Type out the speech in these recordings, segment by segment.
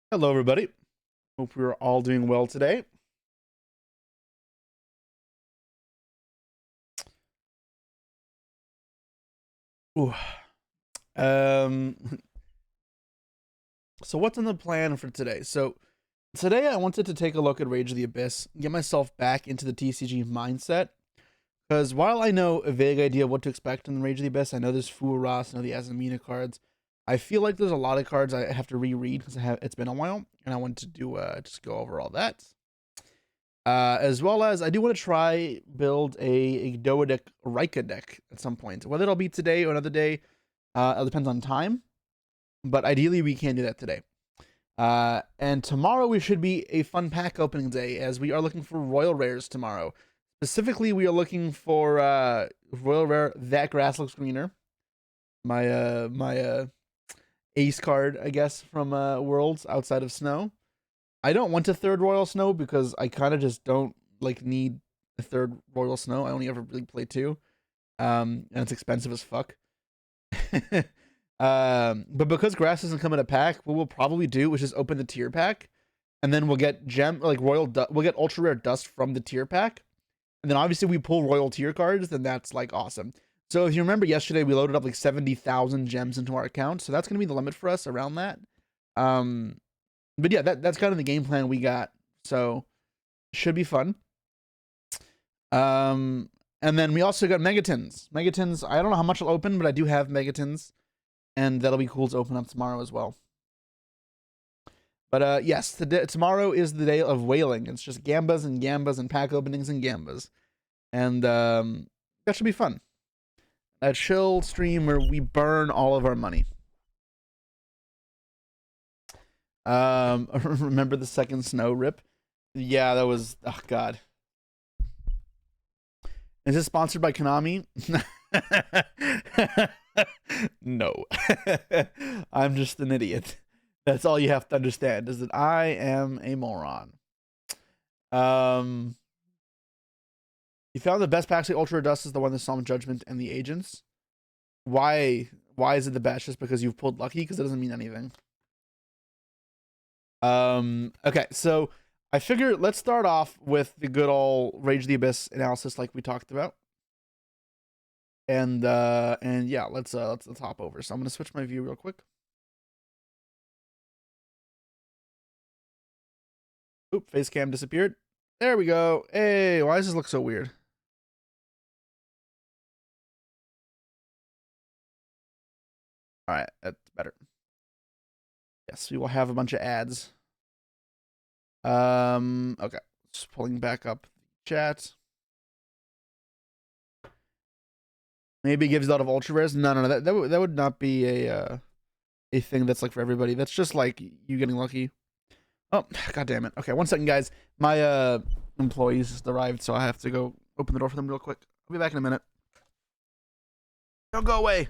Hello, everybody. Hope we're all doing well today. Ooh. Um, so what's in the plan for today? So today I wanted to take a look at Rage of the Abyss, get myself back into the TCG mindset. Because while I know a vague idea of what to expect in Rage of the Abyss, I know there's Furas, I know the Azamina cards. I feel like there's a lot of cards I have to reread because it's been a while, and I want to do just go over all that. As well as I do want to try build a Doa deck Rika deck at some point. Whether it'll be today or another day, it depends on time. But ideally, we can do that today. And tomorrow we should be a fun pack opening day, as we are looking for Royal Rares tomorrow. Specifically, we are looking for Royal Rare That Grass Looks Greener. My ace card, I guess, from Worlds outside of Snow. I don't want a third Royal Snow because I kind of just don't like need a third Royal Snow. I only ever really play two, and it's expensive as fuck. But because grass doesn't come in a pack, what we'll probably do is just open the tier pack, and then we'll get we'll get ultra rare dust from the tier pack, and then obviously we pull royal tier cards. Then that's like awesome. So if you remember yesterday, we loaded up like 70,000 gems into our account, so that's gonna be the limit for us around that. Um, but yeah, that's kind of the game plan we got. So should be fun. And then we also got Megatons. Megatons, I don't know how much will open, but I do have Megatons, and that'll be cool to open up tomorrow as well. But yes, tomorrow is the day of whaling. It's just gambas and gambas and pack openings and gambas, and that should be fun. A chill stream where we burn all of our money. Remember the second snow rip? Yeah, that was, oh god. Is this sponsored by Konami? No. I'm just an idiot. That's all you have to understand, is that I am a moron. You found the best pack Ultra Dust is the one that Solemn Judgment and the Agents. Why is it the best? Just because you've pulled lucky? Because it doesn't mean anything. Okay, so I figure let's start off with the good old Rage of the Abyss analysis like we talked about. And yeah, let's hop over. So I'm gonna switch my view real quick. Oop, face cam disappeared. There we go. Hey, why does this look so weird? All right, that's better. Yes, we will have a bunch of ads. Okay, just pulling back up the chat. Maybe it gives a lot of ultra rares. No. That would not be a thing that's like for everybody. That's just like you getting lucky. Oh, god damn it. Okay, 1 second, guys. My employees just arrived, so I have to go open the door for them real quick. I'll be back in a minute. Don't go away.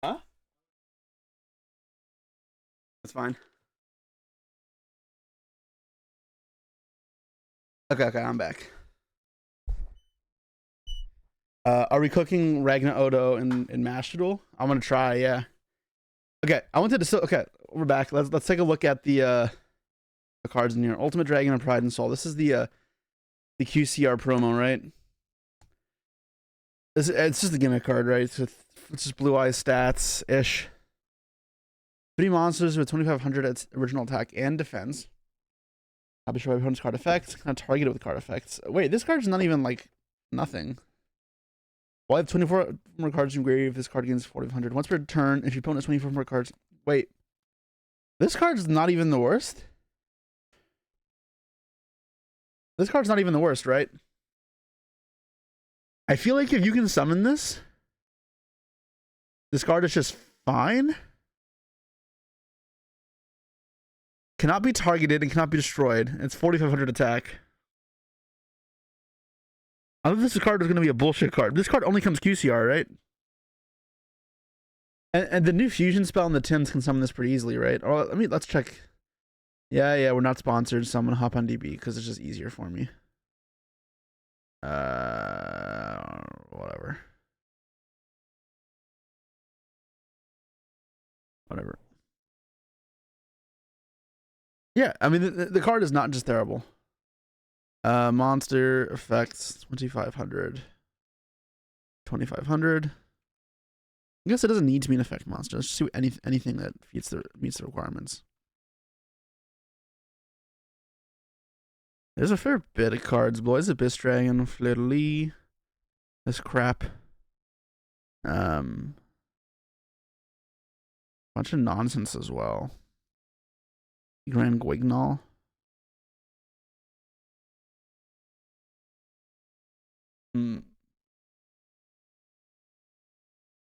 Huh? That's fine. Okay, I'm back. Are we cooking Ragna Odo in Mashable? I'm gonna try, yeah. Okay, I wanted to. Okay, we're back. Let's take a look at the cards in here. Ultimate Dragon and Pride and Soul. This is the QCR promo, right? It's just a gimmick card, right? It's just blue eyes stats ish. 3 monsters with 2,500 original attack and defense. I'll be sure opponent's card effects. Kind of target it with card effects. Wait, this card's not even like nothing. Well, I have 24 more cards in grave. This card gains 4,500. Once per turn, if your opponent has 24 more cards. Wait, this card's not even the worst? This card's not even the worst, right? I feel like if you can summon this card is just fine. Cannot be targeted and cannot be destroyed. It's 4,500 attack. I thought this card was going to be a bullshit card. This card only comes QCR, right? And the new fusion spell in the Tins can summon this pretty easily, right? Or let's check. Yeah, we're not sponsored, so I'm gonna hop on DB because it's just easier for me. Whatever. Yeah, I mean the card is not just terrible. Monster effects 2,500, 2,500. I guess it doesn't need to be an effect monster. Let's just do anything that meets the requirements. There's a fair bit of cards, boys. Abyss Dragon, Fleur-de-Lis, this crap. Bunch of nonsense as well. Grand Guignol.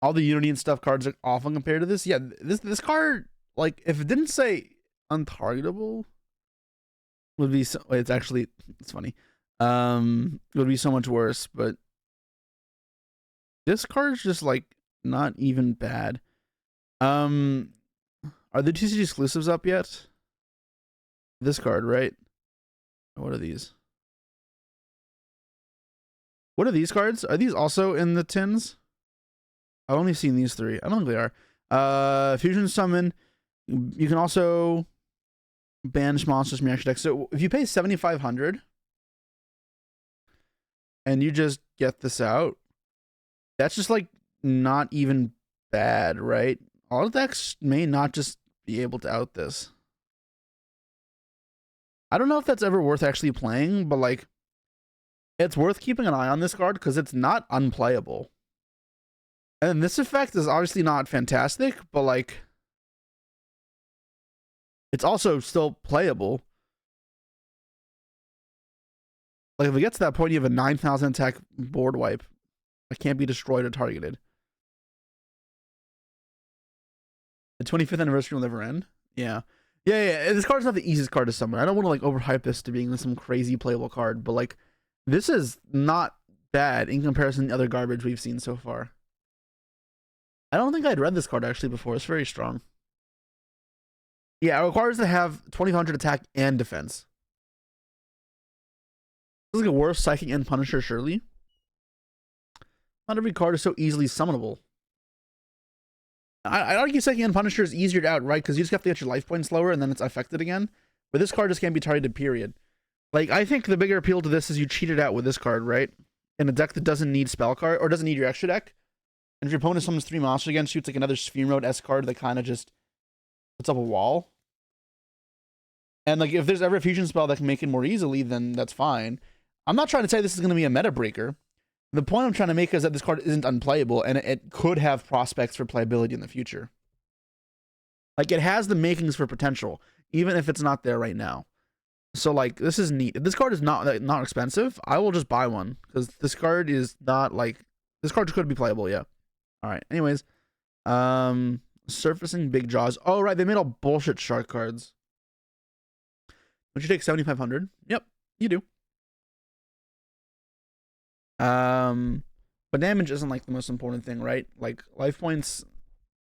All the Unity and stuff cards are awful compared to this. Yeah, this card, like, if it didn't say untargetable, would be so. It's funny. Would be so much worse. But this card's just like not even bad. Are the TCG exclusives up yet? This card, right? What are these? What are these cards? Are these also in the tins? I've only seen these 3. I don't think they are. Fusion Summon. You can also banish monsters from your action deck. So if you pay 7,500 and you just get this out, that's just like not even bad, right? A lot of decks may not just be able to out this. I don't know if that's ever worth actually playing, but like it's worth keeping an eye on this card because it's not unplayable. And this effect is obviously not fantastic, but like it's also still playable. Like if it gets to that point, you have a 9,000 attack board wipe that can't be destroyed or targeted. The 25th anniversary will never end. Yeah. This card's not the easiest card to summon. I don't want to like overhype this to being some crazy playable card, but like this is not bad in comparison to other garbage we've seen so far. I don't think I'd read this card actually before. It's very strong. Yeah, it requires to have 2,500 attack and defense. This is like a worse Psychic and Punisher, surely. Not every card is so easily summonable. I'd argue Psychic and Punisher is easier to outright because you just have to get your life points lower and then it's affected again. But this card just can't be targeted, period. Like, I think the bigger appeal to this is you cheat it out with this card, right? In a deck that doesn't need spell card or doesn't need your extra deck. And if your opponent summons 3 monsters against you, it's like another Sphere Mode S card that kind of just puts up a wall. And like if there's ever a fusion spell that can make it more easily, then that's fine. I'm not trying to say this is going to be a meta breaker. The point I'm trying to make is that this card isn't unplayable and it could have prospects for playability in the future. Like it has the makings for potential, even if it's not there right now. So like this is neat. If this card is not expensive, I will just buy one because this card is not like this card could be playable. Yeah. All right. Anyways, surfacing big jaws. Oh right, they made all bullshit shark cards. Don't you take 7,500? Yep, you do. But damage isn't like the most important thing, right? Like life points.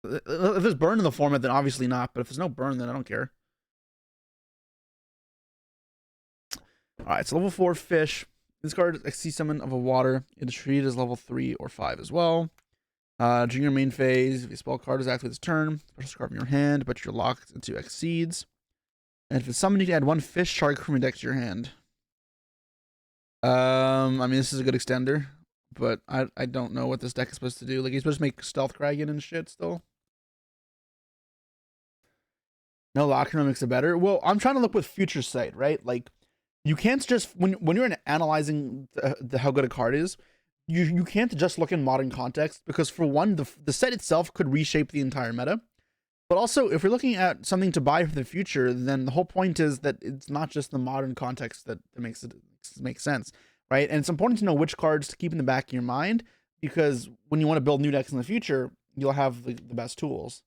If there's burn in the format, then obviously not. But if there's no burn, then I don't care. All right, so level 4 fish. This card XC summon of a water. It is treated as level 3 or 5 as well. During your main phase, if a spell card is active its turn, special card from your hand, but you're locked into exceeds. And if it's summoned, you can add one fish shark from your deck to your hand. I mean, this is a good extender, but I don't know what this deck is supposed to do. Like, he's supposed to make Stealth Kraken and shit still. No locker makes it better. Well, I'm trying to look with future sight, right? Like, you can't just when you're analyzing how good a card is, you can't just look in modern context, because for one, the set itself could reshape the entire meta. But also, if you're looking at something to buy for the future, then the whole point is that it's not just the modern context that makes it make sense, right? And it's important to know which cards to keep in the back of your mind, because when you want to build new decks in the future, you'll have the best tools.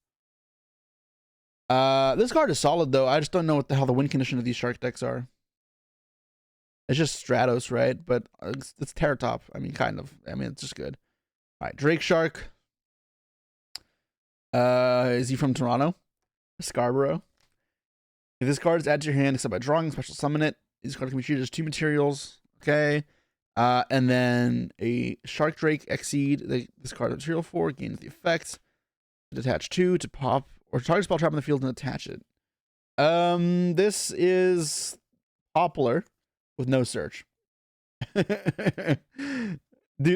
This card is solid though. I just don't know what the hell the win condition of these shark decks are. It's just Stratos, right? But it's Terra Top. I mean, kind of. I mean, it's just good. All right, Drake Shark. Is he from Toronto? Scarborough. If this card is added to your hand except by drawing, special summon it. These cards can be treated as 2 materials. Okay. And then a Shark Drake Exceed. This card is material 4, gains the effect. Detach 2 to pop or target spell trap in the field and attach it. This is Poplar with no search. Dude,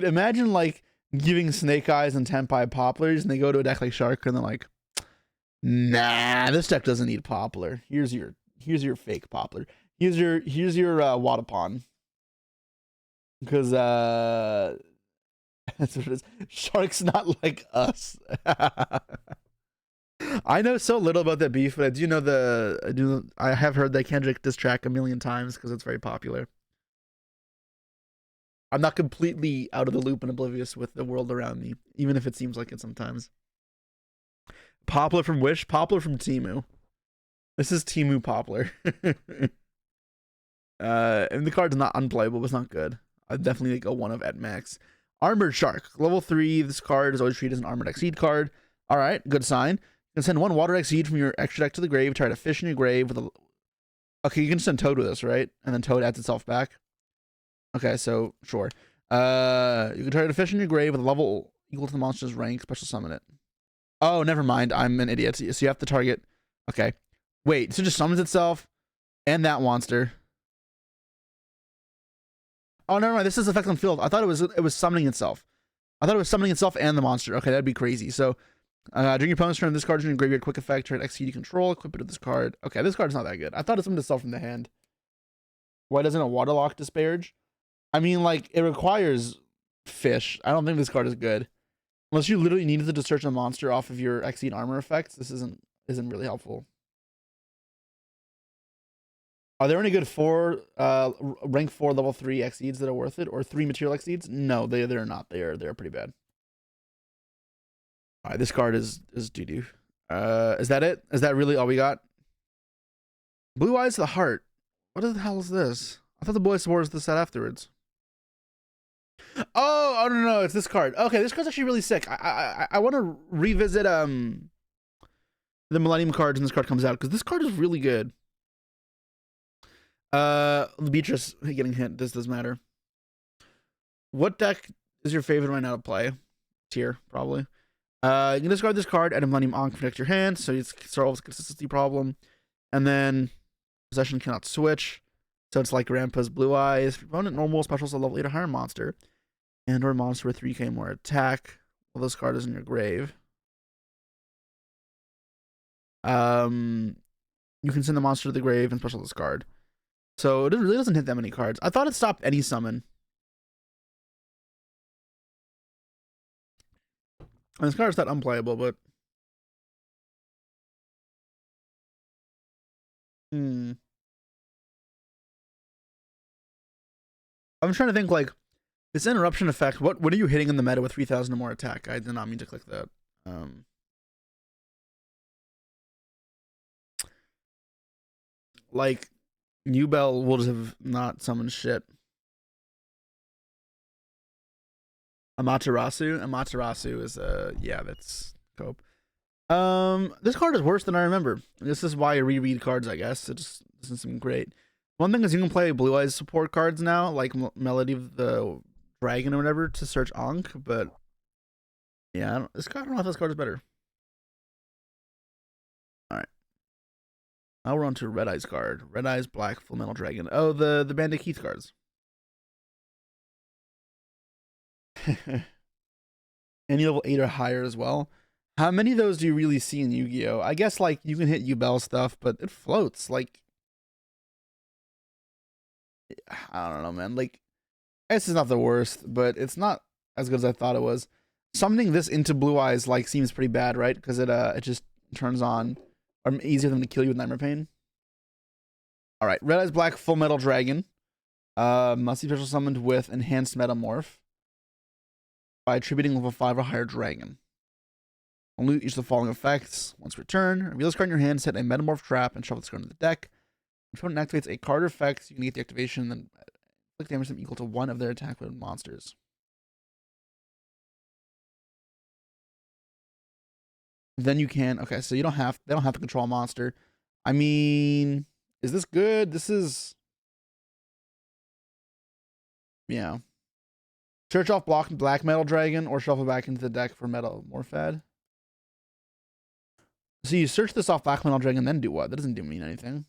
imagine like giving Snake Eyes and Tenpai Poplars, and they go to a deck like Shark, and they're like, nah, this deck doesn't need Poplar. Here's your fake Poplar. Here's your Wadapon. Because that's what it is. Shark's not like us. I know so little about that beef, but I do know I have heard that Kendrick diss track a million times because it's very popular. I'm not completely out of the loop and oblivious with the world around me, even if it seems like it sometimes. Poplar from Wish, Poplar from Temu. This is Temu Poplar. And the card's not unplayable, but it's not good. I'd definitely go one of at max. Armored Shark, level 3. This card is always treated as an Armored Exceed card. All right, good sign. You can send one Water Exceed from your extra deck to the grave. Try to fish in your grave with a. Okay, you can send Toad with this, right? And then Toad adds itself back. Okay, so sure. You can try to fish in your grave with a level equal to the monster's rank. Special summon it. Oh, never mind. I'm an idiot. So you have to target. Okay, wait. So it just summons itself and that monster. Oh, never mind. This is effect on field. I thought it was summoning itself. I thought it was summoning itself and the monster. Okay, that'd be crazy. So, during your opponent's turn, this card is in your graveyard. Quick effect. Try to exceed control. Equip it to this card. Okay, this card's not that good. I thought it summoned itself from the hand. Why doesn't a Waterlock disparage? I mean, like, it requires fish. I don't think this card is good. Unless you literally needed to search a monster off of your Exceed armor effects, this isn't really helpful. Are there any good rank 4 level 3 Exceeds that are worth it, or 3 material Exceeds? No, they're not. They're pretty bad. All right, this card is doo-doo. Is that it? Is that really all we got? Blue Eyes to the Heart. What the hell is this? I thought the Boy Support was the set afterwards. Oh no, it's this card. Okay, this card's actually really sick. I want to revisit the Millennium cards when this card comes out, because this card is really good. Beatrice getting hit. This does matter. What deck is your favorite right now to play? Tier, probably. You can discard this card, add a Millennium Ankh, protect your hand, so it solves a consistency problem. And then possession cannot switch, so it's like Grandpa's Blue Eyes. Opponent normal specials a level 8 or higher monster, and or monster with 3k more attack. Well, this card is in your grave. You can send the monster to the grave and special this card. So it really doesn't hit that many cards. I thought it stopped any summon. And this card is not unplayable, but I'm trying to think, like, this interruption effect. What are you hitting in the meta with 3,000 or more attack? I did not mean to click that. Like, Newbell will just have not summoned shit. Amaterasu is yeah, that's cope. This card is worse than I remember. This is why I reread cards, I guess. It just doesn't seem great. One thing is you can play Blue Eyes support cards now, like Melody of the Dragon or whatever, to search Ankh, but Yeah, I don't know if this card is better. All right. Now we're on to Red Eyes card. Red Eyes Black Full Metal Dragon. Oh, the Bandit Keith cards. Any level 8 or higher as well. How many of those do you really see in Yu-Gi-Oh? I guess like you can hit Yubel stuff, but it floats. Like I don't know, man. Like this is not the worst, but it's not as good as I thought it was. Summoning this into Blue Eyes like seems pretty bad, right? Because it just turns on or easier than to kill you with Nightmare Pain. All right, Red Eyes Black Full Metal Dragon. Must be special summoned with Enhanced Metamorph by attributing level 5 or higher dragon. Only each of the following effects. Once returned, reveal this card in your hand, set a Metamorph trap, and shuffle this card into the deck. If your opponent activates a card effect, you can get the activation, then click damage them equal to 1 of their attack with monsters. Then you can, okay, so they don't have to control a monster. I mean, is this good? This is, yeah. Search off Black Metal Dragon or shuffle back into the deck for Metal Morphad. So you search this off Black Metal Dragon, then do what? That doesn't mean anything.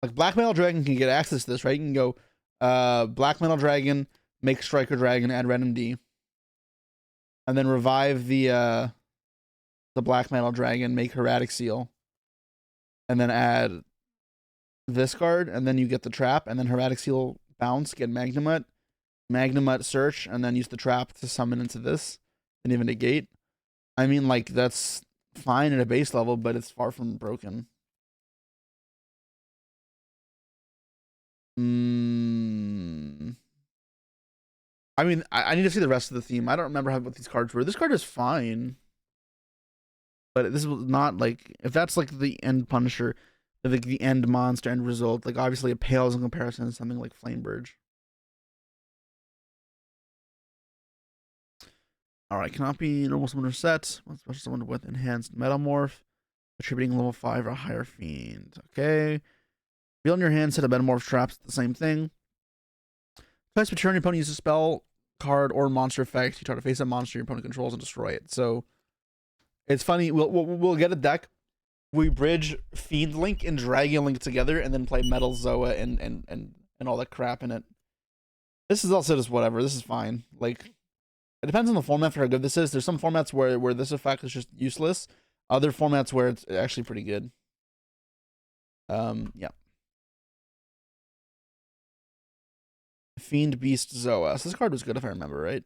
Like Black Metal Dragon can get access to this, right? You can go Black Metal Dragon, make Striker Dragon, add random D. And then revive the Black Metal Dragon, make Heretic Seal. And then add this card, and then you get the trap, and then Heretic Seal bounce, get Magnamut, search, and then use the trap to summon into this, and even negate. I mean, like, that's fine at a base level, but it's far from broken. I mean, I need to see the rest of the theme. I don't remember what these cards were. This card is fine. But this was not like, if that's like the end Punisher, like the end monster, end result, like obviously it pales in comparison to something like Flameburge. Alright, cannot be normal summoner set. One special summoned with enhanced metamorph, attributing level 5 or higher fiend. Okay. Feel in your hand, set a metamorph traps, the same thing. Twice per turn, your opponent uses a spell, card, or monster effect. You try to face that monster your opponent controls and destroy it. So it's funny. We'll get a deck. We bridge Fiend Link and Dragon Link together, and then play Metal Zoa and all that crap in it. This is also just whatever. This is fine. Like, it depends on the format for how good this is. There's some formats where this effect is just useless. Other formats where it's actually pretty good. Yeah. Fiend Beast Zoa. So this card was good if I remember right.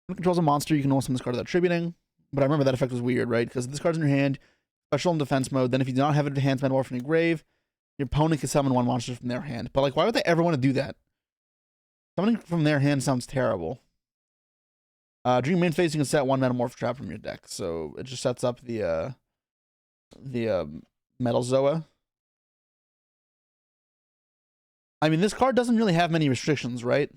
When it controls a monster, you can also summon this card without attributing. But I remember that effect was weird, right? Because this card's in your hand, special in defense mode. Then if you do not have an enhanced metamorph in your grave, your opponent can summon one monster from their hand. But like, why would they ever want to do that? Summoning from their hand sounds terrible. During main phase, you can set one metamorph trap from your deck. So it just sets up the Metal Zoa. I mean, this card doesn't really have many restrictions, right?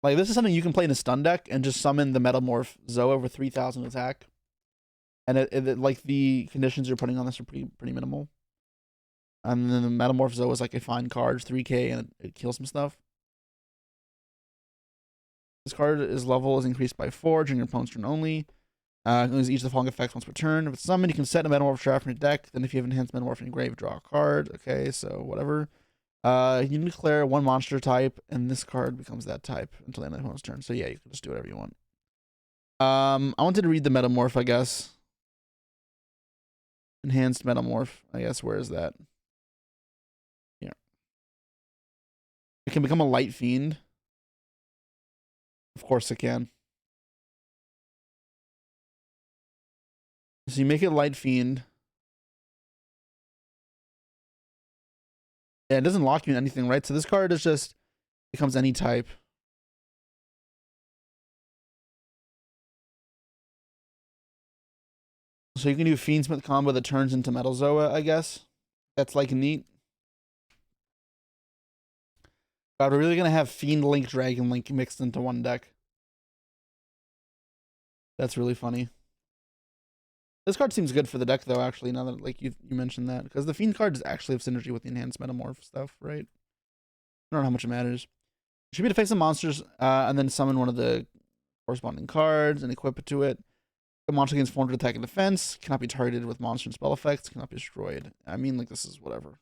Like, this is something you can play in a stun deck and just summon the Metamorph Zoa for 3,000 attack. And it like, the conditions you're putting on this are pretty minimal. And then the Metamorph Zoa is like a fine card, 3k, and it kills some stuff. This card's level is increased by 4 during your opponent's turn only. Each of the following effects once per turn. If it's summoned, you can set a Metamorph trap from your deck. Then if you have enhanced Metamorph in your grave, draw a card. Okay, so whatever. You declare one monster type, and this card becomes that type until the end of the opponent's turn. So yeah, you can just do whatever you want. I wanted to read the Metamorph, I guess. Enhanced Metamorph, I guess. Where is that? Here. It can become a Light Fiend. Of course it can. So you make it Light Fiend. Yeah, it doesn't lock you in anything, right? So this card is just becomes any type. So you can do Fiendsmith combo that turns into Metal Zoa, I guess. That's like neat. God, we're really gonna have Fiend Link, Dragon Link mixed into one deck. That's really funny. This card seems good for the deck, though, actually, now that like you mentioned that. Because the Fiend card is actually have synergy with the enhanced Metamorph stuff, right? I don't know how much it matters. Should be to face some monsters, and then summon one of the corresponding cards and equip it to it. The monster gains 400 attack and defense. Cannot be targeted with monster and spell effects. Cannot be destroyed. I mean, like, this is whatever.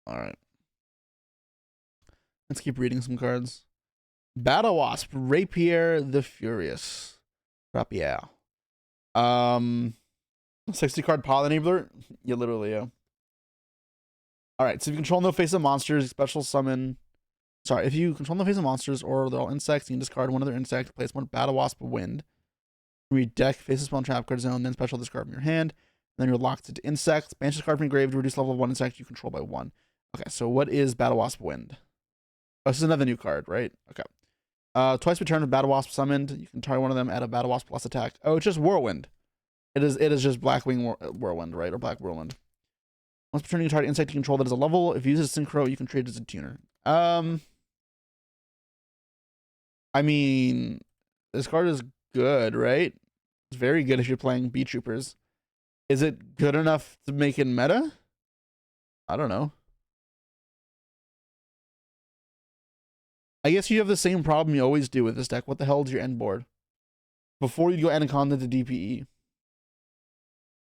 Alright. Let's keep reading some cards. Battle Wasp, Rapier the Furious. Rapier. 60 card Pile Enabler. Yeah, literally, yeah. Alright, so if you control no face of monsters, special summon. Sorry, if you control no face of monsters or they're all insects, you can discard one of their insects, place one Battle Wasp Wind. Read deck, face a spell and trap card zone, then special discard from your hand. And then you're locked into insects. Banish this card from your grave to reduce level of one insect you control by 1. Okay, so what is Battle Wasp Wind? Oh, this is another new card, right? Okay. Twice per turn with Battle Wasp summoned. You can target one of them, add a Battle Wasp plus attack. Oh, it's just Whirlwind. It is just Blackwing Whirlwind, right? Or Black Whirlwind. Once per turn, you target insect you control that is a level. If you use a synchro, you can trade it as a tuner. I mean, this card is good, right? It's very good if you're playing Bee Troopers. Is it good enough to make it meta? I don't know. I guess you have the same problem you always do with this deck. What the hell is your end board? Before you go Anaconda to DPE.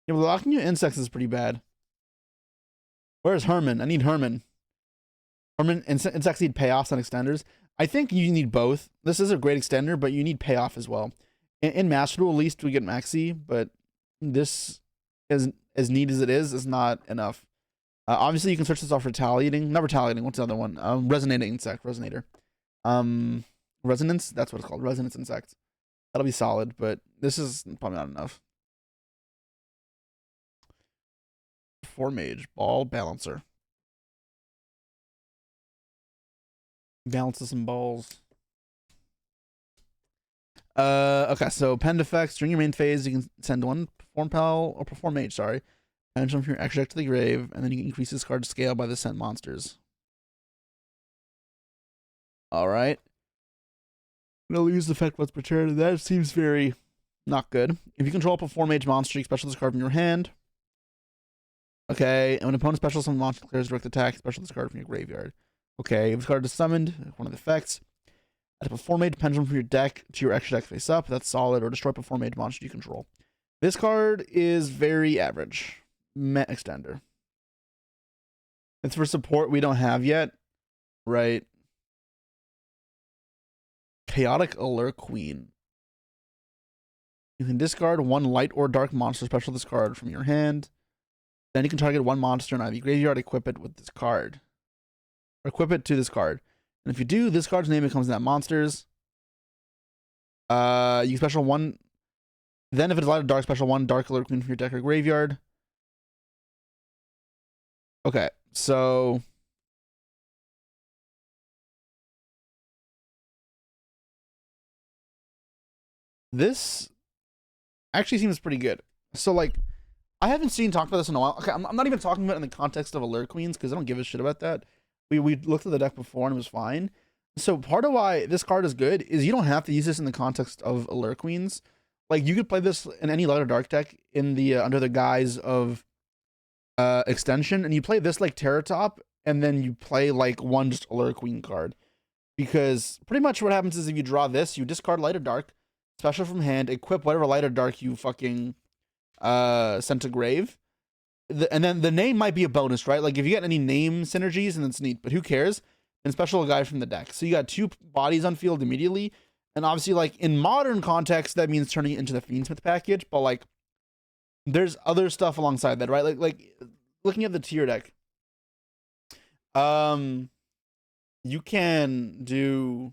Yeah, but locking your insects is pretty bad. Where's Herman? I need Herman. Herman, insects need payoffs on extenders. I think you need both. This is a great extender, but you need payoff as well. In Master Duel, at least we get Maxi, but this, as neat as it is not enough. Obviously, you can switch this off retaliating. Not retaliating, what's the other one? Resonating insect, resonator. Resonance, that's what it's called. Resonance insect. That'll be solid, but this is probably not enough. 4 mage, ball balancer. Balances some balls. Okay, so pen effects. During your main phase, you can send one perform pal or perform mage, sorry. Pendulum from your extra deck to the grave, and then you can increase this card's scale by the sent monsters. Alright. I'm gonna lose the effect once per turn. That seems very not good. If you control a perform mage monster, you special this card from your hand. Okay, and when an opponent special summon monster clears direct attack, special this card from your graveyard. Okay, if this card is summoned, one of the effects. Add a perform mage pendulum from your deck to your extra deck face up. That's solid. Or destroy perform mage monster you control. This card is very average. Met extender. It's for support we don't have yet. Right. Chaotic Allure Queen. You can discard one light or dark monster special this card from your hand. Then you can target one monster in either graveyard, equip it with this card. Or equip it to this card. And if you do, this card's name becomes that monster's. You special one. Then if it's light or dark, special one dark Allure Queen from your deck or graveyard. Okay, so this actually seems pretty good. So like, I haven't seen talk about this in a while. Okay, I'm not even talking about it in the context of Allure Queens because I don't give a shit about that. We looked at the deck before and it was fine. So part of why this card is good is you don't have to use this in the context of Allure Queens. Like you could play this in any light or dark deck in the under the guise of extension, and you play this like Terror Top, and then you play like one just Allure Queen card. Because pretty much what happens is if you draw this, you discard light or dark, special from hand, equip whatever light or dark you fucking sent to grave. And then the name might be a bonus, right? Like if you get any name synergies, and it's neat, but who cares? And special a guy from the deck. So you got 2 bodies on field immediately. And obviously, like in modern context, that means turning it into the Fiendsmith package. But like, there's other stuff alongside that, right? Like looking at the tier deck, you can do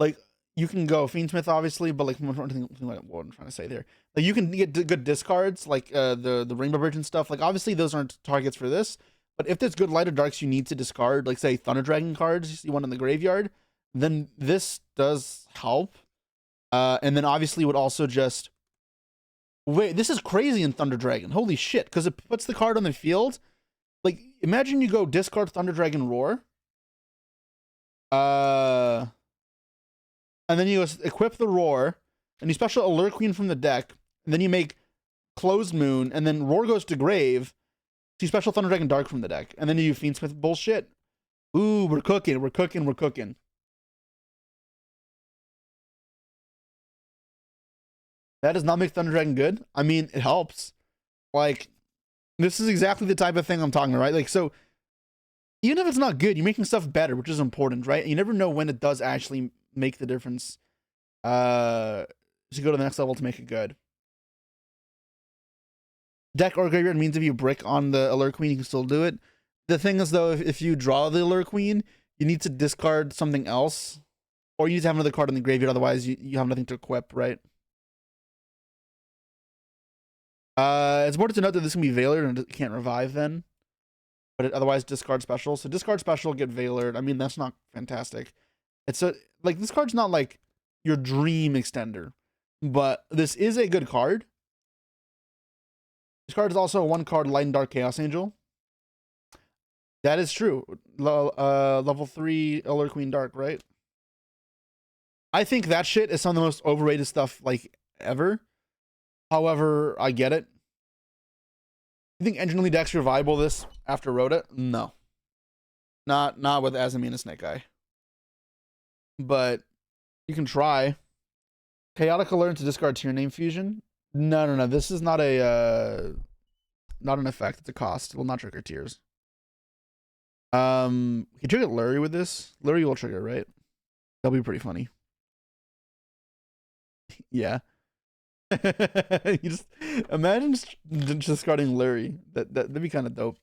like you can go Fiendsmith obviously, but like what I'm trying to say there, like you can get good discards like the Rainbow Bridge and stuff. Like obviously those aren't targets for this, but if there's good light or darks you need to discard, like say Thunder Dragon cards you want in the graveyard, then this does help. And then obviously would also just wait. This is crazy in Thunder Dragon. Holy shit! Because it puts the card on the field. Like imagine you go discard Thunder Dragon Roar. And then you equip the Roar, and you special Allure Queen from the deck, and then you make Closed Moon, and then Roar goes to grave. So you special Thunder Dragon Dark from the deck, and then you Fiendsmith bullshit. Ooh, we're cooking, we're cooking, we're cooking. That does not make Thunder Dragon good. I mean, it helps. Like, this is exactly the type of thing I'm talking about, right? Like, so even if it's not good, you're making stuff better, which is important, right? You never know when it does actually make the difference to go to the next level to make it good. Deck or graveyard means if you brick on the Allure Queen, you can still do it. The thing is, though, if you draw the Allure Queen, you need to discard something else, or you need to have another card in the graveyard, otherwise you have nothing to equip, right? It's important to note that this can be Veilered and it can't revive then, but it otherwise discard special. So discard special, get Veilered. I mean, that's not fantastic. It's like, this card's not like your dream extender, but this is a good card. This card is also a 1-card Light and Dark Chaos Angel. That is true. Level 3 Allure Queen Dark, right? I think that shit is some of the most overrated stuff like ever. However, I get it. You think Engine Only decks are viable this after Rhoda? No. Not with Azamina Snake Eye. But you can try. Chaotic Alert to discard to your name fusion. No. This is not a not an effect. It's a cost. It will not trigger tears. You can trigger Lurie with this. Lurie will trigger, right? That'll be pretty funny. Yeah. You just imagine just discarding Lurie. That'd be kind of dope.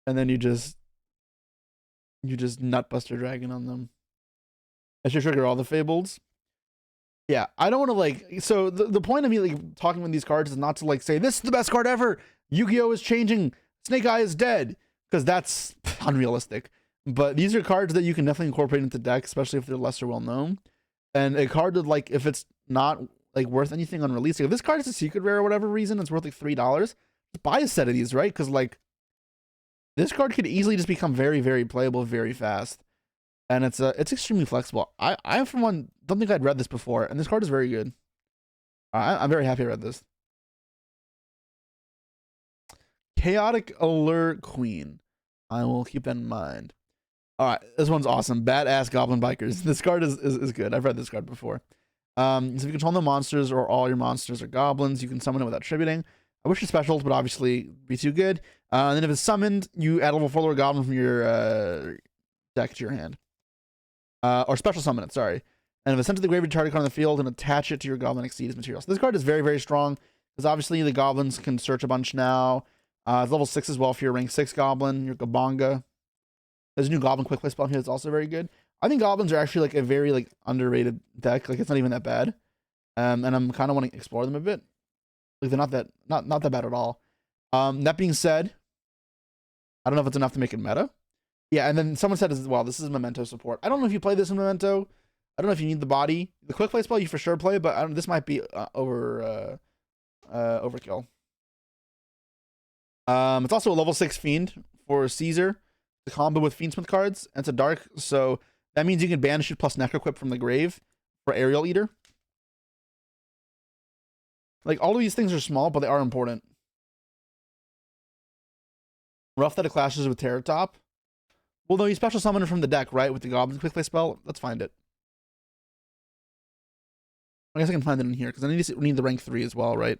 And then you just Nutbuster Dragon on them. I should trigger all the Fableds. Yeah, I don't want to like. So the point of me like talking with these cards is not to like say this is the best card ever. Yu-Gi-Oh is changing. Snake Eye is dead, because that's unrealistic. But these are cards that you can definitely incorporate into deck, especially if they're lesser well known. And a card that like if it's not like worth anything on release, like, if this card is a secret rare or whatever reason, it's worth like $3. Buy a set of these, right? Because like this card could easily just become very, very playable very fast. And it's extremely flexible. I for one don't think I'd read this before, and this card is very good. I'm very happy I read this. Chaotic Allure Queen. I will keep that in mind. All right, this one's awesome. Badass Goblin Bikers. This card is good. I've read this card before. So if you control no monsters or all your monsters are goblins, you can summon it without tributing. I wish it's special, but obviously be too good. And then if it's summoned, you add a level 4 lower goblin from your deck to your hand. Or special summon it, sorry. And if it's sent to the graveyard, target card on the field and attach it to your Goblin Exceeds material. So this card is very, very strong, because obviously the goblins can search a bunch now. It's level 6 as well for your rank 6 goblin, your Gabonga. There's a new goblin quick play spell here that's also very good. I think goblins are actually like a very like underrated deck. Like, it's not even that bad. And I'm kind of wanting to explore them a bit. Like, they're not that bad at all. That being said, I don't know if it's enough to make it meta. Yeah, and then someone said as well, this is Memento support. I don't know if you play this in Memento. I don't know if you need the body. The quick play spell you for sure play, but this might be overkill. It's also a level 6 Fiend for Caesar. The combo with Fiendsmith cards, and it's a dark, so that means you can banish it plus Necroquip from the grave for Aerial Eater. Like, all of these things are small, but they are important. Rough that it clashes with Terror Top. Well, no, you special summon it from the deck, right? With the Goblin quick play spell. Let's find it. I guess I can find it in here, because I need the rank 3 as well, right?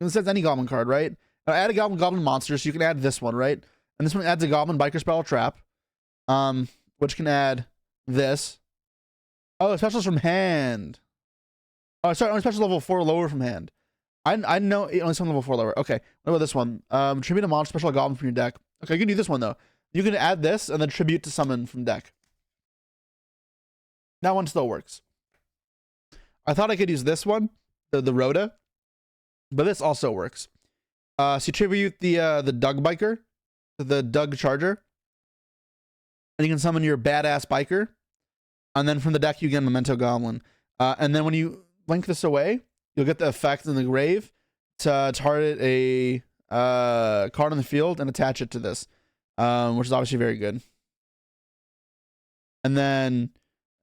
And it says any Goblin card, right? Now, add a Goblin monster, so you can add this one, right? And this one adds a Goblin Biker Spell Trap, which can add this. Oh, specials from hand. Oh, sorry, only special level 4 lower from hand. I know it only some level 4 lower. Okay, what about this one? Tribute a monster special Goblin from your deck. Okay, you can do this one though. You can add this and then tribute to summon from deck. That one still works. I thought I could use this one, the Rhoda, but this also works. So you tribute the Doug Biker, the Doug Charger, and you can summon your badass biker, and then from the deck you get Memento Goblin. And then when you blink this away, you'll get the effect in the grave to target a card on the field and attach it to this, which is obviously very good. And then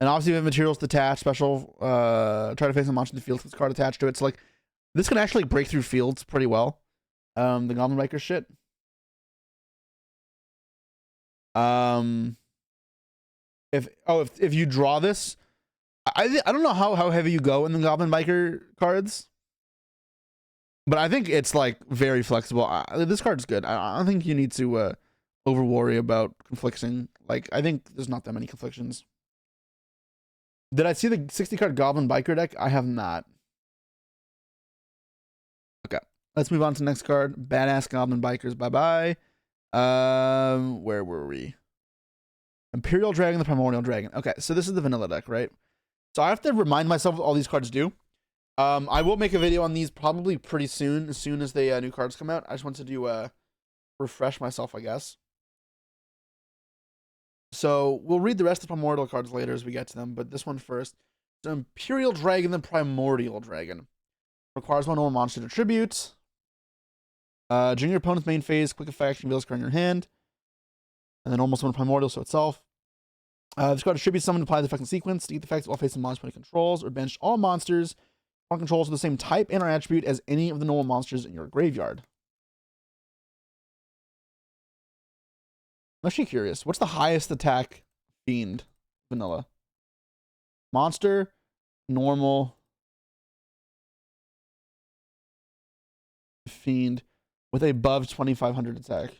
And obviously, we have materials detached, special, try to face a monster in the field with this card attached to it. So, like, this can actually break through fields pretty well. The Goblin Biker shit. If you draw this, I don't know how heavy you go in the Goblin Biker cards, but I think it's like very flexible. This card's good. I don't think you need to over worry about conflicting. Like, I think there's not that many conflictions. Did I see the 60 card Goblin Biker deck? I have not. Okay, let's move on to the next card. Badass Goblin Bikers. Bye bye. Where were we? Imperial Dragon, the Primordial Dragon. Okay, so this is the vanilla deck, right? So I have to remind myself what all these cards do. I will make a video on these probably pretty soon, as soon as the new cards come out. I just want to do refresh myself, I guess. So we'll read the rest of the Primordial cards later as we get to them, but this one first. So Imperial Dragon, the Primordial Dragon. Requires one normal monster to tribute. During your opponent's main phase, quick effect, reveal this card in your hand. And then almost one Primordial, so itself. This card distributes someone to apply the effect in sequence. To get the effects while facing monster it controls, or bench all monsters on controls with the same type and or attribute as any of the normal monsters in your graveyard. I'm actually curious. What's the highest attack fiend vanilla? Monster, normal, fiend with above 2500 attack.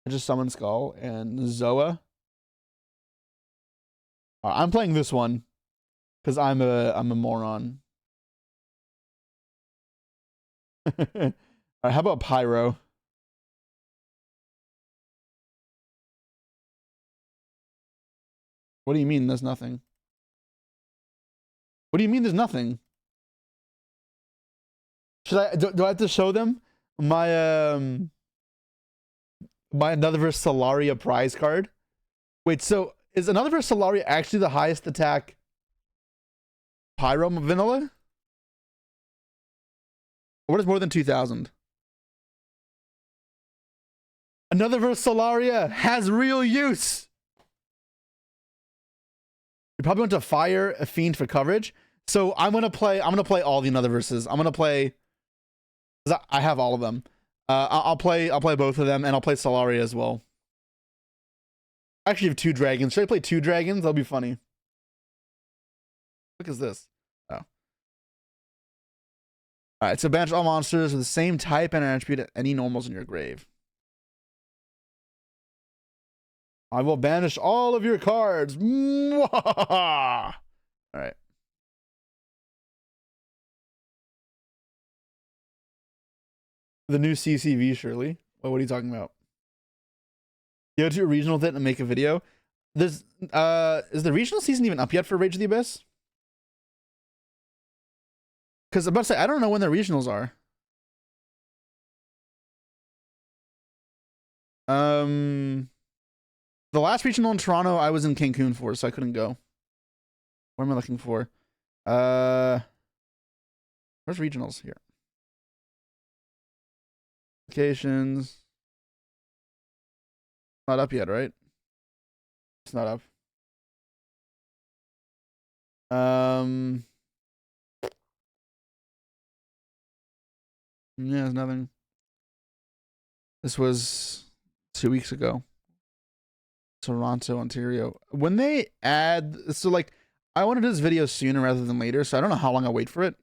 I just summon Skull and Zoa. I'm playing this one because I'm a moron. All right, how about Pyro? What do you mean there's nothing? What do you mean there's nothing? Should I do I have to show them my my Anotherverse Solaria prize card? Wait, so is Anotherverse Solaria actually the highest attack Pyro vanilla? What is more than 2000? Anotherverse Solaria has real use. You probably want to fire a fiend for coverage. So I'm gonna play all the Anotherverses. I'm gonna play, I have all of them. I'll play both of them, and I'll play Solaria as well. I actually have 2 dragons. Should I play 2 dragons? That'll be funny. What is this? Oh. Alright, so banish all monsters with the same type and attribute at any normals in your grave. I will banish all of your cards. Alright. The new CCV, surely. What are you talking about? You go to a regional event and make a video. There's is the regional season even up yet for Rage of the Abyss? Because I'm about to say, I don't know when the regionals are. The last regional in Toronto, I was in Cancun for, so I couldn't go. What am I looking for? Where's regionals here? Locations. Not up yet, right? It's not up. Yeah, there's nothing. This was 2 weeks ago. Toronto, Ontario. When they add, so like, I want to do this video sooner rather than later, so I don't know how long I'll wait for it.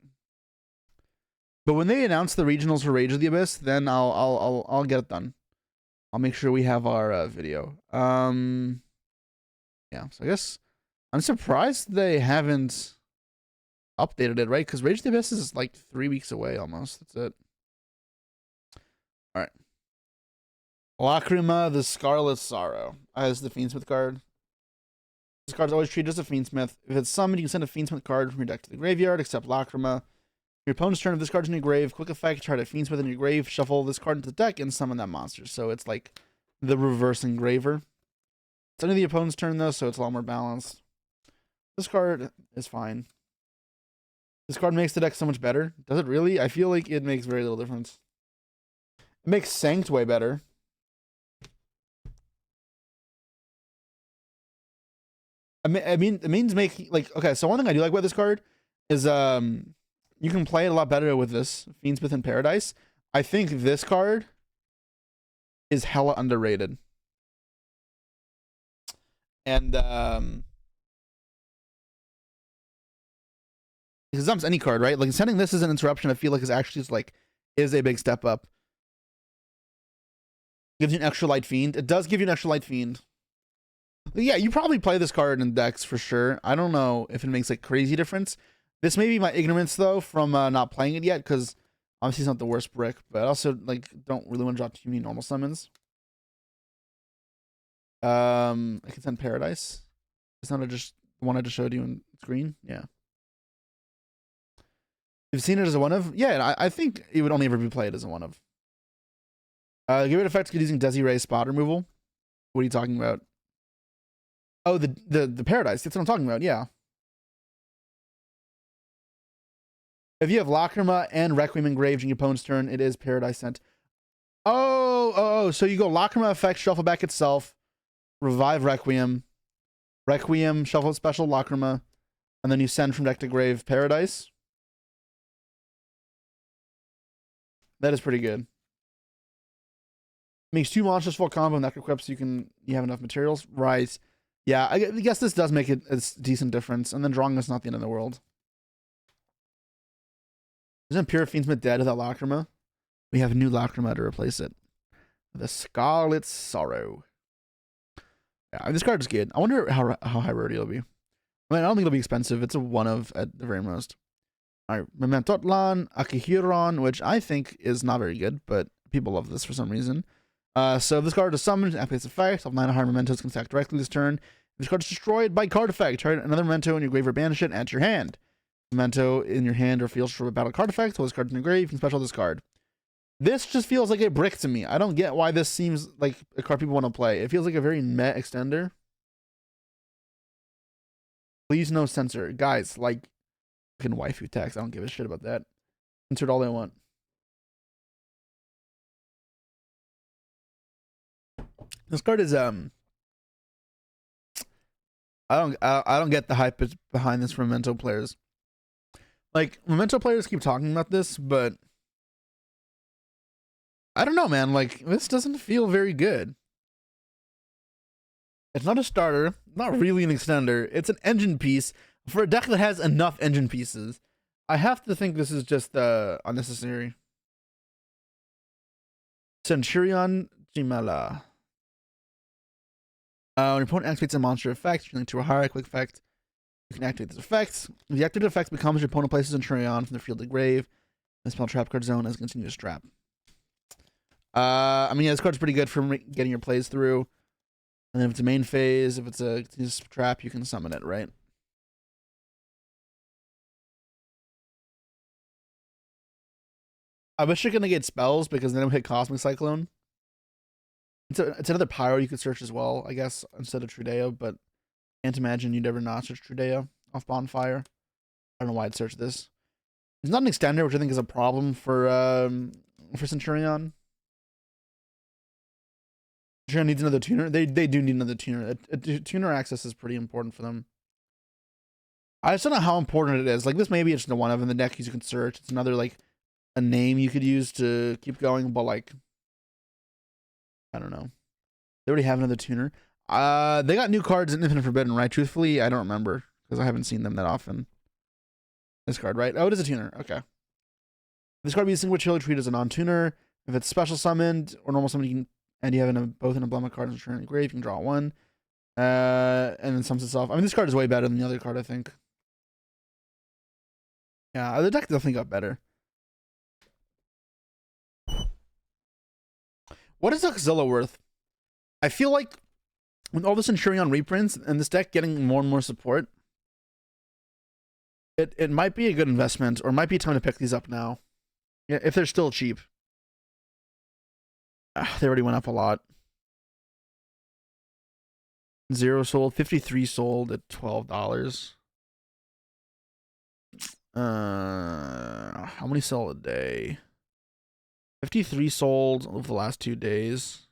But when they announce the regionals for Rage of the Abyss, then I'll get it done. I'll make sure we have our video. Yeah, so I guess I'm surprised they haven't updated it, right? Because Rage of the Abyss is like 3 weeks away almost. That's it. All right. Lacrima, the Scarlet Sorrow. As the Fiendsmith card. This card's always treated as a Fiendsmith. If it's summoned, you can send a Fiendsmith card from your deck to the graveyard, except Lacrima. Your opponent's turn, if this card's in your grave, quick effect, try to Fiendsmith in your grave, shuffle this card into the deck, and summon that monster. So it's like the reverse engraver. It's under the opponent's turn, though, so it's a lot more balanced. This card is fine. This card makes the deck so much better. Does it really? I feel like it makes very little difference. It makes Sanct way better. it means make like okay. So one thing I do like about this card is you can play it a lot better with this Fiendsmith in Paradise. I think this card is hella underrated, and because it's any card, right? Like sending this as an interruption, I feel like is a big step up. Gives you an extra light fiend. It does give you an extra light fiend. Yeah, you probably play this card in decks for sure. I don't know if it makes like crazy difference. This may be my ignorance though from not playing it yet, because obviously it's not the worst brick, but I also like don't really want to drop too many normal summons. I can send Paradise. It's not just the one I just showed you in screen. Yeah. You've seen it as a one of? Yeah, I think it would only ever be played as a one of. Give it effects using Desiree spot removal. What are you talking about? Oh, the Paradise. That's what I'm talking about. Yeah. If you have Lacrima and Requiem engraved in your opponent's turn, it is Paradise sent. Oh. So you go Lacrima effect, shuffle back itself, revive Requiem, shuffle special Lacrima, and then you send from deck to grave Paradise. That is pretty good. Makes 2 monsters full combo and that equips, so you have enough materials. Right. Yeah, I guess this does make it a decent difference. And then drawing is not the end of the world. Isn't Pure Fiendsmith dead without Lacrima? We have new Lacrima to replace it. The Scarlet Sorrow. Yeah, this card is good. I wonder how high rarity it'll be. I mean, I don't think it'll be expensive. It's a one of at the very most. All right, Mementotlan, Akihiron, which I think is not very good, but people love this for some reason. So if this card is summoned, activates effect, all 9 higher mementos can attack directly this turn. If this card is destroyed by card effect, target another memento in your grave or banish it, add to your hand. Memento in your hand or field for a battle card effect, hold this card in your grave, you can special this card. This just feels like a brick to me. I don't get why this seems like a card people want to play. It feels like a very meh extender. Please no censor. Guys, like, fucking waifu tax. I don't give a shit about that. Censor it all they want. This card is I don't get the hype behind this for Memento players. Like, Memento players keep talking about this, but I don't know, man. Like, this doesn't feel very good. It's not a starter, not really an extender. It's an engine piece for a deck that has enough engine pieces. I have to think this is just unnecessary. Centurion Jimala. When your opponent activates a monster effect, you're to a higher quick effect. You can activate this effect. If the activated effect becomes your opponent places Centurion from the field to grave, and spell trap card zone as a continuous trap. I mean, yeah, this card's pretty good for getting your plays through. And then if it's a main phase, if it's a continuous trap, you can summon it, right? I wish you're gonna get spells because then it would hit Cosmic Cyclone. It's another pyro you could search as well, I guess, instead of Trudeo, but can't imagine you'd ever not search Trudeo off Bonfire. I don't know why I'd search this. It's not an extender, which I think is a problem for Centurion. Centurion needs another tuner. They do need another tuner. A tuner access is pretty important for them. I just don't know how important it is. Like, this maybe it's the one of in the deck you can search. It's another, like, a name you could use to keep going, but, like, I don't know. They already have another tuner. They got new cards in Infinite Forbidden, right? Truthfully, I don't remember because I haven't seen them that often. This card, right? Oh, it is a tuner. Okay. This card be distinguished Chili Treat as a non-tuner. If it's special summoned or normal summoned, you can, and you have both an emblem card and turn in grave, you can draw one. And then summons itself. I mean, this card is way better than the other card, I think. Yeah, the deck definitely got better. What is Auxilla worth? I feel like with all the Centurion reprints and this deck getting more and more support, it might be a good investment, or it might be time to pick these up now. Yeah, if they're still cheap. They already went up a lot. 0 sold, 53 sold at $12. How many sell a day? 53 sold over the last 2 days.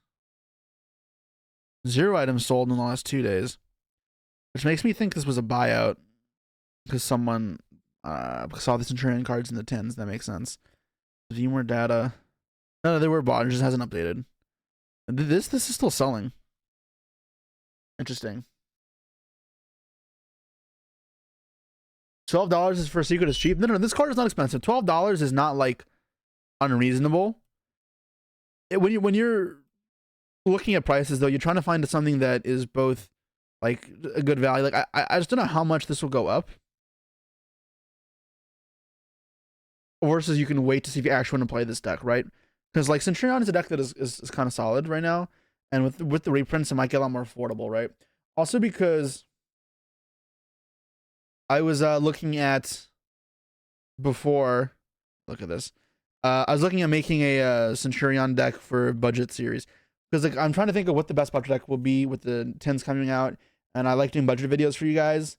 0 items sold in the last 2 days. which makes me think this was a buyout because someone saw the Centurion cards in the tins. That makes sense. View more data. No, they were bought. It just hasn't updated. This is still selling. Interesting. $12 is for a secret is cheap. No, this card is not expensive. $12 is not like unreasonable. When you're looking at prices though, you're trying to find something that is both like a good value. Like I just don't know how much this will go up. Versus you can wait to see if you actually want to play this deck, right? Because like Centurion is a deck that is kind of solid right now, and with the reprints, it might get a lot more affordable, right? Also because I was looking at before. Look at this. I was looking at making a Centurion deck for budget series because like I'm trying to think of what the best budget deck will be with the tins coming out, and I like doing budget videos for you guys.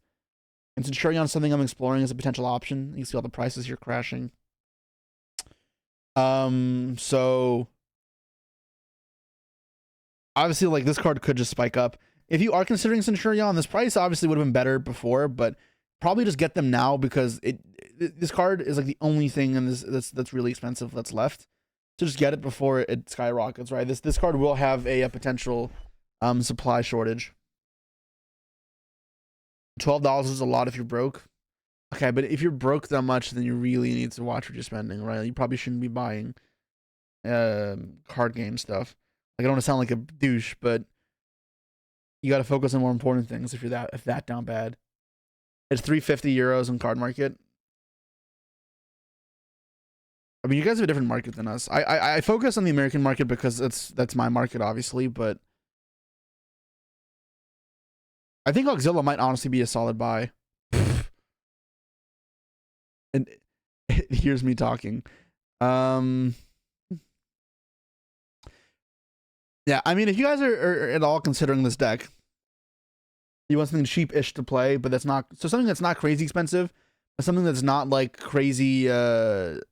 And Centurion is something I'm exploring as a potential option. You can see all the prices here crashing. So obviously like this card could just spike up. If you are considering Centurion, this price obviously would have been better before, but probably just get them now because this card is like the only thing in this that's really expensive that's left. So just get it before it skyrockets, right? This card will have a potential supply shortage. $12 is a lot if you're broke. Okay, but if you're broke that much, then you really need to watch what you're spending, right? You probably shouldn't be buying card game stuff. Like I don't want to sound like a douche, but you got to focus on more important things if you're that down bad. It's 350 euros in card market. I mean, you guys have a different market than us. I focus on the American market because that's my market, obviously, but I think Auxilla might honestly be a solid buy. And here's me talking. Yeah, I mean, if you guys are at all considering this deck, you want something cheap-ish to play, but that's not something that's not crazy expensive, but something that's not like crazy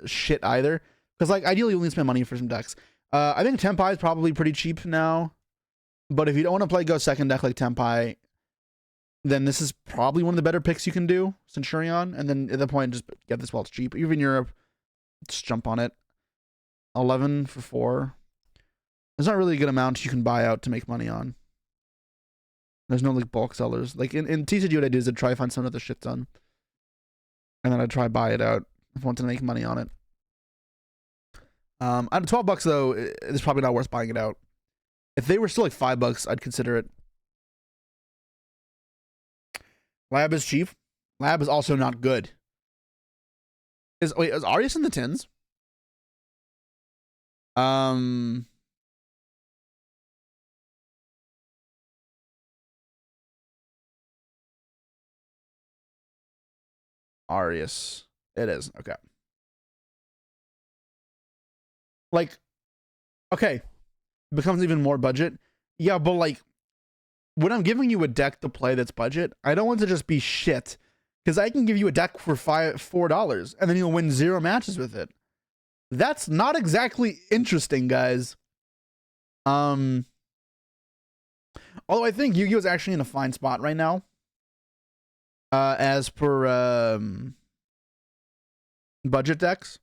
shit either. Because like ideally, you only spend money for some decks. I think Tempai is probably pretty cheap now, but if you don't want to play Go second deck like Tempai, then this is probably one of the better picks you can do, Centurion. And then at that point, just get this while it's cheap. Even Europe, just jump on it. 11 for 4. There's not really a good amount you can buy out to make money on. There's no like bulk sellers. Like in TCG, what I do is I try to find some of the shit done. And then I try to buy it out if I want to make money on it. At $12 though, it's probably not worth buying it out. If they were still like $5, I'd consider it. Lab is cheap. Lab is also not good. Is Arias in the tins? Arias. It is. Okay. Like, okay. Becomes even more budget. Yeah, but like, when I'm giving you a deck to play that's budget, I don't want to just be shit. Because I can give you a deck for $4 and then you'll win 0 matches with it. That's not exactly interesting, guys. Although I think Yu-Gi-Oh is actually in a fine spot right now. As per budget decks,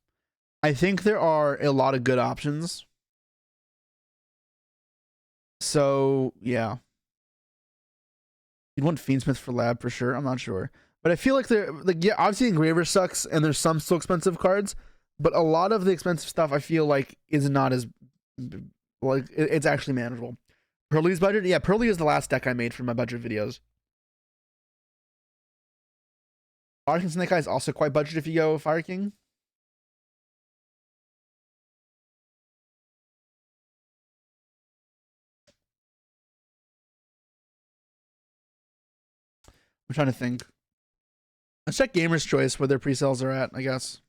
I think there are a lot of good options. So yeah, you'd want Fiendsmith for Lab for sure. I'm not sure, but I feel like they're like, yeah, obviously Engraver sucks, and there's some still expensive cards, but a lot of the expensive stuff I feel like is not as like it's actually manageable. Pearly's budget, yeah, Pearly is the last deck I made for my budget videos. Fire King Snake Eye is also quite budget if you go Fire King. I'm trying to think. Let's check Gamer's Choice where their pre-sales are at, I guess.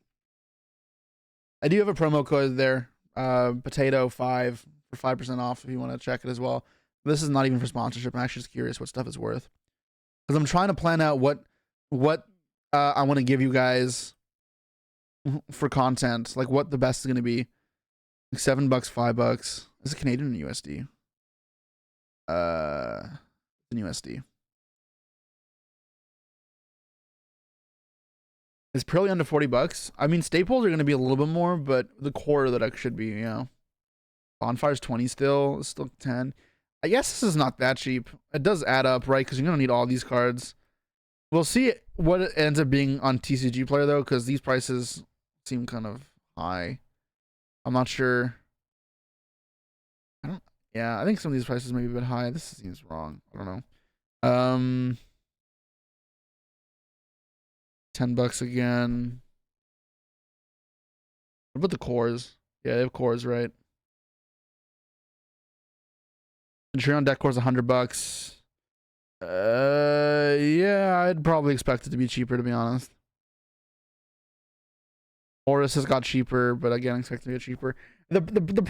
I do have a promo code there. Potato5 for 5% off if you want to check it as well. This is not even for sponsorship. I'm actually just curious what stuff is worth. Because I'm trying to plan out what I want to give you guys for content. Like what the best is going to be. Like $7, $5. Is it Canadian or USD? In USD. It's probably under 40 bucks. I mean, staples are gonna be a little bit more, but the core of the deck should be, you know. Bonfire's 20 still. It's still 10. I guess this is not that cheap. It does add up, right? Because you're gonna need all these cards. We'll see what it ends up being on TCG Player though, because these prices seem kind of high. I'm not sure. Yeah, I think some of these prices may be a bit high. This seems wrong. I don't know. 10 bucks again. What about the cores? Yeah, they have cores, right? Patreon deck core's 100 bucks. Yeah, I'd probably expect it to be cheaper, to be honest. Horus has got cheaper, but again, I expect it to get cheaper. The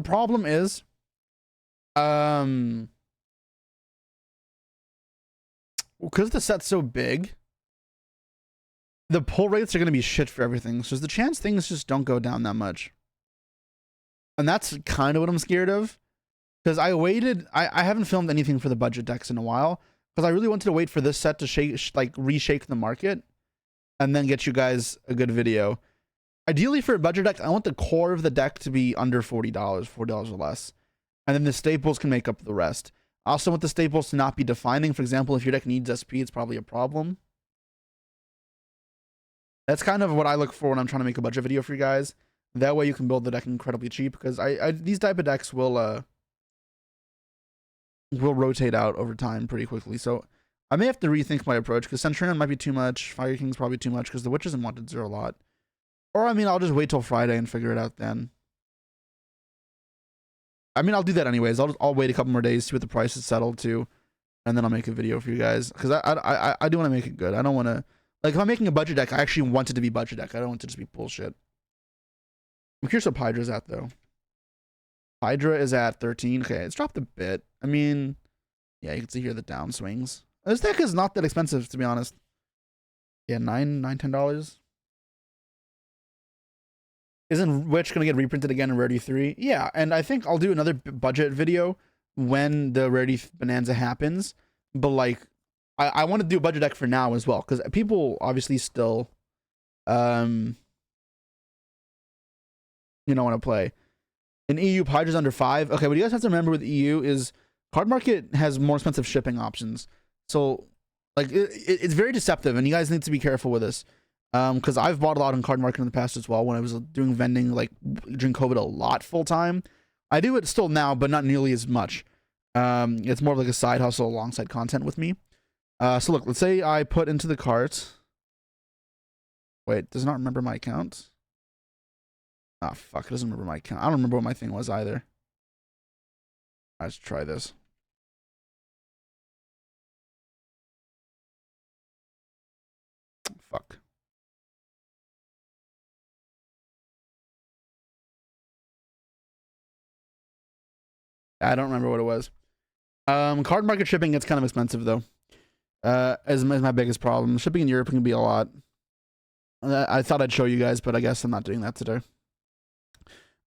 problem is, because the set's so big, the pull rates are going to be shit for everything. So there's the chance things just don't go down that much. And that's kind of what I'm scared of. Because I waited, I haven't filmed anything for the budget decks in a while. Because I really wanted to wait for this set to reshake the market. And then get you guys a good video. Ideally for a budget deck, I want the core of the deck to be under $40, $40 or less. And then the staples can make up the rest. I also want the staples to not be defining. For example, if your deck needs SP, it's probably a problem. That's kind of what I look for when I'm trying to make a budget video for you guys. That way you can build the deck incredibly cheap, because these type of decks will rotate out over time pretty quickly. So I may have to rethink my approach, because Centurion might be too much, Fire King's probably too much, because the Witches and Wanted are a lot. Or I mean, I'll just wait till Friday and figure it out then. I mean, I'll do that anyways. I'll wait a couple more days, see what the price is settled to, and then I'll make a video for you guys, because I do want to make it good. I don't want to, like, if I'm making a budget deck, I actually want it to be budget deck. I don't want it to just be bullshit. I'm curious what Hydra's at, though. Hydra is at 13. Okay, it's dropped a bit. I mean, yeah, you can see here the downswings. This deck is not that expensive, to be honest. Yeah, $10. Isn't Witch going to get reprinted again in Rarity 3? Yeah, and I think I'll do another budget video when the Rarity Bonanza happens. But, like, I want to do a budget deck for now as well, because people obviously still, want to play. In EU, Hydra's under 5. Okay, what you guys have to remember with EU is Card Market has more expensive shipping options. So, like, it's very deceptive, and you guys need to be careful with this. Because I've bought a lot on Card Market in the past as well, when I was doing vending, like, during COVID a lot full time. I do it still now, but not nearly as much. It's more of like a side hustle alongside content with me. So look, let's say I put into the cart. Wait, does it not remember my account? Ah, fuck, it doesn't remember my account. I don't remember what my thing was either. Let's try this. Fuck. I don't remember what it was. Card Market shipping gets kind of expensive though. Is my biggest problem. Shipping in Europe can be a lot. I thought I'd show you guys, but I guess I'm not doing that today.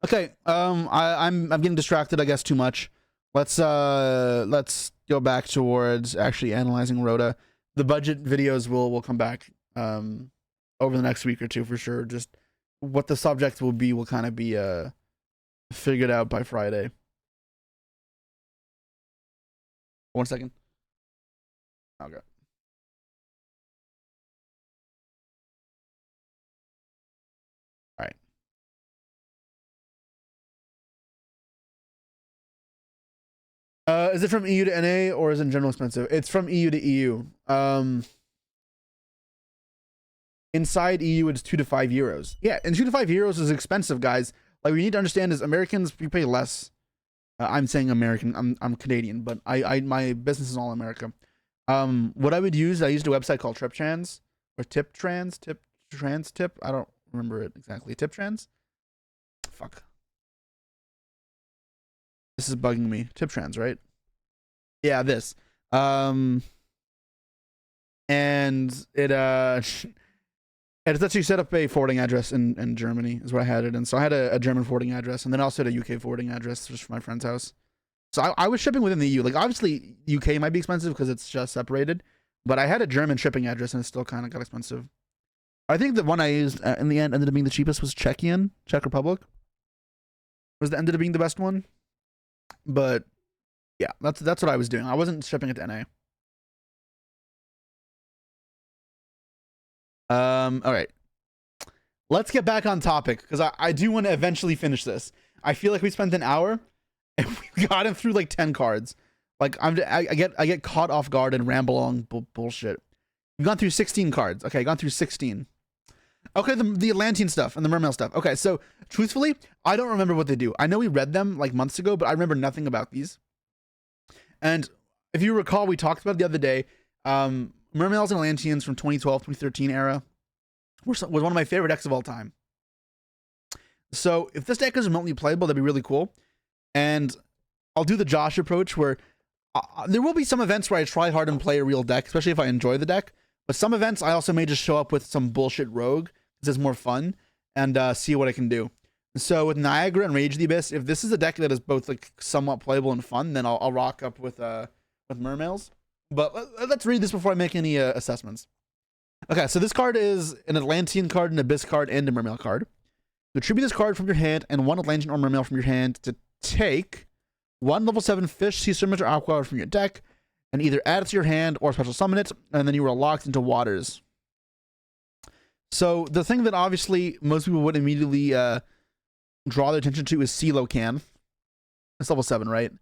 Okay, I'm getting distracted, I guess, too much. Let's go back towards actually analyzing Rota. The budget videos will come back over the next week or two for sure. Just what the subject will be will kind of be figured out by Friday. 1 second. Okay. All right. Is it from EU to NA or is it in general expensive? It's from EU to EU. Inside EU, it's 2 to 5 euros. Yeah, and 2 to 5 euros is expensive, guys. Like, we need to understand is Americans, we pay less. I'm saying American. I'm Canadian, but my business is all America. What I would use, I used a website called TripTrans or Tip. I don't remember it exactly. TipTrans. Fuck. This is bugging me. TipTrans, right? Yeah, this. And it it lets you set up a forwarding address in Germany is where I had it. And so I had a German forwarding address, and then also had a UK forwarding address just for my friend's house. So I was shipping within the EU. Like, obviously, UK might be expensive because it's just separated. But I had a German shipping address, and it still kind of got expensive. I think the one I used in the end ended up being the cheapest was Czech Republic. Ended up being the best one. But yeah, that's what I was doing. I wasn't shipping it to NA. All right. Let's get back on topic because I do want to eventually finish this. I feel like we spent an hour and we got him through like 10 cards. Like I get caught off guard and ramble on bullshit. We've gone through 16 cards. Okay, gone through 16. Okay, the Atlantean stuff and the Mermail stuff. Okay, so truthfully, I don't remember what they do. I know we read them like months ago, but I remember nothing about these. And if you recall, we talked about it the other day. Mermails and Atlanteans from 2012, 2013 era was one of my favorite decks of all time. So if this deck is remotely playable, that'd be really cool. And I'll do the Josh approach where there will be some events where I try hard and play a real deck, especially if I enjoy the deck. But some events I also may just show up with some bullshit rogue because it's more fun and see what I can do. So with Niagara and Rage of the Abyss, if this is a deck that is both like somewhat playable and fun, then I'll rock up with Mermails. But let's read this before I make any assessments. Okay, so this card is an Atlantean card, an Abyss card, and a Mermail card. You attribute this card from your hand and one Atlantean or Mermail from your hand to take one level 7 fish, sea serpent, or aqua from your deck, and either add it to your hand or special summon it, and then you are locked into waters. So the thing that obviously most people would immediately draw their attention to is Sealocan. It's level 7, right?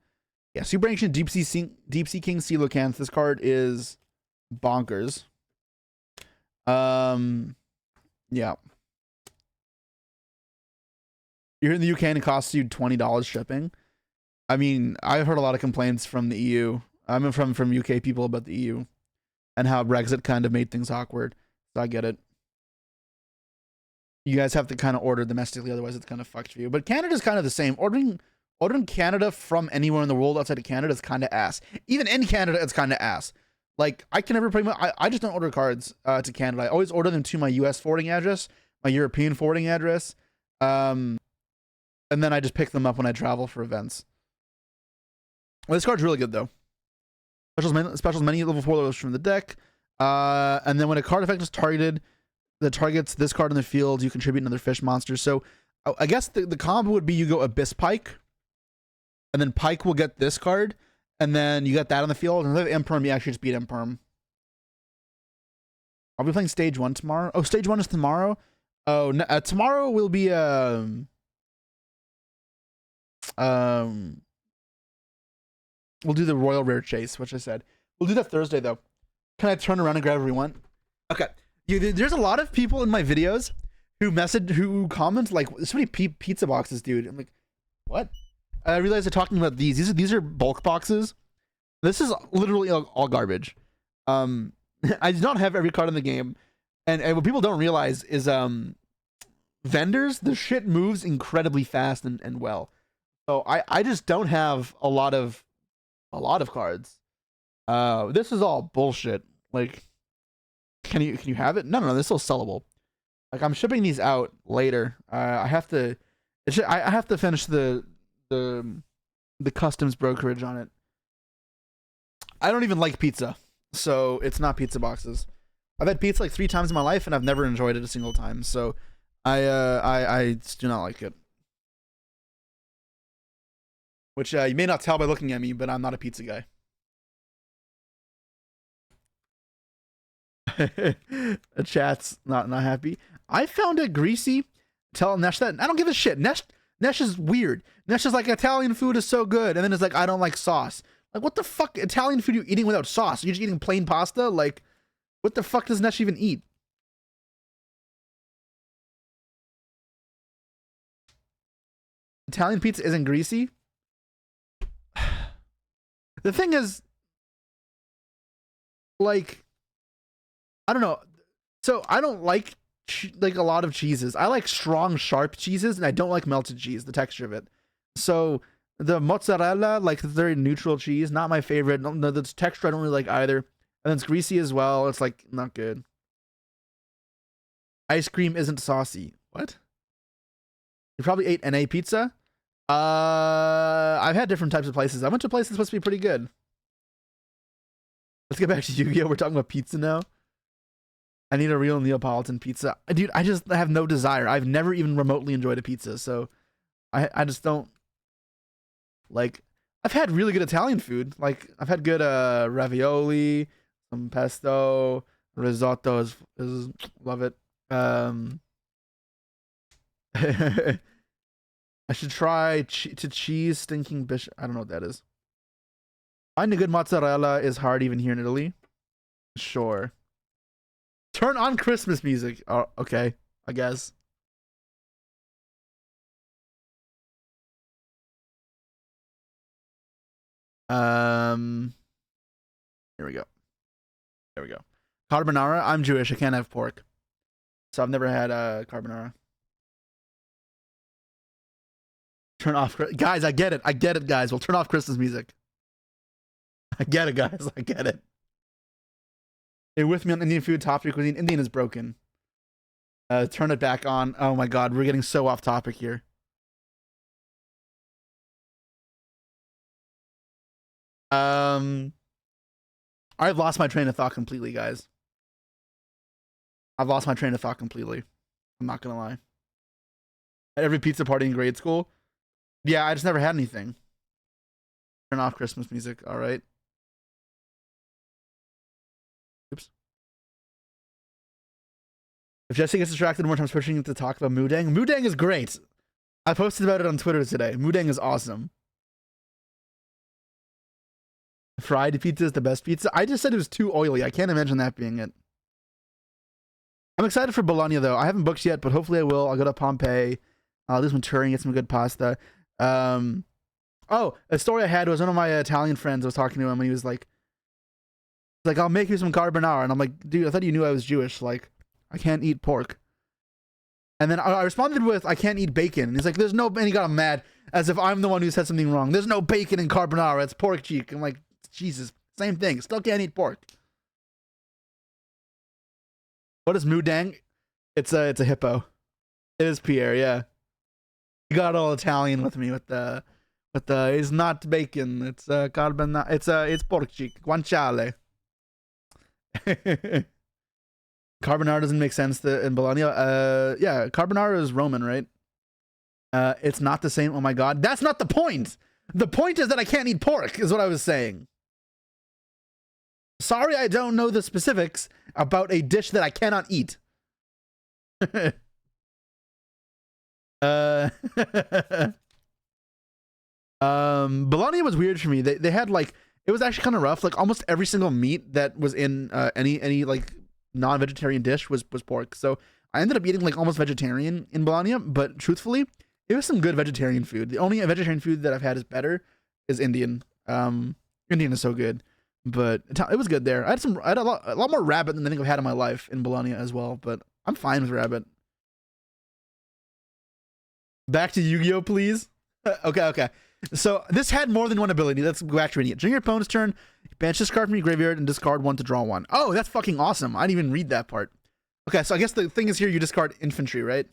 Yeah, Super Ancient Deep Sea King Sealocan. This card is bonkers. Yeah. You're in the UK and it costs you $20 shipping. I mean, I've heard a lot of complaints from the EU. I mean, from UK people about the EU and how Brexit kind of made things awkward. So I get it. You guys have to kind of order domestically, otherwise it's kind of fucked for you. But Canada's kind of the same. Ordering Canada from anywhere in the world outside of Canada is kind of ass. Even in Canada, it's kind of ass. Like, I can never pretty much... I just don't order cards to Canada. I always order them to my US forwarding address, my European forwarding address, and then I just pick them up when I travel for events. Well, this card's really good, though. Specials many level 4 levels from the deck. And then when a card effect is targeted that targets this card in the field, you contribute another fish monster. So I guess the combo would be you go Abyss Pike, and then Pike will get this card, and then you got that on the field, and then Imperm, you actually just beat Imperm. I'll be playing Stage 1 tomorrow. Oh, Stage 1 is tomorrow? Oh, no, tomorrow will be we'll do the Royal Rare Chase, which I said. We'll do that Thursday, though. Can I turn around and grab whatever we want? Okay. There's a lot of people in my videos who comment like, so many pizza boxes, dude. I'm like, what? I realized they're talking about these. These are bulk boxes. This is literally all garbage. I do not have every card in the game, and what people don't realize is vendors, the shit moves incredibly fast and well. So I just don't have a lot of cards. This is all bullshit. Like, can you have it? No, this is still sellable. Like, I'm shipping these out later. I have to finish the customs brokerage on it. I don't even like pizza, so it's not pizza boxes. I've had pizza like 3 times in my life, and I've never enjoyed it a single time. So I do not like it. Which you may not tell by looking at me, but I'm not a pizza guy. The chat's not happy. I found it greasy. Tell Nesh that. I don't give a shit. Nesh is weird. Nesh is like, Italian food is so good, and then it's like, I don't like sauce. Like, what the fuck Italian food are you eating without sauce? You're just eating plain pasta? Like, what the fuck does Nesh even eat? Italian pizza isn't greasy? The thing is, like, I don't know. So I don't like a lot of cheeses. I like strong, sharp cheeses, and I don't like melted cheese, the texture of it. So the mozzarella, like, the very neutral cheese, not my favorite. No, the texture I don't really like either. And then it's greasy as well. It's like not good. Ice cream isn't saucy. What? You probably ate NA pizza? I've had different types of places. I went to a place that's supposed to be pretty good. Let's get back to Yu-Gi-Oh! We're talking about pizza now. I need a real Neapolitan pizza. Dude, I just have no desire. I've never even remotely enjoyed a pizza, so I just don't like. I've had really good Italian food. Like I've had good ravioli, some pesto, risotto is love it. I should try to cheese stinking bishop. I don't know what that is. Finding a good mozzarella is hard even here in Italy. Sure. Turn on Christmas music. Oh, okay, I guess. Um, here we go. There we go. Carbonara. I'm Jewish. I can't have pork, so I've never had carbonara. Turn off, guys. I get it. I get it, guys. We'll turn off Christmas music. I get it, guys. I get it. You're with me on Indian food, top 3 cuisine. Indian is broken. Turn it back on. Oh my god, we're getting so off topic here. I've lost my train of thought completely, guys. I've lost my train of thought completely. I'm not gonna lie. At every pizza party in grade school, yeah, I just never had anything. Turn off Christmas music. All right. Oops. If Jesse gets distracted more times pushing to talk about Moodang, Moodang is great. I posted about it on Twitter today. Moodang is awesome. Fried pizza is the best pizza. I just said it was too oily. I can't imagine that being it. I'm excited for Bologna though. I haven't booked yet, but hopefully I will. I'll go to Pompeii. I'll do some touring, get some good pasta. Oh, a story I had was one of my Italian friends. I was talking to him, and he was like, I'll make you some carbonara," and I'm like, "Dude, I thought you knew I was Jewish. Like, I can't eat pork." And then I responded with, "I can't eat bacon," and he's like, "There's no," and he got mad as if I'm the one who said something wrong. "There's no bacon in carbonara. It's pork cheek." I'm like, Jesus, same thing. Still can't eat pork. What is Moodang? It's a hippo. It is Pierre, yeah. You got all Italian with me with the it's not bacon, it's carbonara, it's pork cheek, guanciale. Carbonara doesn't make sense in Bologna. Yeah, carbonara is Roman, right? It's not the same. Oh my god, that's not the point. The point is that I can't eat pork, is what I was saying. Sorry, I don't know the specifics about a dish that I cannot eat. Bologna was weird for me. They had like, it was actually kind of rough. Like almost every single meat that was in any like non-vegetarian dish was pork. So I ended up eating like almost vegetarian in Bologna. But truthfully, it was some good vegetarian food. The only vegetarian food that I've had is better is Indian. Indian is so good. But it was good there. I had a lot more rabbit than I think I've had in my life in Bologna as well. But I'm fine with rabbit. Back to Yu-Gi-Oh, please. Okay. So this had more than one ability. Let's go back to it. During your opponent's turn, banish this card from your graveyard and discard one to draw one. Oh, that's fucking awesome. I didn't even read that part. Okay, so I guess the thing is here you discard infantry, right?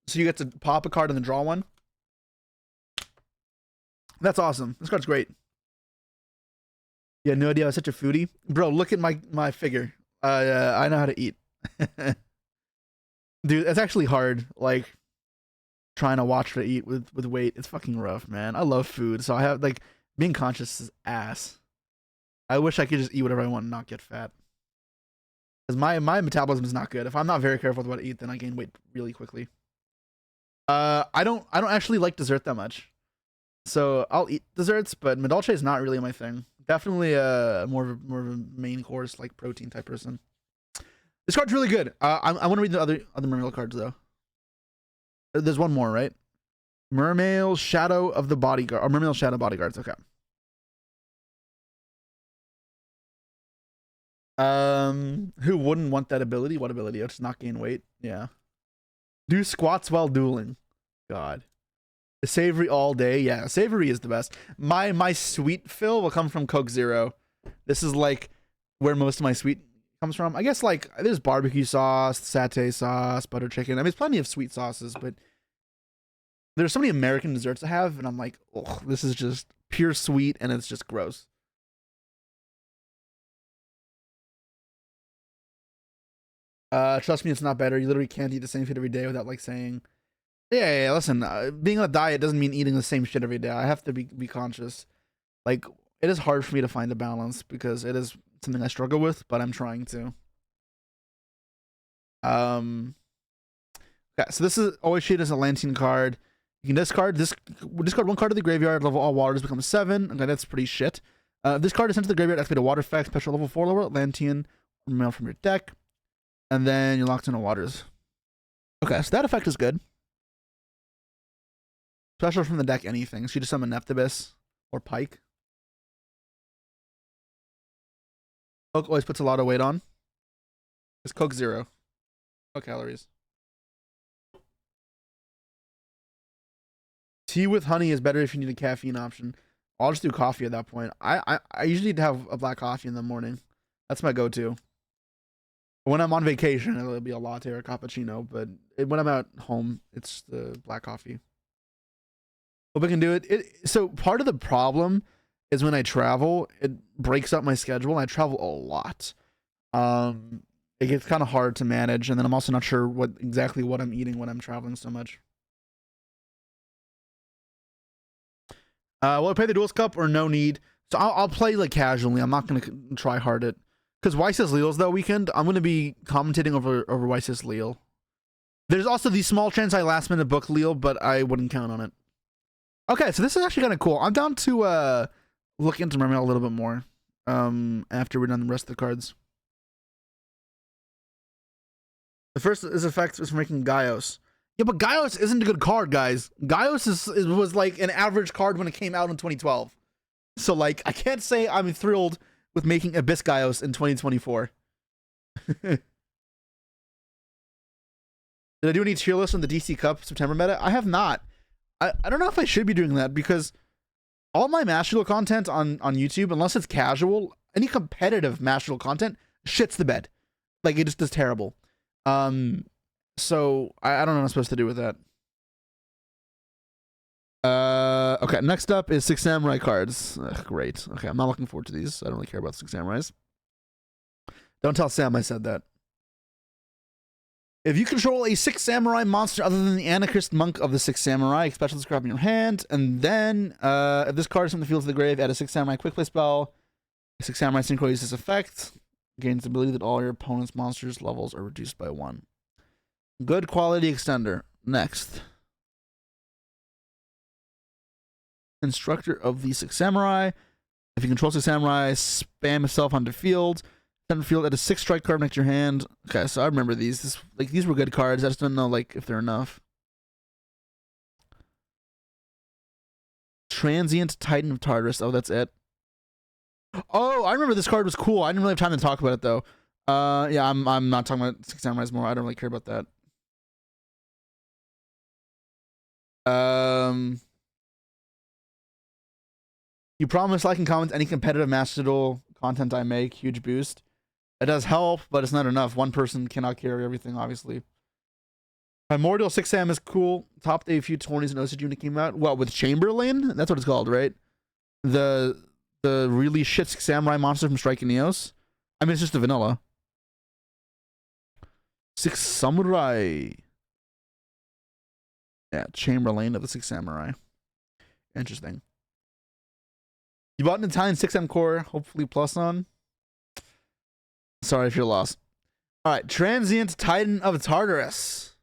So you get to pop a card and then draw one. That's awesome. This card's great. Yeah, no idea. I was such a foodie. Bro, look at my figure. I know how to eat. Dude, it's actually hard. Like, trying to watch what I eat with weight. It's fucking rough, man. I love food, so I have like being conscious is ass. I wish I could just eat whatever I want and not get fat. Because my metabolism is not good. If I'm not very careful with what I eat, then I gain weight really quickly. I don't actually like dessert that much. So I'll eat desserts, but Medolce is not really my thing. Definitely more of a main course, like protein type person. This card's really good. I want to read the other Mermail cards though. There's one more, right? Mermail Shadow of the Bodyguard, or Mermail Shadow Bodyguards. Okay. Who wouldn't want that ability? What ability? It's not gain weight. Yeah. Do squats while dueling. God. Savory all day. Yeah, savory is the best. My sweet fill will come from Coke Zero. This is like where most of my sweet comes from. I guess like there's barbecue sauce, satay sauce, butter chicken. I mean, there's plenty of sweet sauces, but there's so many American desserts I have, and I'm like, oh, this is just pure sweet, and it's just gross. Trust me, it's not better. You literally can't eat the same shit every day without like saying, yeah. Listen, being on a diet doesn't mean eating the same shit every day. I have to be conscious. Like, it is hard for me to find a balance because it is something I struggle with, but I'm trying to. Yeah, so this is always treated as a Lantern card. You can discard one card to the graveyard. Level all waters becomes 7. Okay, that's pretty shit. This card is sent to the graveyard. Activate a water effect. Special level 4 lower Lantern mail from your deck, and then you're locked into waters. Okay, so that effect is good. Special from the deck. Anything. So you just summon Neptibus or Pike. Coke always puts a lot of weight on. It's Coke 0. No calories. Tea with honey is better if you need a caffeine option. I'll just do coffee at that point. I usually have a black coffee in the morning. That's my go-to. When I'm on vacation, it'll be a latte or a cappuccino. But when I'm at home, it's the black coffee. Hope I can do it. So part of the problem is when I travel, it breaks up my schedule. I travel a lot. It gets kind of hard to manage, and then I'm also not sure exactly what I'm eating when I'm traveling so much. Will I play the Duels Cup or no need? So I'll play like casually. I'm not gonna try hard at because Weiss's Leal's that weekend. I'm gonna be commentating over Weiss's Leal. There's also the small chance I last minute book Leal, but I wouldn't count on it. Okay, so this is actually kind of cool. I'm down to look into my mail a little bit more after we're done the rest of the cards. The first is effect is for making yugioh. Yeah, but yugioh isn't a good card, guys. Yugioh was like an average card when it came out in 2012. So like, I can't say I'm thrilled with making Abyss yugioh in 2024. Did I do any tier lists on the DC Cup September meta? I have not. I don't know if I should be doing that because all my Master Duel content on YouTube, unless it's casual, any competitive Master Duel content shits the bed. Like, it just is terrible. So I don't know what I'm supposed to do with that. Okay, next up is 6 Samurai cards. Ugh, great. Okay, I'm not looking forward to these. I don't really care about 6 Samurais. Don't tell Sam I said that. If you control a 6 Samurai monster other than the Anarchist Monk of the 6 Samurai, special this card in your hand, and then if this card is from the field to the grave, add a 6 Samurai quick play spell. 6 Samurai Synchro uses this effect. Gains the ability that all your opponent's monsters' levels are reduced by 1. Good quality extender. Next. Instructor of the 6 Samurai. If you control 6 Samurai, spam yourself onto field. Send field at a 6 strike card next to your hand. Okay, so I remember these. These were good cards. I just don't know like if they're enough. Transient Titan of Tartarus. Oh, that's it. Oh, I remember this card was cool. I didn't really have time to talk about it though. Yeah, I'm not talking about 6 Samurais more. I don't really care about that. You promise I can comment any competitive Master Duel content I make. Huge boost. It does help, but it's not enough. One person cannot carry everything, obviously. Primordial 6 Sam is cool. Topped a few 20s in OCG when it came out. What, with Chamberlain? That's what it's called, right? The really shit Samurai monster from Striking Neos. I mean, it's just a vanilla. 6 Samurai. Yeah, Chamberlain of the 6 Samurai. Interesting. You bought an Italian 6M core, hopefully plus on. Sorry if you're lost. Alright, Transient Titan of Tartarus.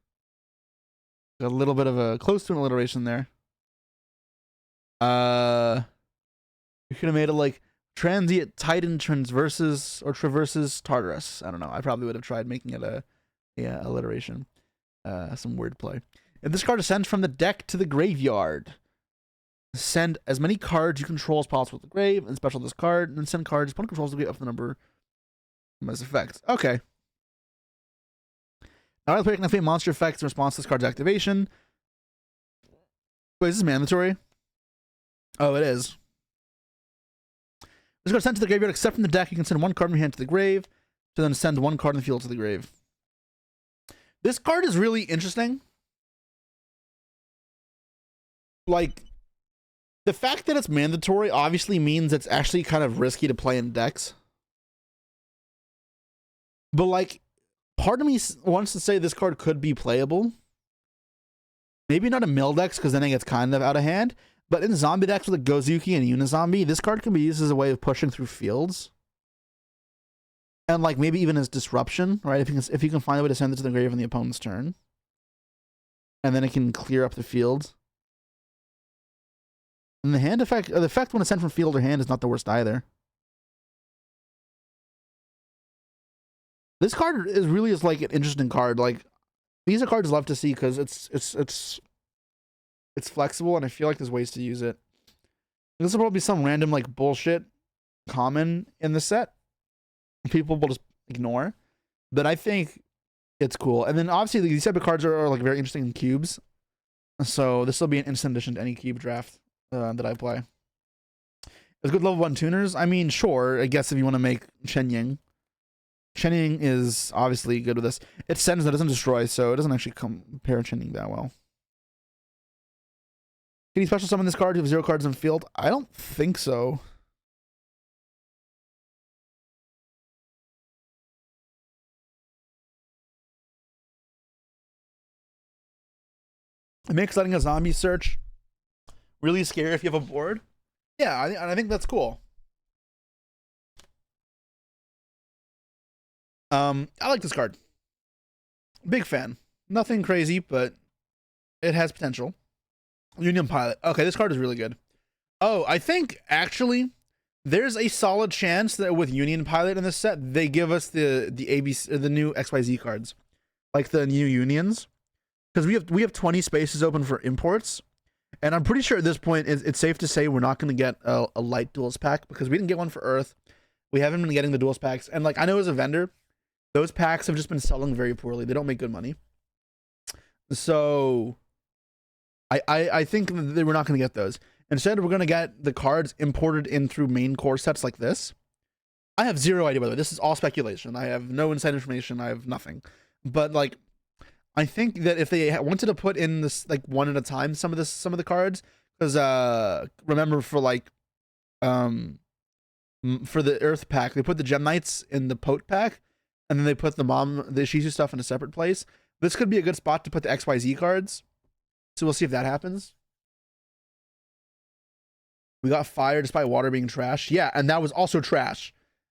Got a little bit of a close to an alliteration there. You could have made it like Transient Titan Traverses Tartarus. I don't know. I probably would have tried making it a alliteration. Some wordplay. If this card is sent from the deck to the graveyard, send as many cards you control as possible to the grave, and special this card, and then send cards opponent controls to the grave up to the number as effects. Okay. Now I'll play activate monster effects in response to this card's activation. Wait, is this mandatory? Oh, it is. This card is sent to the graveyard except from the deck. You can send one card from your hand to the grave, to then send one card in the field to the grave. This card is really interesting. Like, the fact that it's mandatory obviously means it's actually kind of risky to play in decks. But like, Part of me wants to say this card could be playable. Maybe not in mill decks, because then it gets kind of out of hand. But in zombie decks with like Gozuki and Unizombie, this card can be used as a way of pushing through fields. And like maybe even as disruption, right? If you can find a way to send it to the grave on the opponent's turn. And then it can clear up the field. And the hand effect, the effect when it's sent from field or hand is not the worst either. This card is really like an interesting card. Like, these are cards I love to see because it's flexible, and I feel like there's ways to use it. This will probably be some random like bullshit common in the set. People will just ignore, but I think it's cool. And then obviously these type of cards are like very interesting in cubes, so this will be an instant addition to any cube draft that I play. It's good level 1 tuners. I mean, sure, I guess if you want to make Shenying. Shenying is obviously good with this. It sends, that doesn't destroy, so it doesn't actually compare Shenying that well. Can you special summon this card? You have 0 cards in field? I don't think so. It makes letting a zombie search really scary if you have a board. Yeah, I think that's cool. I like this card. Big fan. Nothing crazy, but it has potential. Union Pilot. Okay, this card is really good. Oh, I think actually there's a solid chance that with Union Pilot in this set, they give us the ABC, the new XYZ cards, like the new unions, because we have 20 spaces open for imports, and I'm pretty sure at this point it's safe to say we're not going to get a light duels pack because we didn't get one for Earth. We haven't been getting the duels packs, and like I know as a vendor, those packs have just been selling very poorly. They don't make good money. So I think that we're not going to get those. Instead, we're going to get the cards imported in through main core sets like this. I have zero idea, by the way. This is all speculation. I have no inside information. I have nothing. But like, I think that if they wanted to put in this like one at a time, some of the cards, because remember for like for the Earth pack, they put the Gem Knights in the Pote pack, and then they put the Shizu stuff in a separate place. This could be a good spot to put the XYZ cards. So we'll see if that happens. We got fire despite water being trash. Yeah, and that was also trash.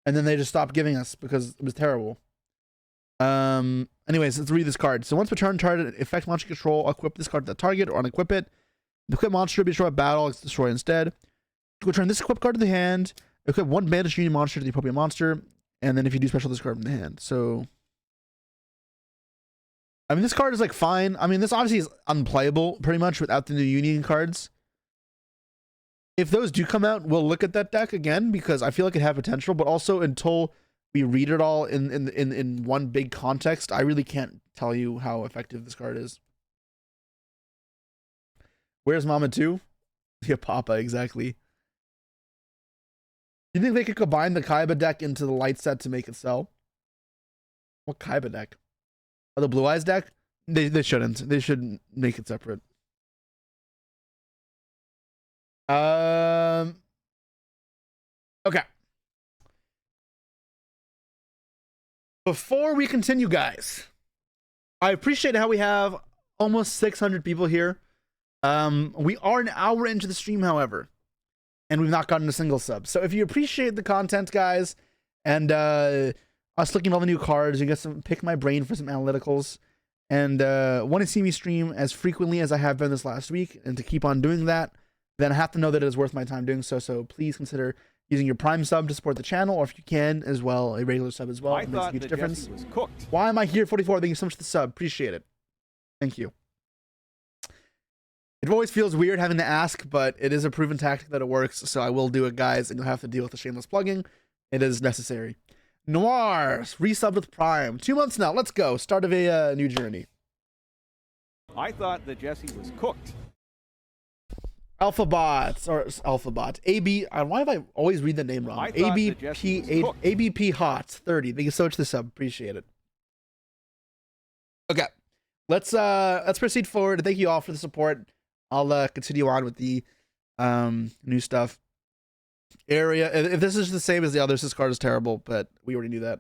And then they just stopped giving us because it was terrible. Anyways, let's read this card. So once per turn, target effect launcher control, equip this card to the target or unequip it. The equip monster to be destroyed by battle, it's destroyed instead. Return this equip card to the hand. Equip one banished union monster to the appropriate monster. And then if you do special, this card from the hand. So I mean, this card is like fine. I mean, this obviously is unplayable pretty much without the new union cards. If those do come out, we'll look at that deck again because I feel like it had potential, but also until we read it all in one big context, I really can't tell you how effective this card is. Where's Mama 2? Yeah, Papa, exactly. You think they could combine the Kaiba deck into the light set to make it sell? What Kaiba deck? Oh, the Blue Eyes deck? They shouldn't. They should make it separate. Okay. Before we continue, guys, I appreciate how we have almost 600 people here. We are an hour into the stream, however, and we've not gotten a single sub. So if you appreciate the content, guys, and us looking at all the new cards, you get some pick my brain for some analyticals, and want to see me stream as frequently as I have been this last week, and to keep on doing that, then I have to know that it is worth my time doing so. So please consider using your Prime sub to support the channel, or if you can as well, a regular sub as well. It makes a huge difference. Was cooked. Why am I here? 44. Thank you so much for the sub. Appreciate it. Thank you. It always feels weird having to ask, but it is a proven tactic that it works. So I will do it, guys, and you'll have to deal with the shameless plugging. It is necessary. Noir resubbed with Prime. 2 months now. Let's go. Start of a new journey. I thought that Jesse was cooked. Alphabot or Alphabot AB. Why have I always read the name wrong? ABP Hot 30. Thank you so much for the sub. Appreciate it. Okay, let's proceed forward. Thank you all for the support. I'll continue on with the new stuff. Area. If this is the same as the others, this card is terrible, but we already knew that.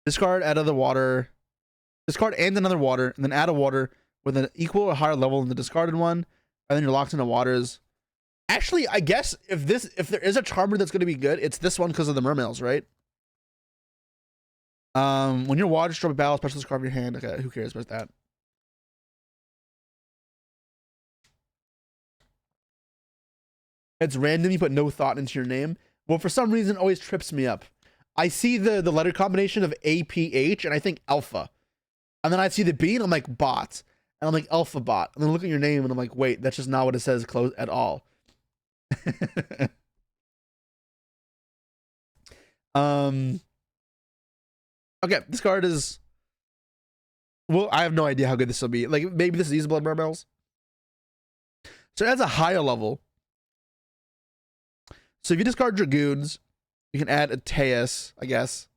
Discard, add other water. Discard and another water, and then add a water with an equal or higher level than the discarded one, and then you're locked into waters. Actually, I guess if there is a charmer that's going to be good, it's this one because of the mermails, right? When your water destroy battle, special discard of your hand. Okay, who cares about that? It's random. You put no thought into your name. Well, for some reason, it always trips me up. I see the letter combination of APH, and I think alpha. And then I see the B, and I'm like, bot. And I'm like, alpha bot. And then I look at your name, and I'm like, wait, that's just not what it says close at all. Okay, this card is... Well, I have no idea how good this will be. Like, maybe this is usable in mermails. So it has a higher level. So if you discard Dragoons, you can add a Teus, I guess.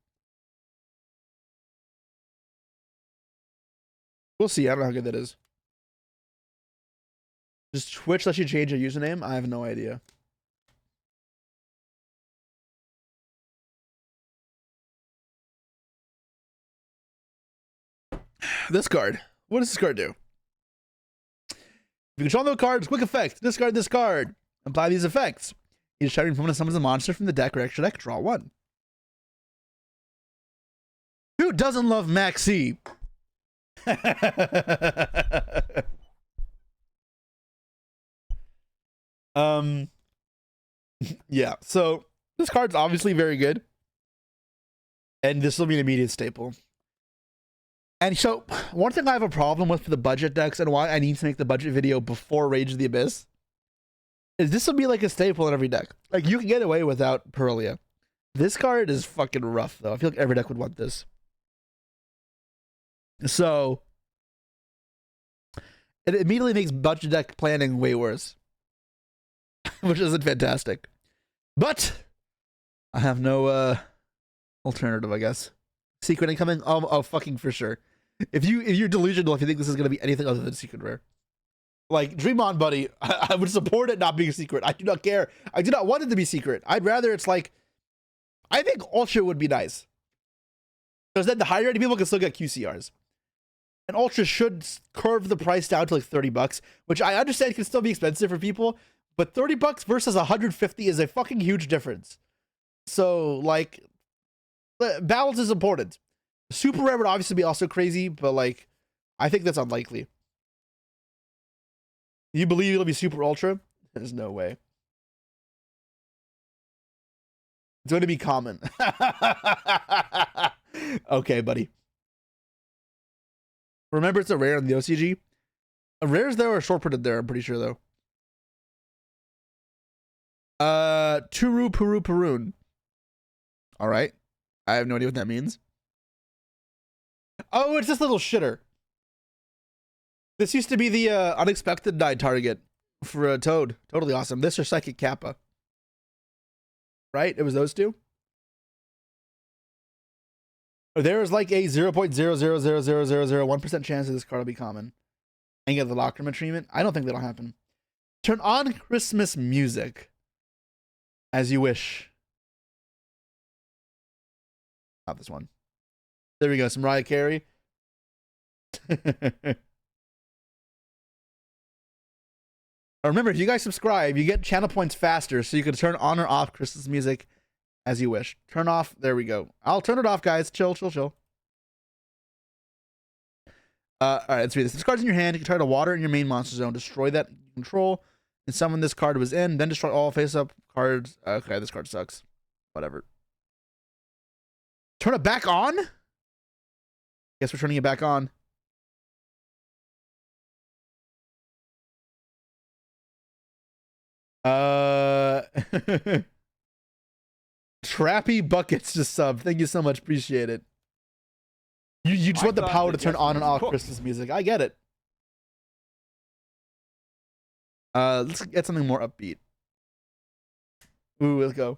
We'll see. I don't know how good that is. Does Twitch let you change your username? I have no idea. This card. What does this card do? If you control no cards, quick effect. Discard this card. Apply these effects. Each time your opponent summons a monster from the deck or extra deck, draw one. Who doesn't love Maxi? Yeah, so this card's obviously very good. And this will be an immediate staple. And so, one thing I have a problem with for the budget decks and why I need to make the budget video before Rage of the Abyss is this will be like a staple in every deck. Like, you can get away without Pearlia. This card is fucking rough, though. I feel like every deck would want this. So, it immediately makes budget deck planning way worse. Which isn't fantastic. But, I have no alternative, I guess. Secret incoming? Oh, fucking for sure. If you're delusional if you think this is going to be anything other than secret rare. Like, Dream On, buddy. I would support it not being a secret. I do not care. I do not want it to be secret. I'd rather it's like... I think Ultra would be nice. Because then the higher rated people can still get QCRs. And Ultra should curve the price down to like $30, which I understand can still be expensive for people, but $30 versus 150 is a fucking huge difference. So, like, balance is important. Super rare would obviously be also crazy, but like, I think that's unlikely. You believe it'll be super ultra? There's no way. It's going to be common. Okay, buddy. Remember, it's a rare in the OCG. Rares there are short printed there, I'm pretty sure, though. Turu Puru Perun. All right. I have no idea what that means. Oh, it's this little shitter. This used to be the unexpected die target for a Toad. Totally awesome. This or Psychic Kappa. Right? It was those two? There is like a 0.0000001% chance that this card will be common. And get the Lockerman treatment. I don't think that'll happen. Turn on Christmas music. As you wish. Not this one. There we go. Some Mariah Carey. Remember, if you guys subscribe, you get channel points faster, so you can turn on or off Christmas music as you wish. Turn off. There we go. I'll turn it off, guys. Chill, chill, chill. All right, let's read this. This card's in your hand. You can try to water in your main monster zone. Destroy that control and summon this card was in. Then destroy all face-up cards. Okay, this card sucks. Whatever. Turn it back on? Guess we're turning it back on. Trappy Buckets just sub. Thank you so much. Appreciate it. You just want the power to turn on and off Christmas music. I get it. Let's get something more upbeat. Ooh, let's go.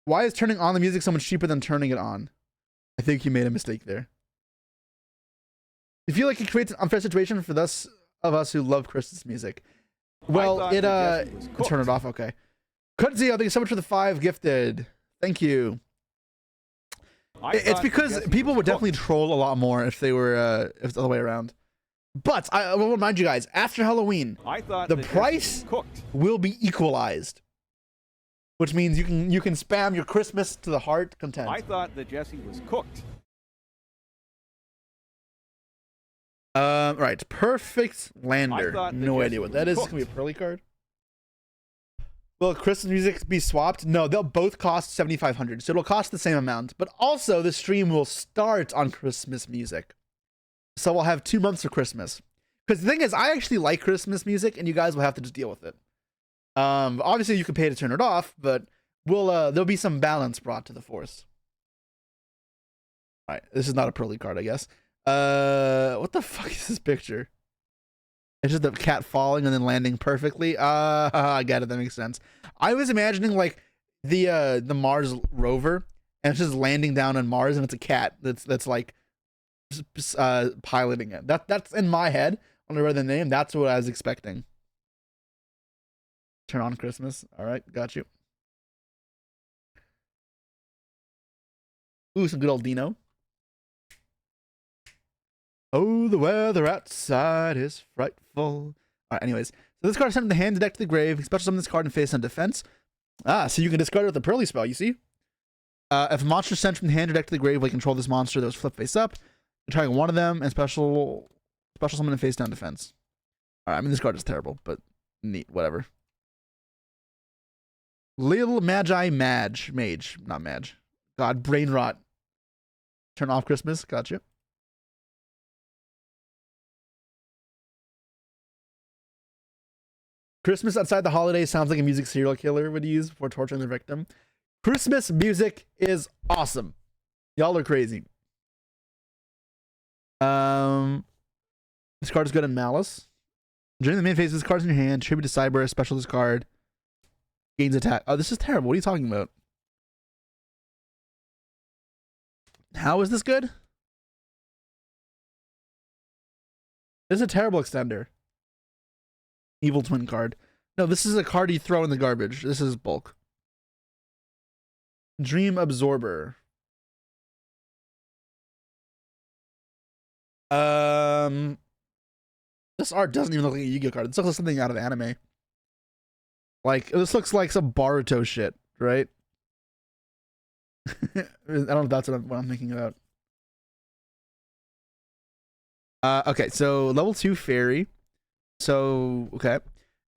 Why is turning on the music so much cheaper than turning it on? I think you made a mistake there. I feel like it creates an unfair situation for those of us who love Christmas music. Well, turn it off. Okay. Kudzio, thank you so much for the 5 gifted. Thank you. It's because people would definitely troll a lot more if they were if it's the other way around. But I will remind you guys, after Halloween, the price will be equalized, which means you can spam your Christmas to the heart content. I thought that Jesse was cooked. Right, Perfect Lander. No idea what that is. It's gonna be a pearly card. Will Christmas music be swapped? No, they'll both cost 7,500, so it'll cost the same amount. But also, the stream will start on Christmas music, so we'll have 2 months of Christmas. Because the thing is, I actually like Christmas music, and you guys will have to just deal with it. Obviously, you can pay to turn it off, but there'll be some balance brought to the force. All right, this is not a pearly card, I guess. What the fuck is this picture? It's just the cat falling and then landing perfectly. I get it. That makes sense. I was imagining like the Mars rover, and it's just landing down on Mars, and it's a cat that's like piloting it. That's in my head. When I read the name, that's what I was expecting. Turn on Christmas. All right, got you. Ooh, some good old Dino. Oh, the weather outside is frightful. All right, anyways. So this card is sent in the hand to deck to the grave. Special summon this card in face on defense. So you can discard it with a pearly spell, you see? If a monster is sent from the hand to deck to the grave, we control this monster that was flipped face up. You're targeting one of them and special summon in face down defense. All right, I mean, this card is terrible, but neat, whatever. Lil Magi Mage. Not Mage. God, brain rot. Turn off Christmas. Gotcha. Christmas outside the holidays sounds like a music serial killer would use before torturing their victim. Christmas music is awesome. Y'all are crazy. This card is good in Malice. During the main phase, this card's in your hand. Tribute to Cyber. Special this card. Gains attack. Oh, this is terrible. What are you talking about? How is this good? This is a terrible extender. Evil Twin card. No, this is a card you throw in the garbage. This is bulk. Dream Absorber. This art doesn't even look like a Yu-Gi-Oh card. This looks like something out of anime. Like, this looks like some Boruto shit, right? I don't know if that's what I'm thinking about. Okay, so level 2 fairy. So, okay.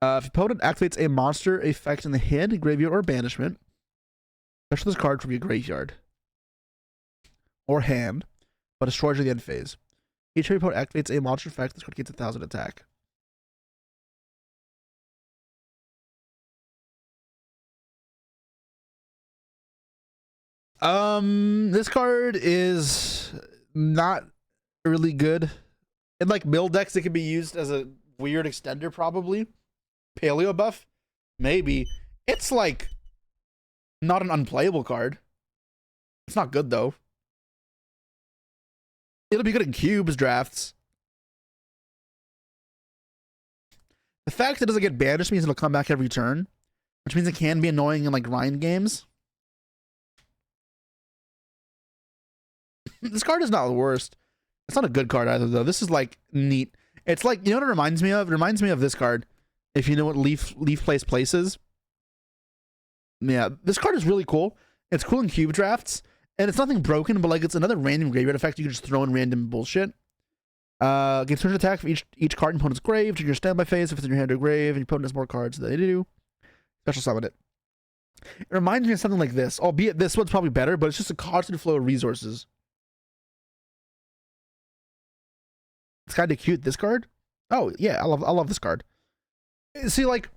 If opponent activates a monster effect in the hand, graveyard, or banishment, special this card from your graveyard or hand, but destroys at the end phase. Each time your opponent activates a monster effect, this card gets 1,000 attack. This card is not really good. In like mill decks, it can be used as a weird extender, probably. Paleo buff, maybe. It's like not an unplayable card. It's not good though. It'll be good in cubes drafts. The fact it doesn't get banished means it'll come back every turn, which means it can be annoying in like grind games. This card is not the worst. It's not a good card either, though. This is like neat. It's like, you know what it reminds me of? It reminds me of this card. If you know what leaf place places. Yeah, this card is really cool. It's cool in cube drafts, and it's nothing broken, but like it's another random graveyard effect. You can just throw in random bullshit. Gives turn attack for each card in opponent's grave to your standby phase if it's in your hand or grave, and your opponent has more cards than they do. Special summon it. It reminds me of something like this, albeit this one's probably better, but it's just a constant flow of resources. It's kind of cute. This card, oh yeah, I love this card. See, like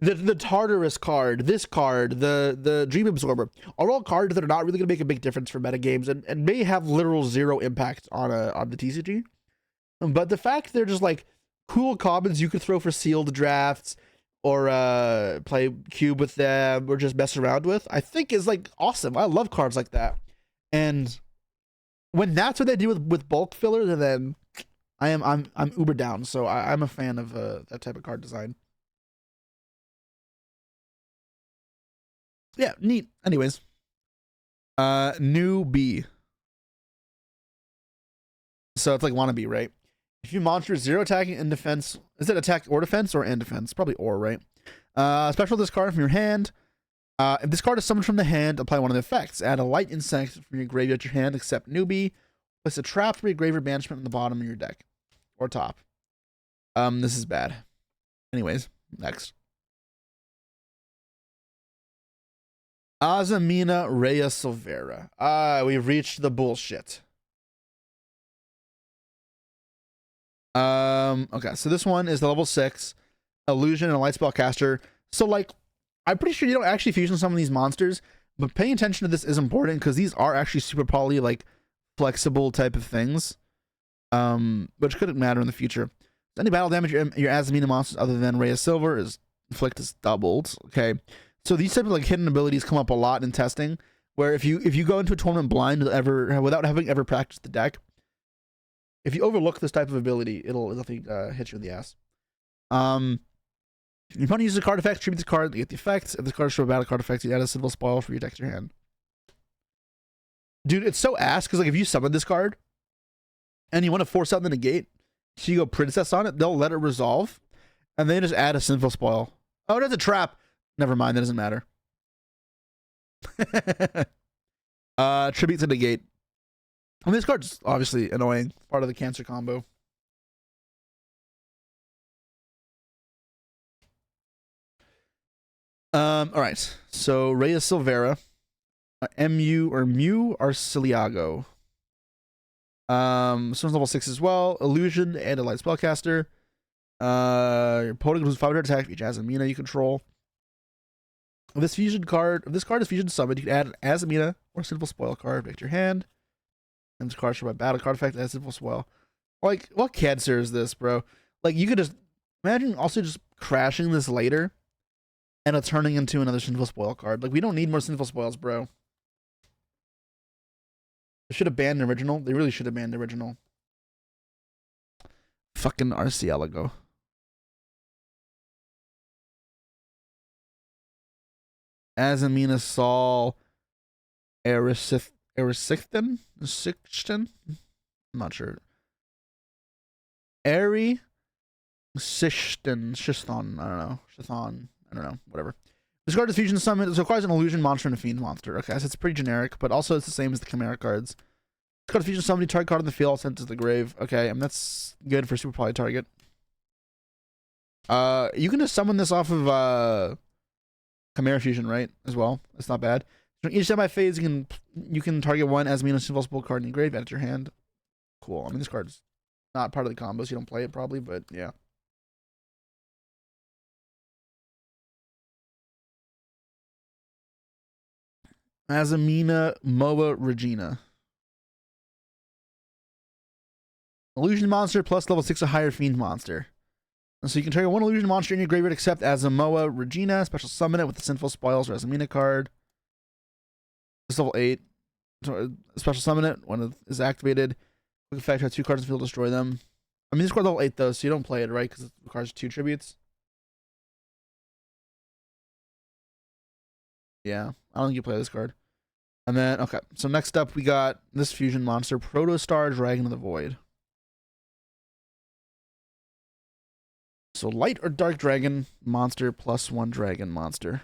the Tartarus card, this card, the Dream Absorber are all cards that are not really gonna make a big difference for meta games and may have literal zero impact on the TCG. But the fact they're just like cool commons you could throw for sealed drafts or play cube with them or just mess around with, I think is like awesome. I love cards like that. And when that's what they do with bulk fillers, and then I'm uber down. So I'm a fan of that type of card design. Yeah, neat. Anyways, New B. So it's like wannabe, right? If you monster 0 attacking in defense, is it attack or defense or in defense? Probably or, right? Special discard from your hand. If this card is summoned from the hand, apply one of the effects. Add a light insect from your graveyard to your hand, except newbie. Place a trap for your graveyard banishment on the bottom of your deck. Or top. This is bad. Anyways, next. Azamina Rhea Silvera. We've reached the bullshit. Okay, so this one is the level 6 illusion and a light spell caster. So like, I'm pretty sure you don't actually fusion some of these monsters, but paying attention to this is important because these are actually super poly, like flexible type of things, which could matter in the future. Any battle damage your Azamina monsters other than Rhea Silver is inflict is doubled. Okay, so these type of like hidden abilities come up a lot in testing, where if you go into a tournament blind without having ever practiced the deck, if you overlook this type of ability, it'll definitely hit you in the ass. If you want to use a card effect, tribute the card to get the effects. If the card is show a battle card effect, you add a symbol spoil for your deck to your hand. Dude, it's so ass because like if you summon this card and you want to force out the negate, so you go princess on it, they'll let it resolve, and they just add a sinful spoil. Oh, there's a trap. Never mind, that doesn't matter. Tribute to negate. I mean, this card's obviously annoying. Part of the cancer combo. All right. So Rhea Silvera, MU or Mew Arciliago. Someone's level 6 as well. Illusion and a light spellcaster. Your opponent goes 500 attack for each Azamina you control. If this card is fusion summoned, you can add an Azamina or Sinful Spoil card back to your hand. And this card should by battle card effect as Sinful Spoil. Like, what cancer is this, bro? Like, you could just imagine also just crashing this later and it turning into another Sinful Spoil card. Like, we don't need more Sinful Spoils, bro. They should have banned the original. They really should have banned the original. Fucking Arciliago. Azamina Sol Erisicton? I'm not sure. Eri Shithon. I don't know. Whatever. This card is fusion summon. It requires an illusion monster and a fiend monster. Okay, so it's pretty generic, but also it's the same as the Chimera cards. This card is fusion summon. Target card in the field sent to the grave. Okay, and that's good for super poly target. You can just summon this off of Chimera fusion, right? As well. That's not bad. So each semi phase, you can target one Azamina Sinful Spoil card in your grave, add it to your hand. Cool. I mean, this card's not part of the combos. You don't play it probably, but yeah. Azamina Moa Regina. Illusion monster plus level 6 or higher fiend monster. And so you can target one illusion monster in your graveyard except Azamoa Regina. Special summon it with the Sinful Spoils or Azamina card. It's level 8. So special summon it when it is activated. Quick effect, have 2 cards in the field, destroy them. I mean, this card's level 8 though, so you don't play it, right? Because it requires 2 tributes. Yeah, I don't think you play this card. And then, okay, so next up we got this fusion monster, Protostar Dragon of the Void. So light or dark dragon monster plus 1 dragon monster.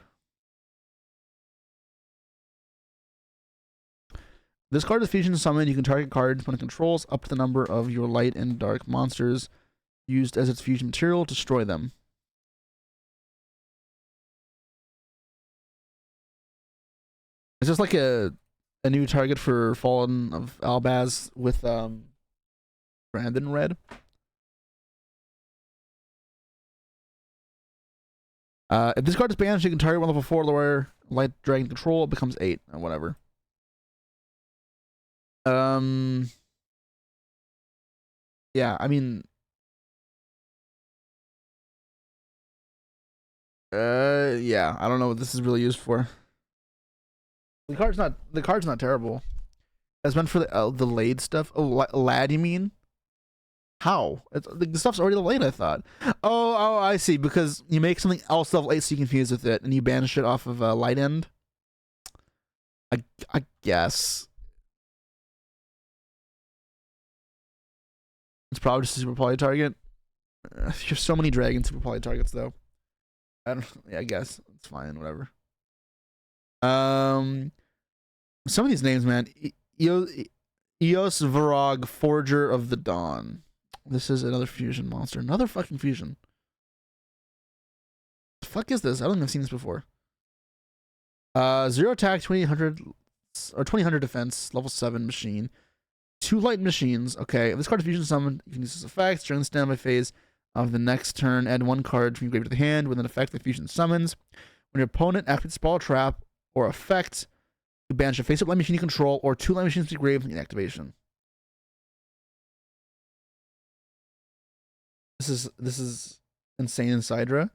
This card is fusion summon. You can target cards when it controls up to the number of your light and dark monsters used as its fusion material, destroy them. Is this like a new target for Fallen of Albaz with Brandon Red? If this card is banished, you can target one level 4 lower light dragon control. It becomes 8 or whatever. Yeah, I mean, yeah, I don't know what this is really used for. The card's not terrible. It's meant for the laid stuff. Oh, lad, you mean? How? The stuff's already laid, I thought. Oh, I see. Because you make something else level 8 so you can fuse with it, and you banish it off of light end. I guess it's probably just a super poly target. There's so many dragon super poly targets though. I don't. Yeah, I guess it's fine. Whatever. Some of these names, man. Eos Varog, Forger of the Dawn. This is another fusion monster. Another fucking fusion. The fuck is this? I don't think I've seen this before. 0 attack, 2000 or 2000 defense, level 7 machine. 2 light machines. Okay, if this card is fusion summoned, you can use this effect during the standby phase of the next turn. Add 1 card from your grave to the hand with an effect that fusion summons. When your opponent activates spell trap or effect, you banish a face-up light machine you control or 2 light machines to your grave in activation. This is insane in Sidra.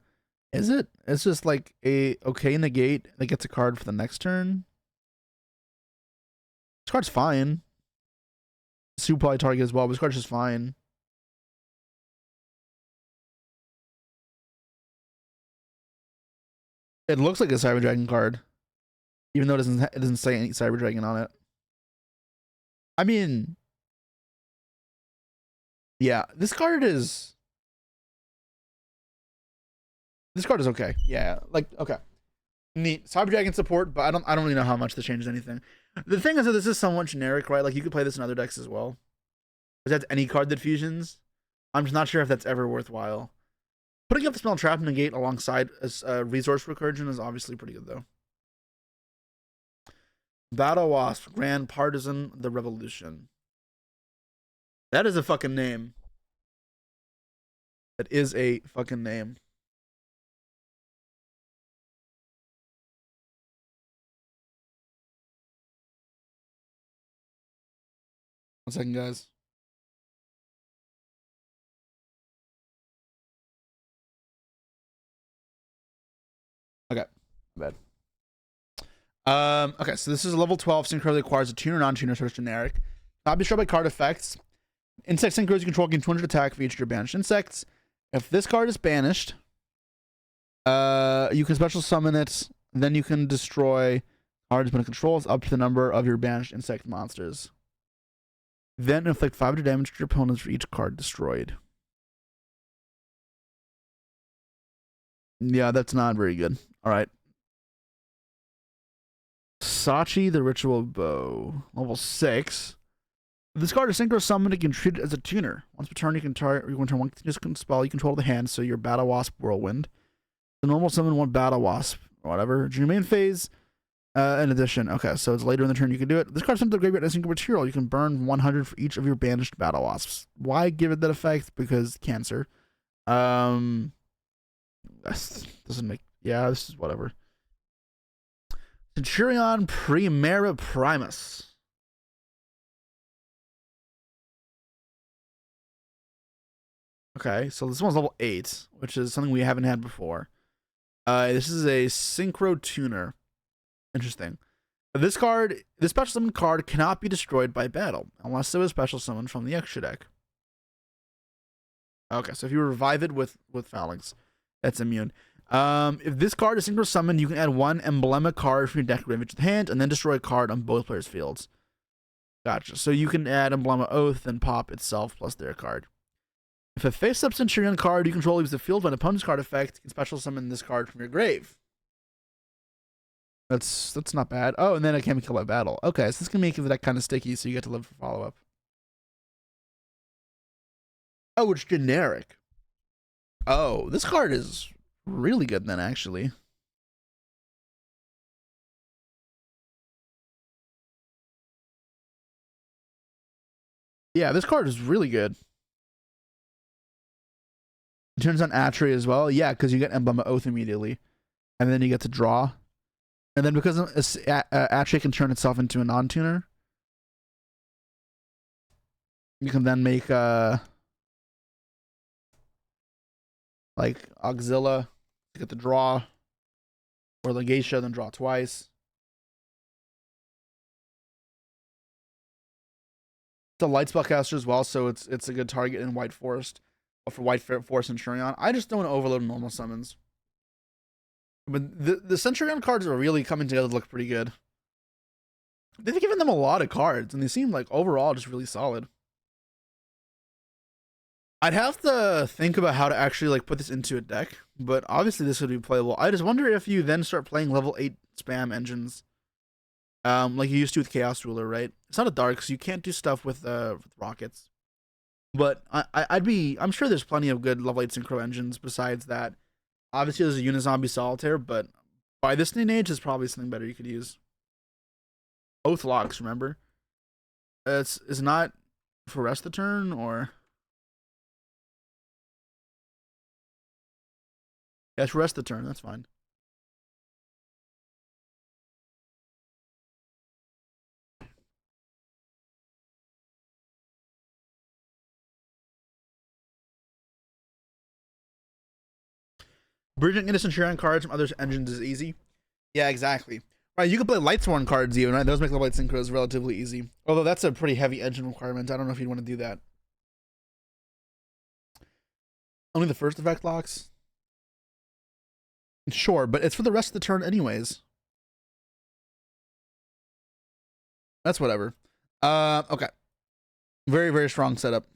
Is it? It's just like a okay negate that gets a card for the next turn. This card's fine. Super poly target as well, but this card's just fine. It looks like a Cyber Dragon card, even though it doesn't say any Cyber Dragon on it. I mean, yeah, this card is okay. Yeah, like okay, neat Cyber Dragon support, but I don't really know how much this changes anything. The thing is that this is somewhat generic, right? Like you could play this in other decks as well. If that's any card that fusions, I'm just not sure if that's ever worthwhile. Putting up the spell trap and negate alongside a resource recursion is obviously pretty good though. Battle Wasp, Grand Partisan, the Revolution. That is a fucking name. That is a fucking name. One second, guys. Okay, bad. Okay, so this is a level 12 synchro that requires a tuner, non-tuner, so it's generic. Not be destroyed by card effects. Insect synchros you control gain 200 attack for each of your banished insects. If this card is banished, you can special summon it. Then you can destroy cards when it controls up to the number of your banished insect monsters. Then inflict 500 damage to your opponents for each card destroyed. Yeah, that's not very good. All right. Sachi, the Ritual Bow. Level 6. If this card is synchro summoned, you can treat it as a tuner. Once per turn, you can target one continuous spell you control the hand, so your Battle Wasp Whirlwind. The normal summon 1 Battle Wasp, or whatever. During your main phase, in addition. Okay, so it's later in the turn you can do it. This card is sent to the graveyard as a synchro material. You can burn 100 for each of your banished Battle Wasps. Why give it that effect? Because cancer. This doesn't make... Yeah, this is whatever. Centurion Primera Primus. Okay, so this one's level 8, which is something we haven't had before. This is a Synchro Tuner. Interesting. This card, this special summon card cannot be destroyed by battle, unless it was special summoned from the extra deck. Okay, so if you revive it with Phalanx, that's immune. If this card is synchro summoned, you can add 1 emblemic card from your deck graveyard to the hand, and then destroy a card on both players' fields. Gotcha. So you can add Emblema Oath and pop itself plus their card. If a face-up Centurion card you control leaves the field when an opponent's card effect, you can special summon this card from your grave. That's not bad. Oh, and then it can't be killed by battle. Okay, so this can make that kind of sticky, so you get to live for follow-up. Oh, it's generic. Oh, this card is really good then, actually. Yeah, this card is really good. It turns on Atri as well. Yeah, because you get Emblem of Oath immediately. And then you get to draw. And then because Atri can turn itself into a non-tuner, you can then make like Auxilla to get the draw. Or Legatia, then draw twice. It's a light spellcaster as well, so it's a good target in White Forest. For White Forest Centurion. I just don't want to overload normal summons. But the Centurion cards are really coming together to look pretty good. They've given them a lot of cards, and they seem like overall just really solid. I'd have to think about how to actually like put this into a deck, but obviously this would be playable. I just wonder if you then start playing level 8 spam engines, like you used to with Chaos Ruler, right? It's not a dark, so you can't do stuff with rockets. But I'm sure there's plenty of good level 8 synchro engines besides that. Obviously, there's a Unizombie Solitaire, but by this day and age, there's probably something better you could use. Oath Locks, remember? It's not for rest of the turn, or... Yeah, it's rest the turn, that's fine. Bridging innocent Sharon cards from other engines is easy. Yeah, exactly. Right, you can play Lightsworn cards even, right? Those make the light synchros relatively easy. Although that's a pretty heavy engine requirement. I don't know if you'd want to do that. Only the first effect locks? Sure, but it's for the rest of the turn anyways. That's whatever. Okay. Very, very strong setup.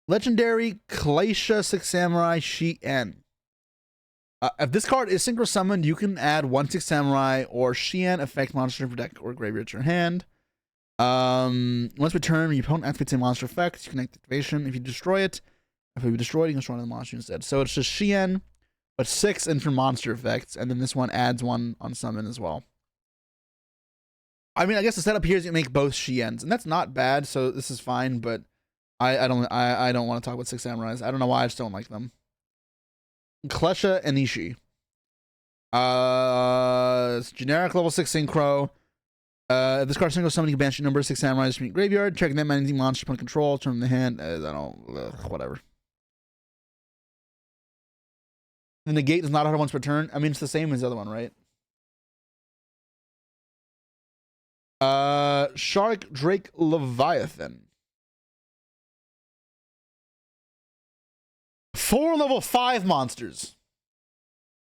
Legendary Glacia 6 Samurai Shien. If this card is synchro summoned, you can add 1/6 Samurai or Shien effect monster for deck or graveyard to your hand. Once per turn, your opponent activates a monster effect. You can activation. If you destroy it, if you destroy it, you can destroy another monster instead. So it's just Shien, but 6 infant monster effects, and then this one adds 1 on summon as well. I mean, I guess the setup here is you make both Shiens, and that's not bad. So this is fine, but I don't want to talk about 6 Samurais. I don't know why, I just don't like them. Klesha Enishi. It's generic level 6 synchro. If this card synchro summon, you can banish your number 6 Samurais from your graveyard. Check that managing monster point control. Turn the hand. I don't. Whatever. The negate is not auto once per turn. I mean, it's the same as the other one, right? Shark Drake Leviathan. 4 level 5 monsters.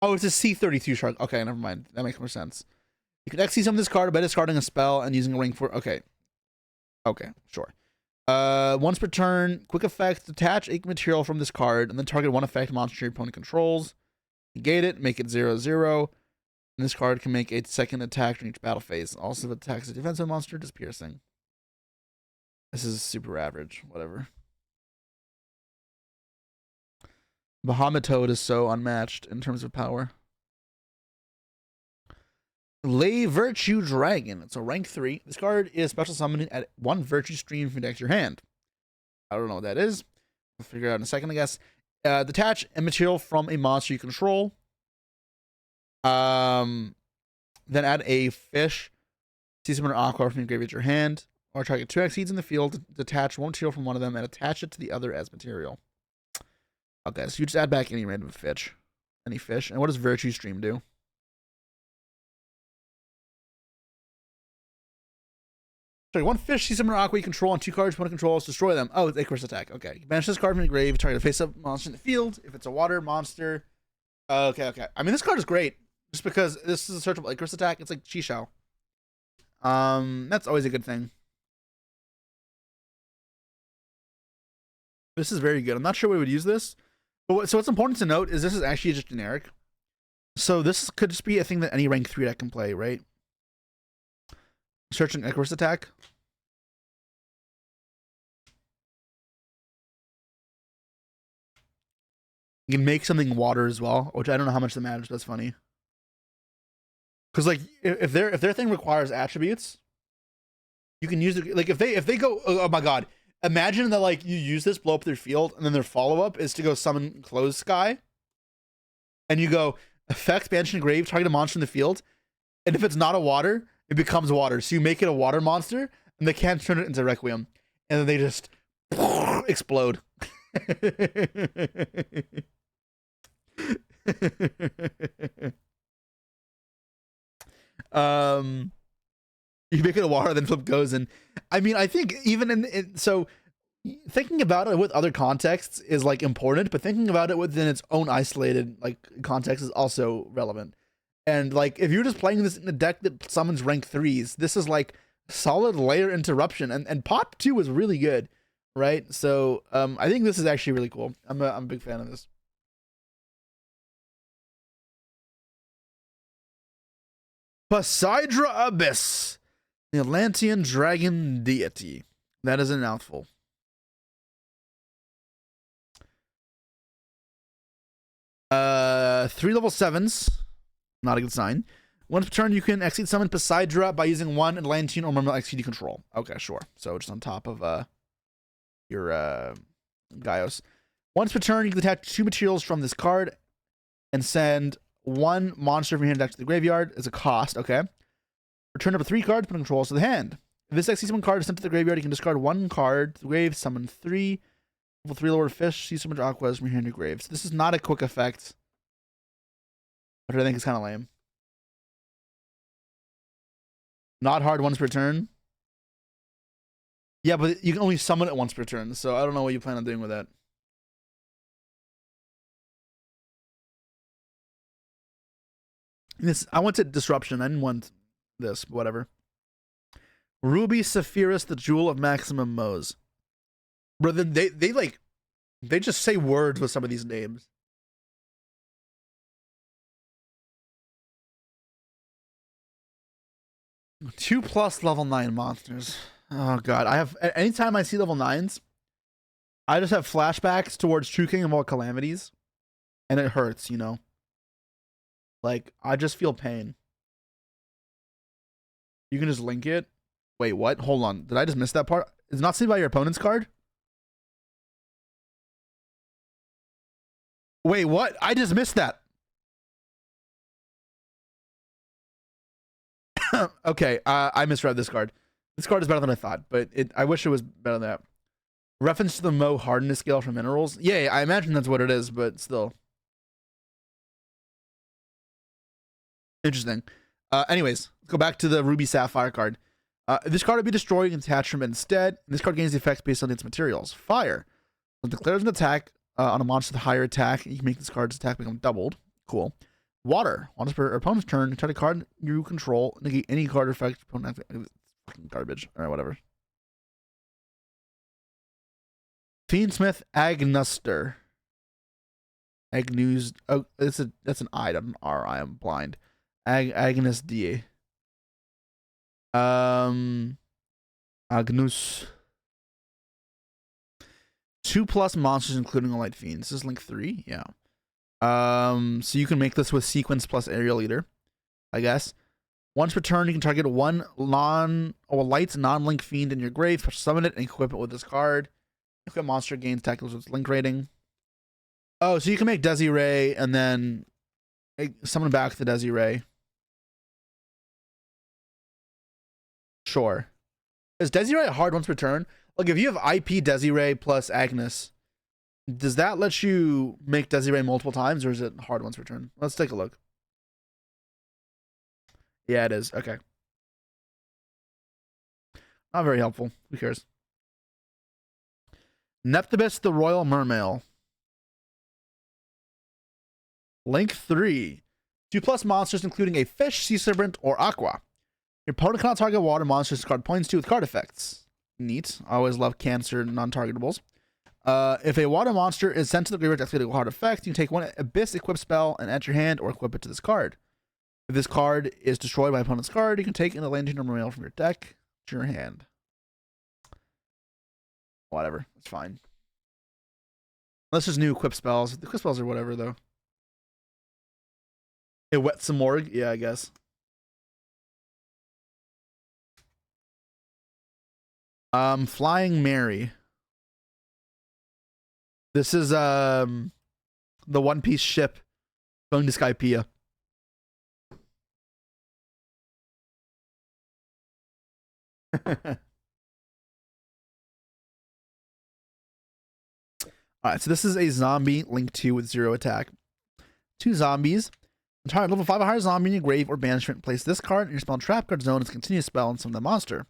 Oh, it's a C32 shark. Okay, never mind. That makes more sense. You can XC summon this card by discarding a spell and using a ring for... Okay. Okay, sure. Once per turn, quick effect, detach a material from this card and then target 1 effect monster your opponent controls. Negate it, make it 0/0. And this card can make a second attack during each battle phase. Also, if it attacks a defensive monster, just piercing. This is super average. Whatever. Bahamut Toad is so unmatched in terms of power. Lay Virtue Dragon. It's a rank 3. This card is special summoning at 1 Virtue Stream from your deck to your hand. I don't know what that is. We'll figure it out in a second, I guess. Detach a material from a monster you control. Then add a fish, sea summon or aqua from your graveyard to your hand, or target 2 X seeds in the field. Detach 1 material from one of them and attach it to the other as material. Okay, so you just add back any random fish. Any fish. And what does Virtue Stream do? Sorry, 1 fish, sea summon or aqua you control on 2 cards, opponent controls, destroy them. Oh, it's Icarus attack. Okay. Banish this card from your grave, target a face-up monster in the field. If it's a water monster. Okay. I mean, this card is great. Just because this is a searchable Icarus attack. It's like Chi-Shao. That's always a good thing. This is very good. I'm not sure we would use this. But so what's important to note is this is actually just generic. So this could just be a thing that any rank 3 deck can play, right? Search an Icarus attack. You can make something water as well, which I don't know how much that matters, but that's funny. Because like if their thing requires attributes, you can use it. Like if they go, oh my god, imagine that like you use this, blow up their field, and then their follow-up is to go summon Closed Sky. And you go, effect, Banishing Grave, target a monster in the field. And if it's not a water, it becomes water. So you make it a water monster, and they can't turn it into Requiem. And then they just explode. You make it a water, then flip goes, and I mean, I think even so thinking about it with other contexts is like important, but thinking about it within its own isolated like context is also relevant. And like if you're just playing this in a deck that summons rank 3s, this is like solid layer interruption, and Pop 2 was really good, right? So I think this is actually really cool. I'm a big fan of this. Poseidra Abyss, the Atlantean dragon deity. That is a mouthful. Three level 7s. Not a good sign. Once per turn, you can exceed summon Poseidra by using one Atlantean or Mermaid XCD control. Okay, sure. So just on top of your yugioh. Once per turn, you can attach 2 materials from this card and send 1 monster from your hand back to the graveyard as a cost. Okay. Return up to 3 cards, put controls to the hand. If this exceeds summon card is sent to the graveyard, you can discard 1 card to the grave, summon 3. Level 3 lower fish, see summon aquas from your hand to grave. So this is not a quick effect, which I think is kind of lame. Not hard once per turn. Yeah, but you can only summon it once per turn, so I don't know what you plan on doing with that. I went to Disruption. I didn't want this, but whatever. Ruby Sapphirus, the Jewel of Maximum Moes. Bro, they just say words with some of these names. Two plus level 9 monsters. Oh god, anytime I see level 9s, I just have flashbacks towards True King of all calamities, and it hurts, you know. Like I just feel pain. You can just link it. Wait, what? Hold on. Did I just miss that part? It's not saved by your opponent's card? Wait, what? I just missed that. Okay, I misread this card. This card is better than I thought, but I wish it was better than that. Reference to the Mo hardness scale for minerals. Yeah, I imagine that's what it is, but still. Interesting. Anyways, let's go back to the Ruby Sapphire card. This card will be destroyed and attached from it instead. And this card gains the effects based on its materials. Fire. So it declares an attack on a monster with higher attack. You can make this card's attack become doubled. Cool. Water. Once per opponent's turn, try to card you control, negate any card effect. Fucking garbage. Or whatever. Fiendsmith Agnuster. Agnus. Oh, that's an item. I am blind. Agnes D. Agnus. 2+ monsters, including a light fiend. This is link 3. Yeah. So you can make this with sequence plus aerial leader, I guess. Once per turn, you can target one light non-link fiend in your grave, summon it, and equip it with this card. Equip monster gains tactical with link rating. Oh, so you can make Desiree and then summon back the Desiree. Sure. Is Desiree hard once per turn? Like, if you have IP Desiree plus Agnes, does that let you make Desiree multiple times, or is it hard once per turn? Let's take a look. Yeah, it is. Okay. Not very helpful. Who cares? Neptibus the Royal Mermail. Link 3. 2+ monsters, including a fish, sea serpent, or aqua. Your opponent cannot target water monsters to card points to with card effects. Neat. I always love cancer non-targetables. If a water monster is sent to the graveyard to activate a hard effect, you can take one Abyss equip spell and add your hand or equip it to this card. If this card is destroyed by opponent's card, you can take an Atlantean or Mermail from your deck to your hand. Whatever. It's fine. Unless there's new equip spells. The equip spells are whatever, though. It wets some morgue? Yeah, I guess. Flying Mary. This is the One Piece ship going to Skypiea. Alright, so this is a zombie link 2 with 0 attack. 2 zombies. Target level 5 or higher zombie in your grave or banishment. Place this card in your spell trap card zone as a continuous spell and summon the monster.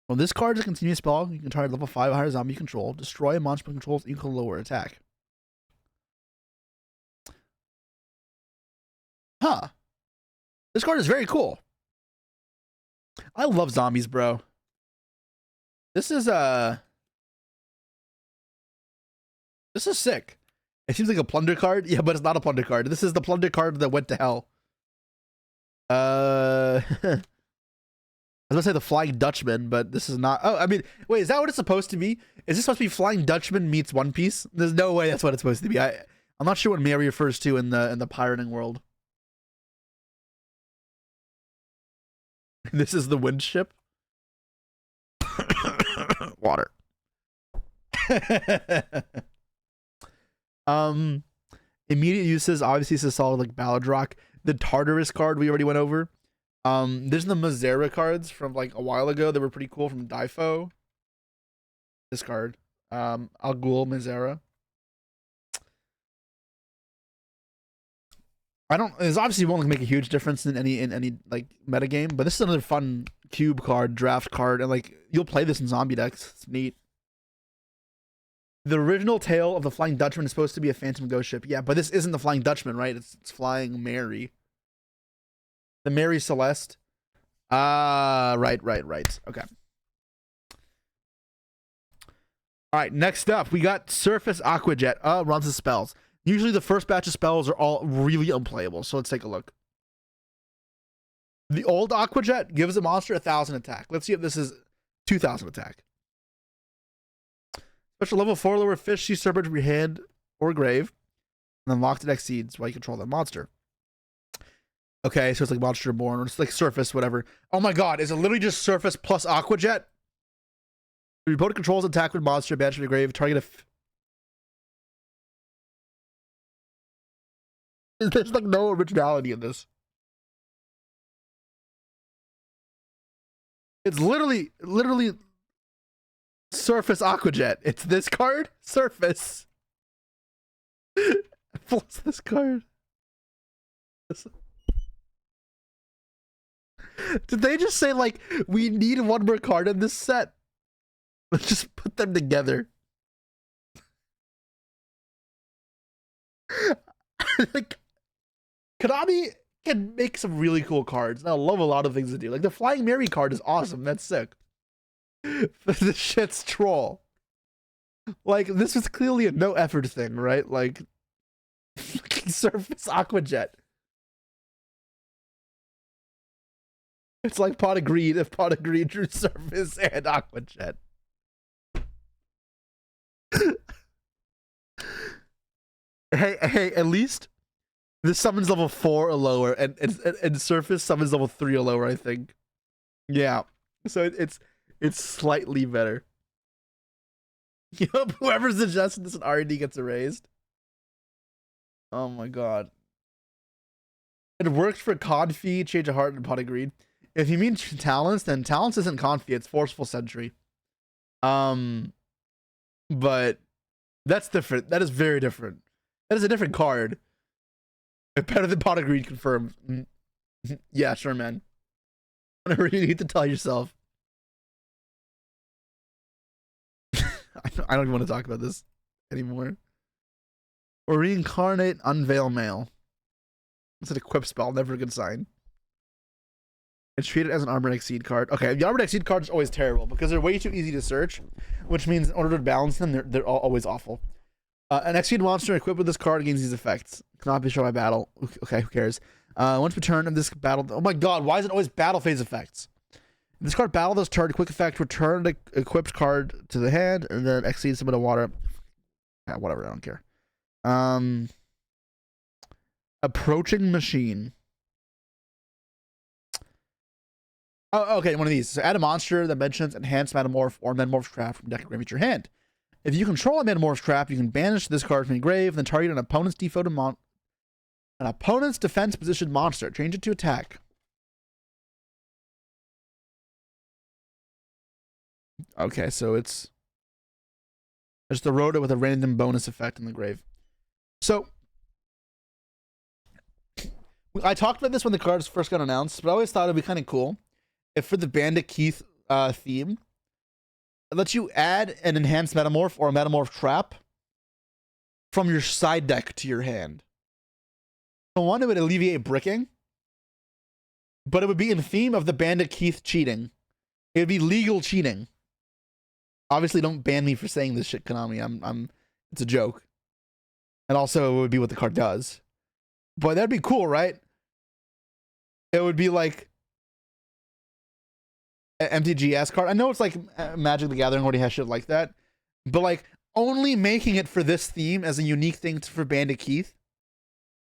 When this card is a continuous spell, you can target level 5 or higher zombie you control. Destroy a monster controls equal lower attack. Huh. This card is very cool. I love zombies, bro. This is sick. It seems like a plunder card. Yeah, but it's not a plunder card. This is the plunder card that went to hell. I was gonna say the Flying Dutchman, but this is not. Oh, I mean, wait, is that what it's supposed to be? Is this supposed to be Flying Dutchman meets One Piece? There's no way that's what it's supposed to be. I'm not sure what Mary refers to in the pirating world. This is the wind ship. Water. Immediate uses, obviously it's a solid like Ballad Rock. The Tartarus card we already went over. There's the Mazera cards from like a while ago that were pretty cool from Difo. This card. Al Ghul Mazera. It's obviously won't make a huge difference in any like meta game, but this is another fun cube card, draft card, and like you'll play this in zombie decks. It's neat. The original tale of the Flying Dutchman is supposed to be a Phantom Ghost ship. Yeah, but this isn't the Flying Dutchman, right? It's Flying Mary. The Mary Celeste. Right. Okay. All right, next up, we got Surface Aquajet. Runs the spells. Usually the first batch of spells are all really unplayable, so let's take a look. The old Aquajet gives a monster 1,000 attack. Let's see if this is 2,000 attack. Special level 4 lower fish, sea serpent from your hand or grave, and then locked it exceeds while you control that monster. Okay, so it's like Monster Born, or it's like Surface, whatever. Oh my god, is it literally just Surface plus Aquajet? Your opponent controls attack with monster, banish from your grave, target There's like no originality in this. It's literally Surface Aquajet. It's this card, Surface. Plus this card. Did they just say like we need one more card in this set? Let's just put them together. Like Konami can make some really cool cards, and I love a lot of things to do. Like the Flying Mary card is awesome. That's sick. This shit's troll. Like this was clearly a no effort thing, right? Like Surface Aquajet. It's like Pot of Greed if Pot of Greed drew Surface and Aquajet. hey, at least this summons level 4 or lower, and Surface summons level 3 or lower, I think. Yeah. So it's slightly better. Yep, whoever suggested this in R&D gets erased. Oh my god. It works for Confi, Change of Heart, and Pot of Greed. If you mean Talents, then Talents isn't Confi, it's Forceful Sentry. But that's different. That is very different. That is a different card. Better than Pot of Greed confirmed. Yeah, sure, man. Whatever you need to tell yourself. I don't even want to talk about this anymore. Or Reincarnate Unveil Mail. It's an equip spell, never a good sign. It's treated as an Armored Exceed card. Okay, the Armored Exceed card is always terrible because they're way too easy to search, which means in order to balance them, they're always awful. An Exceed monster equipped with this card gains these effects. Cannot be shown by battle. Okay, who cares? Once per turn of this battle. Oh my god, why is it always battle phase effects? This card battle this turn, quick effect, return the equipped card to the hand, and then Exceed some of the water. Yeah, whatever, I don't care. Approaching Machine. Oh, okay, one of these. So add a monster that mentions Enhanced Metamorph or Metamorph Trap from deck or grave at your hand. If you control a Metamorph Trap, you can banish this card from your grave, then target an opponent's defense position monster. Change it to attack. Okay, so it's just erode it with a random bonus effect in the grave. So I talked about this when the cards first got announced, but I always thought it'd be kind of cool if for the Bandit Keith theme, it lets you add an Enhanced Metamorph or a Metamorph Trap from your side deck to your hand. So one, it would alleviate bricking. but it would be in theme of the Bandit Keith cheating. It would be legal cheating. Obviously, don't ban me for saying this shit, Konami. It's a joke. And also, it would be what the card does. But that'd be cool, right? It would be like an MTGS card. I know it's like Magic the Gathering already has shit like that, but like only making it for this theme as a unique thing for Bandit Keith,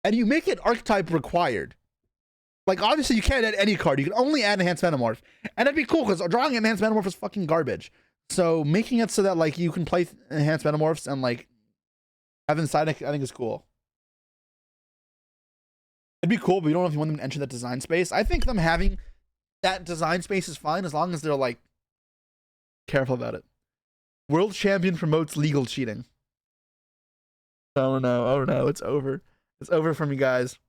and you make it archetype required. Like obviously you can't add any card. You can only add Enhanced Metamorph, and that'd be cool because drawing Enhanced Metamorph is fucking garbage. So making it so that like you can play Enhanced Metamorphs and like have inside, I think is cool. It'd be cool, but we don't know if you want them to enter that design space. I think them having that design space is fine as long as they're like careful about it. World champion promotes legal cheating. Oh no, it's over. It's over for me, guys.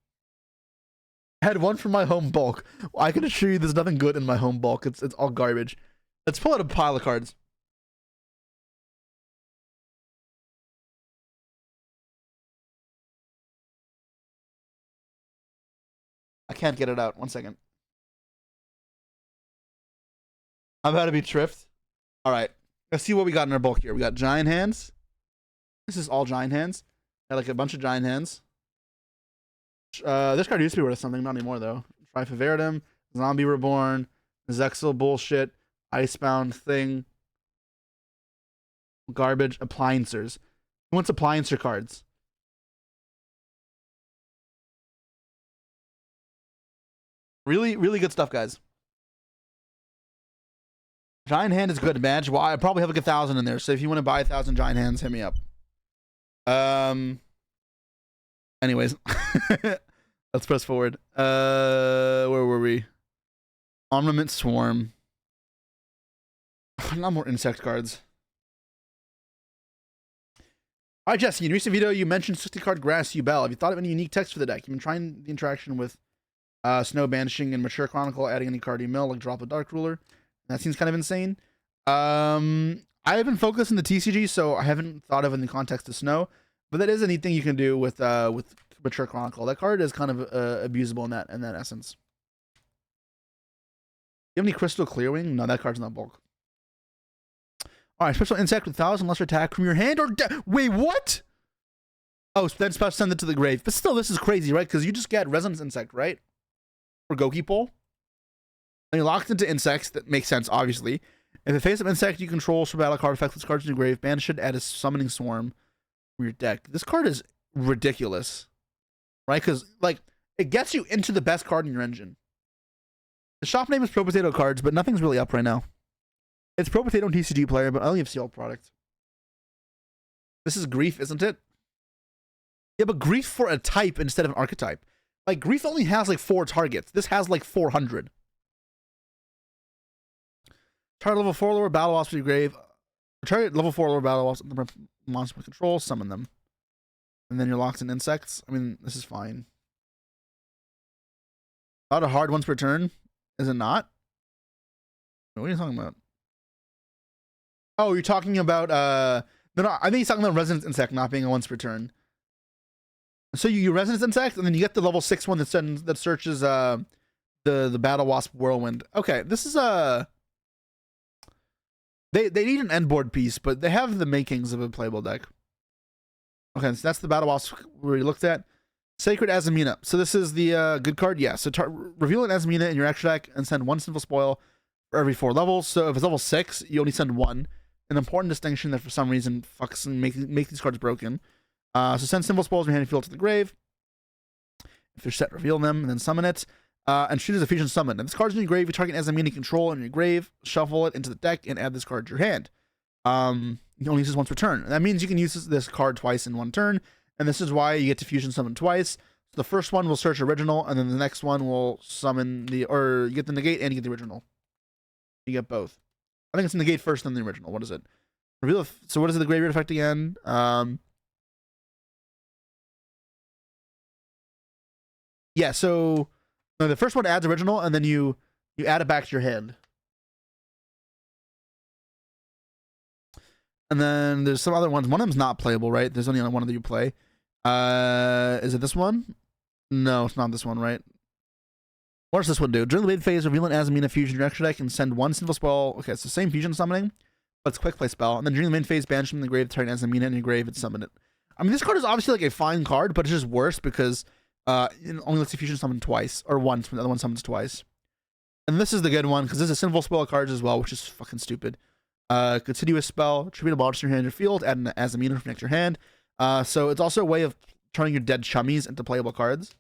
I had one from my home bulk. I can assure you there's nothing good in my home bulk. It's all garbage. Let's pull out a pile of cards. I can't get it out. 1 second. I'm about to be tripped. All right. Let's see what we got in our bulk here. We got giant hands. This is all giant hands. Got like a bunch of giant hands. This card used to be worth something, not anymore though. Trifaveritum, Zombie Reborn, Zexal bullshit, Icebound thing, garbage, Appliancers. Who wants Appliancer cards? Really, really good stuff, guys. Giant hand is good, Madge. Well, I probably have like 1,000 in there, so if you want to buy 1,000 giant hands, hit me up. Anyways, let's press forward. Where were we? Armament Swarm. Not more insect cards. All right, Jesse. In a recent video, you mentioned 60-card Grass Ubel. Have you thought of any unique text for the deck? You've been trying the interaction with Snow Banishing and Mature Chronicle, adding any card you mill, like drop a Dark Ruler. That seems kind of insane. I have been focused on the TCG, so I haven't thought of it in the context of Snow. But that is a neat thing you can do with Mature Chronicle. That card is kind of abusable in that essence. You have any Crystal Clearwing? No, that card's not bulk. All right, special insect with 1,000 lesser attack from your hand or wait, what? Oh, then special send it to the grave. But still, this is crazy, right? Because you just get Resonance Insect, right? Or Goki Pole. And you're locked into insects. That makes sense, obviously. If a face-up insect you control for battle card effects, this card's in your grave. Banish it, add a Summoning Swarm from your deck. This card is ridiculous, right? Because like it gets you into the best card in your engine. The shop name is Pro Potato Cards, but nothing's really up right now. It's Pro Potato and TCG player, but I only have CL product. This is Grief, isn't it? Yeah, but Grief for a type instead of an archetype. Like Grief only has like 4 targets. This has like 400. Target level 4 lower battle wasps to your grave. Target level 4 lower battle wasps monster with control, summon them. And then you're locked in insects. I mean, this is fine. A lot of hard ones per turn. Is it not? What are you talking about? Oh, you're talking about no, I think he's talking about Resonance Insect not being a once per turn. So you Resonance Insect, and then you get the level 6 one that searches the Battle Wasp Whirlwind. Okay, this is they need an end board piece, but they have the makings of a playable deck. Okay, so that's the Battle Wasp we looked at. Sacred Azamina. So this is the good card, yeah. So reveal an Azamina in your extra deck and send 1 Sinful Spoil for every 4 levels. So if it's level 6, you only send 1. An important distinction that for some reason fucks and make these cards broken. So send Sinful Spoils from your hand and field to the grave. If they're set, reveal them and then summon it. And shoot as a fusion summon. And this card's in your grave. You target Azamina control in your grave, shuffle it into the deck, and add this card to your hand. You only use this once per turn. And that means you can use this card twice in 1 turn. And this is why you get to fusion summon twice. So the first one will search original, and then the next one will summon or you get the negate and you get the original. You get both. I think it's negate first, then the original. What is it? Reveal. So what is it? The graveyard effect again? Yeah. So no, the first one adds original, and then you add it back to your hand. And then there's some other ones. One of them's not playable, right? There's only one that you play. Is it this one? No, it's not this one, right? What does this one do? During the mid phase, reveal an Azamina fusion your extra deck and send one single spell. Okay, it's the same fusion summoning, but it's a quick play spell. And then during the mid phase, banish from the grave, target Azamina in your grave and summon it. I mean, this card is obviously like a fine card, but it's just worse because it only lets you fusion summon twice, or once when the other one summons twice. And this is the good one because this is a sinful spell cards as well, which is fucking stupid. Continuous spell, tribute a monster in your hand or field, add an Azamina from next to your hand. So it's also a way of turning your dead chummies into playable cards.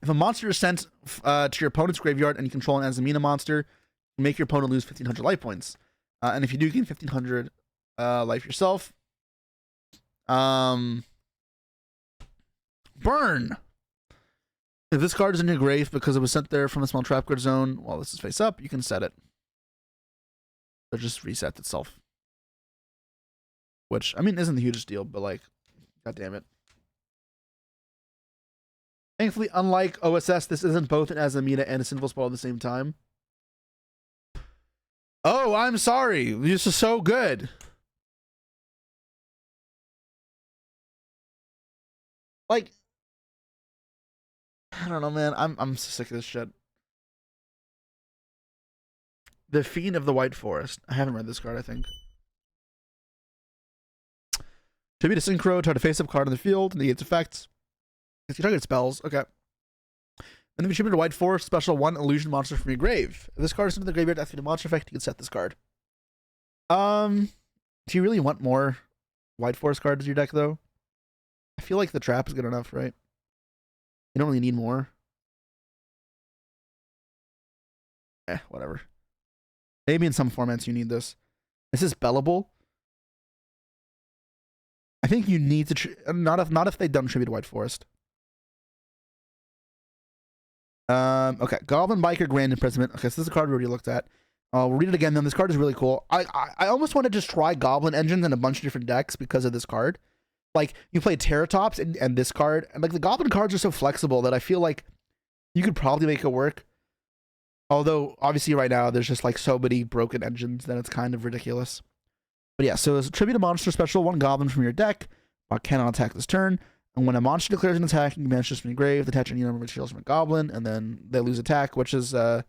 If a monster is sent to your opponent's graveyard and you control an Azamina monster, you make your opponent lose 1,500 life points. And if you do gain 1,500 life yourself, burn. If this card is in your grave because it was sent there from a small trap card zone while this is face up, you can set it. So it just resets itself. Which, I mean, isn't the hugest deal, but like, god damn it. Thankfully, unlike OSS, this isn't both an Azamina and a sinful spell at the same time. Oh, I'm sorry. This is so good. Like, I don't know, man. I'm sick of this shit. The Fiend of the White Forest. I haven't read this card, I think. Tribute to Synchro, try to face up card in the field, negates effects. If you target spells, okay. And then we tribute to White Forest, special 1 illusion monster from your grave. If this card is into the graveyard after the monster effect, you can set this card. Do you really want more White Forest cards in your deck, though? I feel like the trap is good enough, right? You don't really need more. Whatever. Maybe in some formats you need this. This is bellable. I think you need to not if they don't tribute to White Forest. Okay, Goblin Biker Grand Imprisonment. Okay, so this is a card we already looked at. We'll read it again. Then this card is really cool. I almost want to just try Goblin Engines in a bunch of different decks because of this card. Like, you play Terratops and this card, and like the Goblin cards are so flexible that I feel like you could probably make it work. Although obviously right now there's just like so many broken engines that it's kind of ridiculous. But yeah, so it's a tribute a monster special 1 Goblin from your deck. Cannot attack this turn. And when a monster declares an attack, you can banish this from your grave, attach any number of materials from a goblin, and then they lose attack, which is not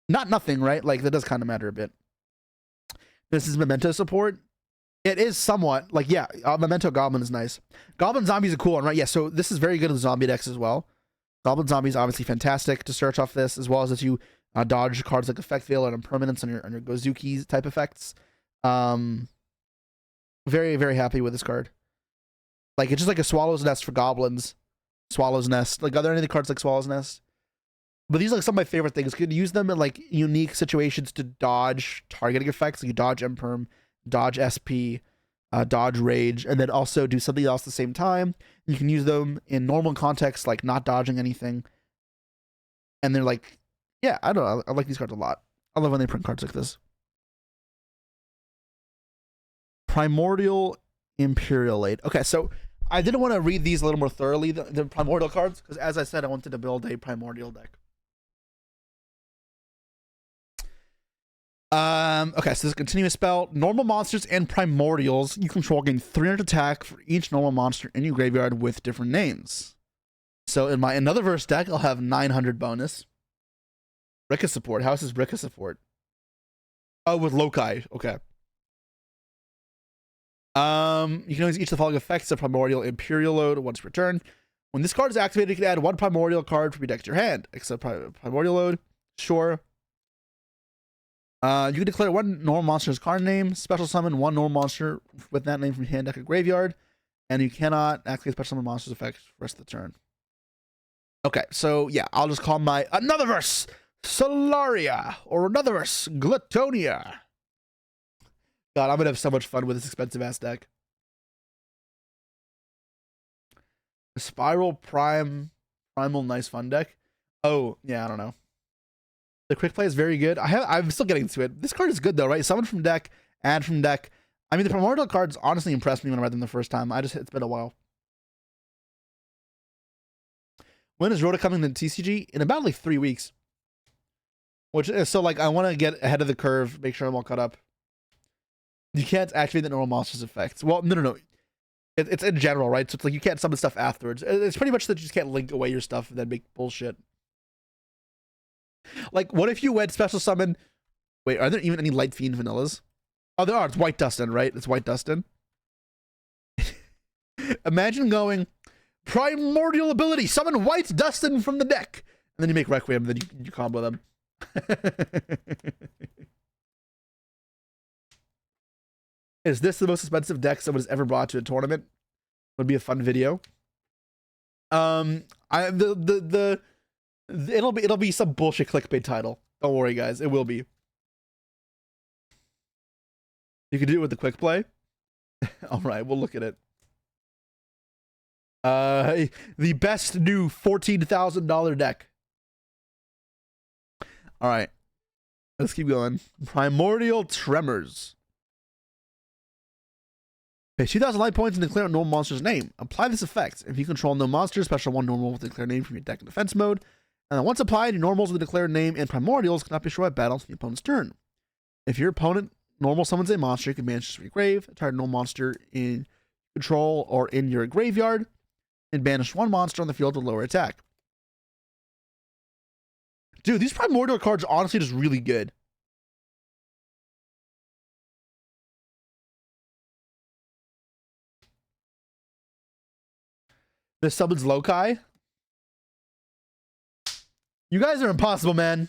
nothing, right? Like, that does kind of matter a bit. This is Memento support. It is somewhat, like, yeah, Memento Goblin is nice. Goblin Zombies are cool, right? Yeah, so this is very good in zombie decks as well. Goblin Zombies obviously fantastic to search off this, as well as if you dodge cards like Effect Veil and Impermanence on your Gozuki type effects. Very, very happy with this card. Like, it's just like a Swallow's Nest for goblins. Swallow's Nest. Like, are there any cards like Swallow's Nest? But these are like some of my favorite things. You could use them in like unique situations to dodge targeting effects. Like you dodge Imperm, dodge SP, dodge Rage, and then also do something else at the same time. You can use them in normal context, like not dodging anything. And they're like, yeah, I don't know. I like these cards a lot. I love when they print cards like this. Primordial Imperialate. Okay, so I didn't want to read these a little more thoroughly, the Primordial cards, because as I said, I wanted to build a Primordial deck. Okay, so this is a continuous spell. Normal monsters and primordials you control gain 300 attack for each normal monster in your graveyard with different names. So in my Another Verse deck, I'll have 900 bonus. Rika support. How is this Rika support? Oh, with Lokai. Okay. You can always use the following effects of Primordial Imperial Load once per turn. When this card is activated, you can add 1 Primordial card from your deck to your hand. Except Primordial Load. Sure. You can declare 1 normal monster's card name, special summon 1 normal monster with that name from your hand, deck, or graveyard, and you cannot activate special summon monster's effect for the rest of the turn. Okay, so yeah, I'll just call my Another Verse Solaria, or Another Verse Glutonia. God, I'm gonna have so much fun with this expensive ass deck. Spiral Primal Nice Fun deck. Oh, yeah, I don't know. The quick play is very good. I'm still getting to it. This card is good though, right? Summon from deck, add from deck. I mean, the Primordial cards honestly impressed me when I read them the first time. It's been a while. When is Rhoda coming to TCG? In about like 3 weeks. Which is so like I want to get ahead of the curve, make sure I'm all caught up. You can't activate the normal monsters effects. Well, no. It's in general, right? So it's like you can't summon stuff afterwards. It's pretty much that you just can't link away your stuff and then make bullshit. Like, what if you went special summon? Wait, are there even any Light Fiend vanillas? Oh, there are. It's White Dustin, right? It's White Dustin. Imagine going primordial ability, summon White Dustin from the deck, and then you make Requiem, and then you combo them. Is this the most expensive deck someone has ever brought to a tournament? Would be a fun video. It'll be some bullshit clickbait title. Don't worry, guys. It will be. You can do it with the quick play. All right, we'll look at it. The best new $14,000 deck. All right, let's keep going. Primordial Tremors. Pay 2,000 light points and declare a normal monster's name. Apply this effect. If you control no monster, special 1 normal with declare name from your deck in defense mode. And then once applied, your normals with the declared name and primordials cannot be destroyed at battle until the opponent's turn. If your opponent normal summons a monster, you can banish this from your grave, target no monster in control or in your graveyard, and banish 1 monster on the field with lower attack. Dude, these primordial cards are honestly just really good. This summons Lokai. You guys are impossible, man.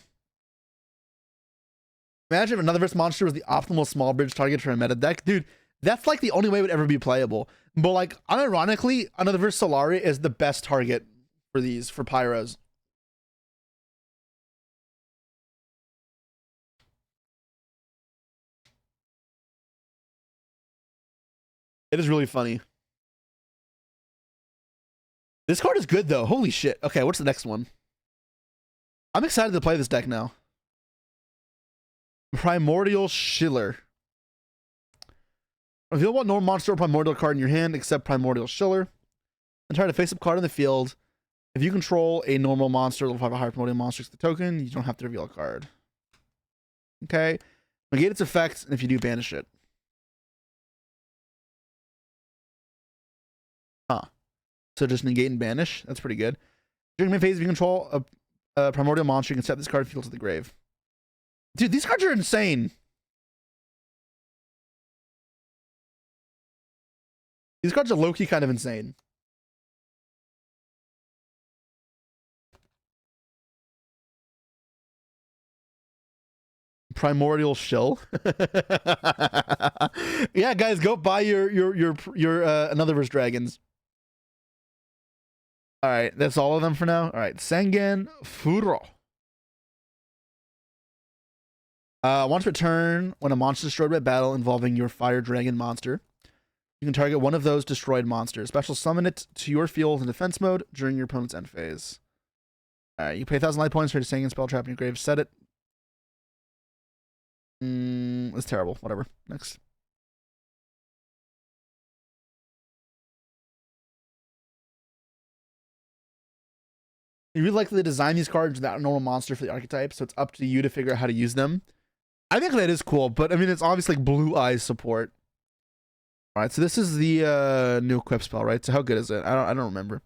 Imagine if another verse monster was the optimal small bridge target for a meta deck. Dude, that's like the only way it would ever be playable. But like, unironically, another verse Solari is the best target for these, for Pyros. It is really funny. This card is good, though. Holy shit. Okay, what's the next one? I'm excited to play this deck now. Primordial Schiller. Reveal one normal monster or primordial card in your hand except Primordial Schiller. And try to face-up card in the field. If you control a normal monster, level 5 or higher primordial monster, the token, you don't have to reveal a card. Okay. Negate its effects, and if you do, banish it. Huh. So just negate and banish. That's pretty good. During main phase, if you control a primordial monster, you can set this card field to the grave. Dude, these cards are insane. These cards are low-key kind of insane. Primordial Shill. Yeah, guys, go buy your Another Verse Dragons. All right, that's all of them for now. All right, Sengen Furo. Once per turn, when a monster is destroyed by battle involving your fire dragon monster, you can target one of those destroyed monsters. Special summon it to your field in defense mode during your opponent's end phase. All right, you pay 1,000 life points for a Sengen spell trap in your grave. Set it. It's terrible. Whatever. Next. You really likely to design these cards without a normal monster for the archetype, so it's up to you to figure out how to use them. I think that is cool, but I mean, it's obviously like Blue Eyes support. All right, so this is the new equip spell, right? So how good is it? I don't remember.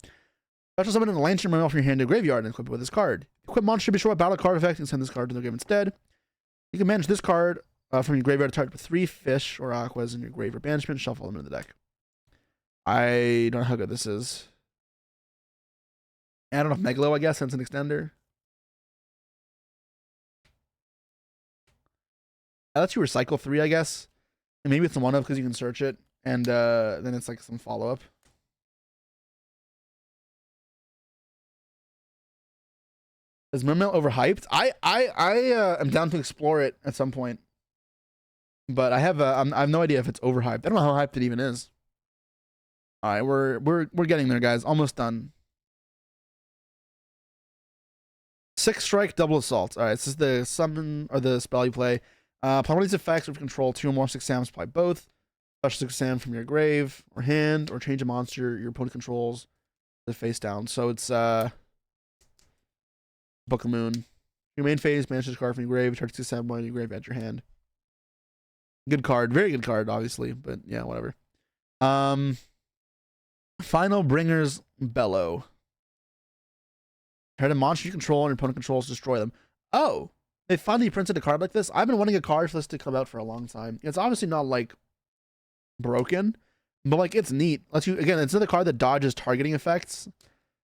Special summon an lantern from your hand to graveyard and equip it with this card. Equip monster be sure a battle card effect and send this card to the grave instead. You can manage this card from your graveyard to target with 3 fish or aquas in your grave or banishment. Shuffle them into the deck. I don't know how good this is. I don't know if Megalo, I guess, since an extender. That lets you recycle 3, I guess. And maybe it's one of because you can search it. And then it's like some follow-up. Is Mermail overhyped? I am down to explore it at some point. But I have no idea if it's overhyped. I don't know how hyped it even is. All right, we're getting there, guys. Almost done. 6 strike, double assault. All right, this is the summon or the spell you play. Upon these effects, if you control 2 or more 6 SAMs, apply both. Special 6 SAM from your grave or hand, or change a monster your opponent controls to face down. So it's Book of Moon. Your main phase, banish this card from your grave, charge 6 SAM in your grave at your hand. Good card, very good card, obviously, but yeah, whatever. Final Bringer's Bellow. Target a monster you control and your opponent controls, destroy them. Oh, they finally printed a card like this. I've been wanting a card for this to come out for a long time. It's obviously not like broken, but like it's neat. Lets you, again, it's another card that dodges targeting effects,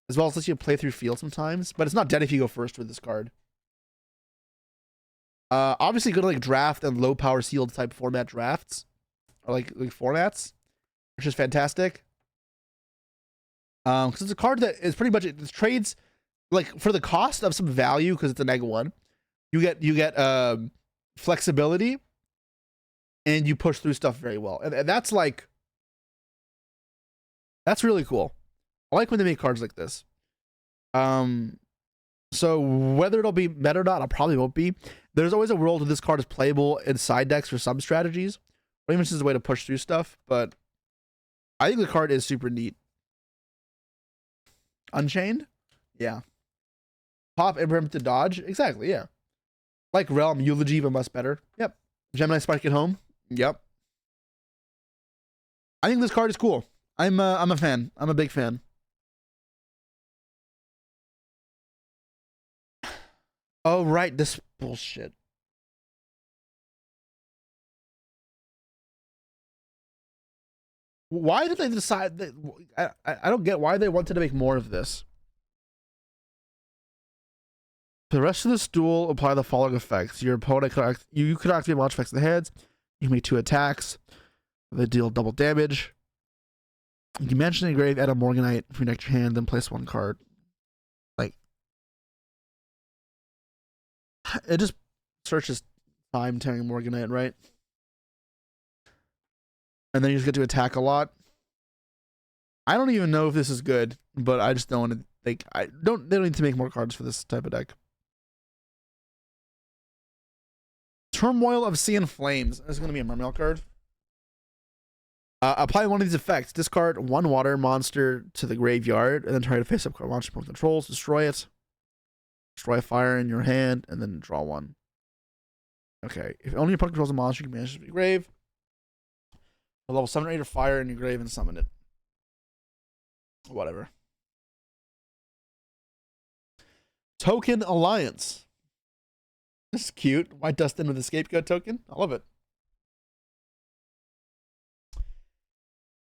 as well as lets you play through field sometimes. But it's not dead if you go first with this card. Obviously good like draft and low power sealed type format drafts, or like formats, which is fantastic. Because it's a card that is pretty much it trades like for the cost of some value because it's a -1. You get flexibility, and you push through stuff very well, and that's like that's really cool. I like when they make cards like this. So whether it'll be meta or not, it probably won't be. There's always a world where this card is playable in side decks for some strategies, or even just as a way to push through stuff. But I think the card is super neat. Unchained, yeah. Pop Abraham to dodge, exactly, yeah. Like Realm, Eulogy, but much better. Yep. Gemini Spike at home. Yep. I think this card is cool. I'm a fan. I'm a big fan. Oh right, this bullshit. Why did they decide that? I don't get why they wanted to make more of this. For the rest of this duel, apply the following effects. Your opponent could you could activate launch effects in the heads. You can make 2 attacks. They deal double damage. You can mention a grave, add a Morganite from your deck to your hand, then place 1 card. Like, it just searches time tearing Morganite, right? And then you just get to attack a lot. I don't even know if this is good, but I just don't want to think. They don't need to make more cards for this type of deck. Turmoil of Sea and Flames. This is going to be a Mermail card. Apply one of these effects. Discard 1 water monster to the graveyard, and then try to face up monster from controls. Destroy it. Destroy a fire in your hand, and then draw 1. Okay. If only your opponent controls a monster, you can manage to the grave. A level 7 or 8 of fire in your grave and summon it. Whatever. Token Alliance. This is cute. White Dustin with a scapegoat token. I love it.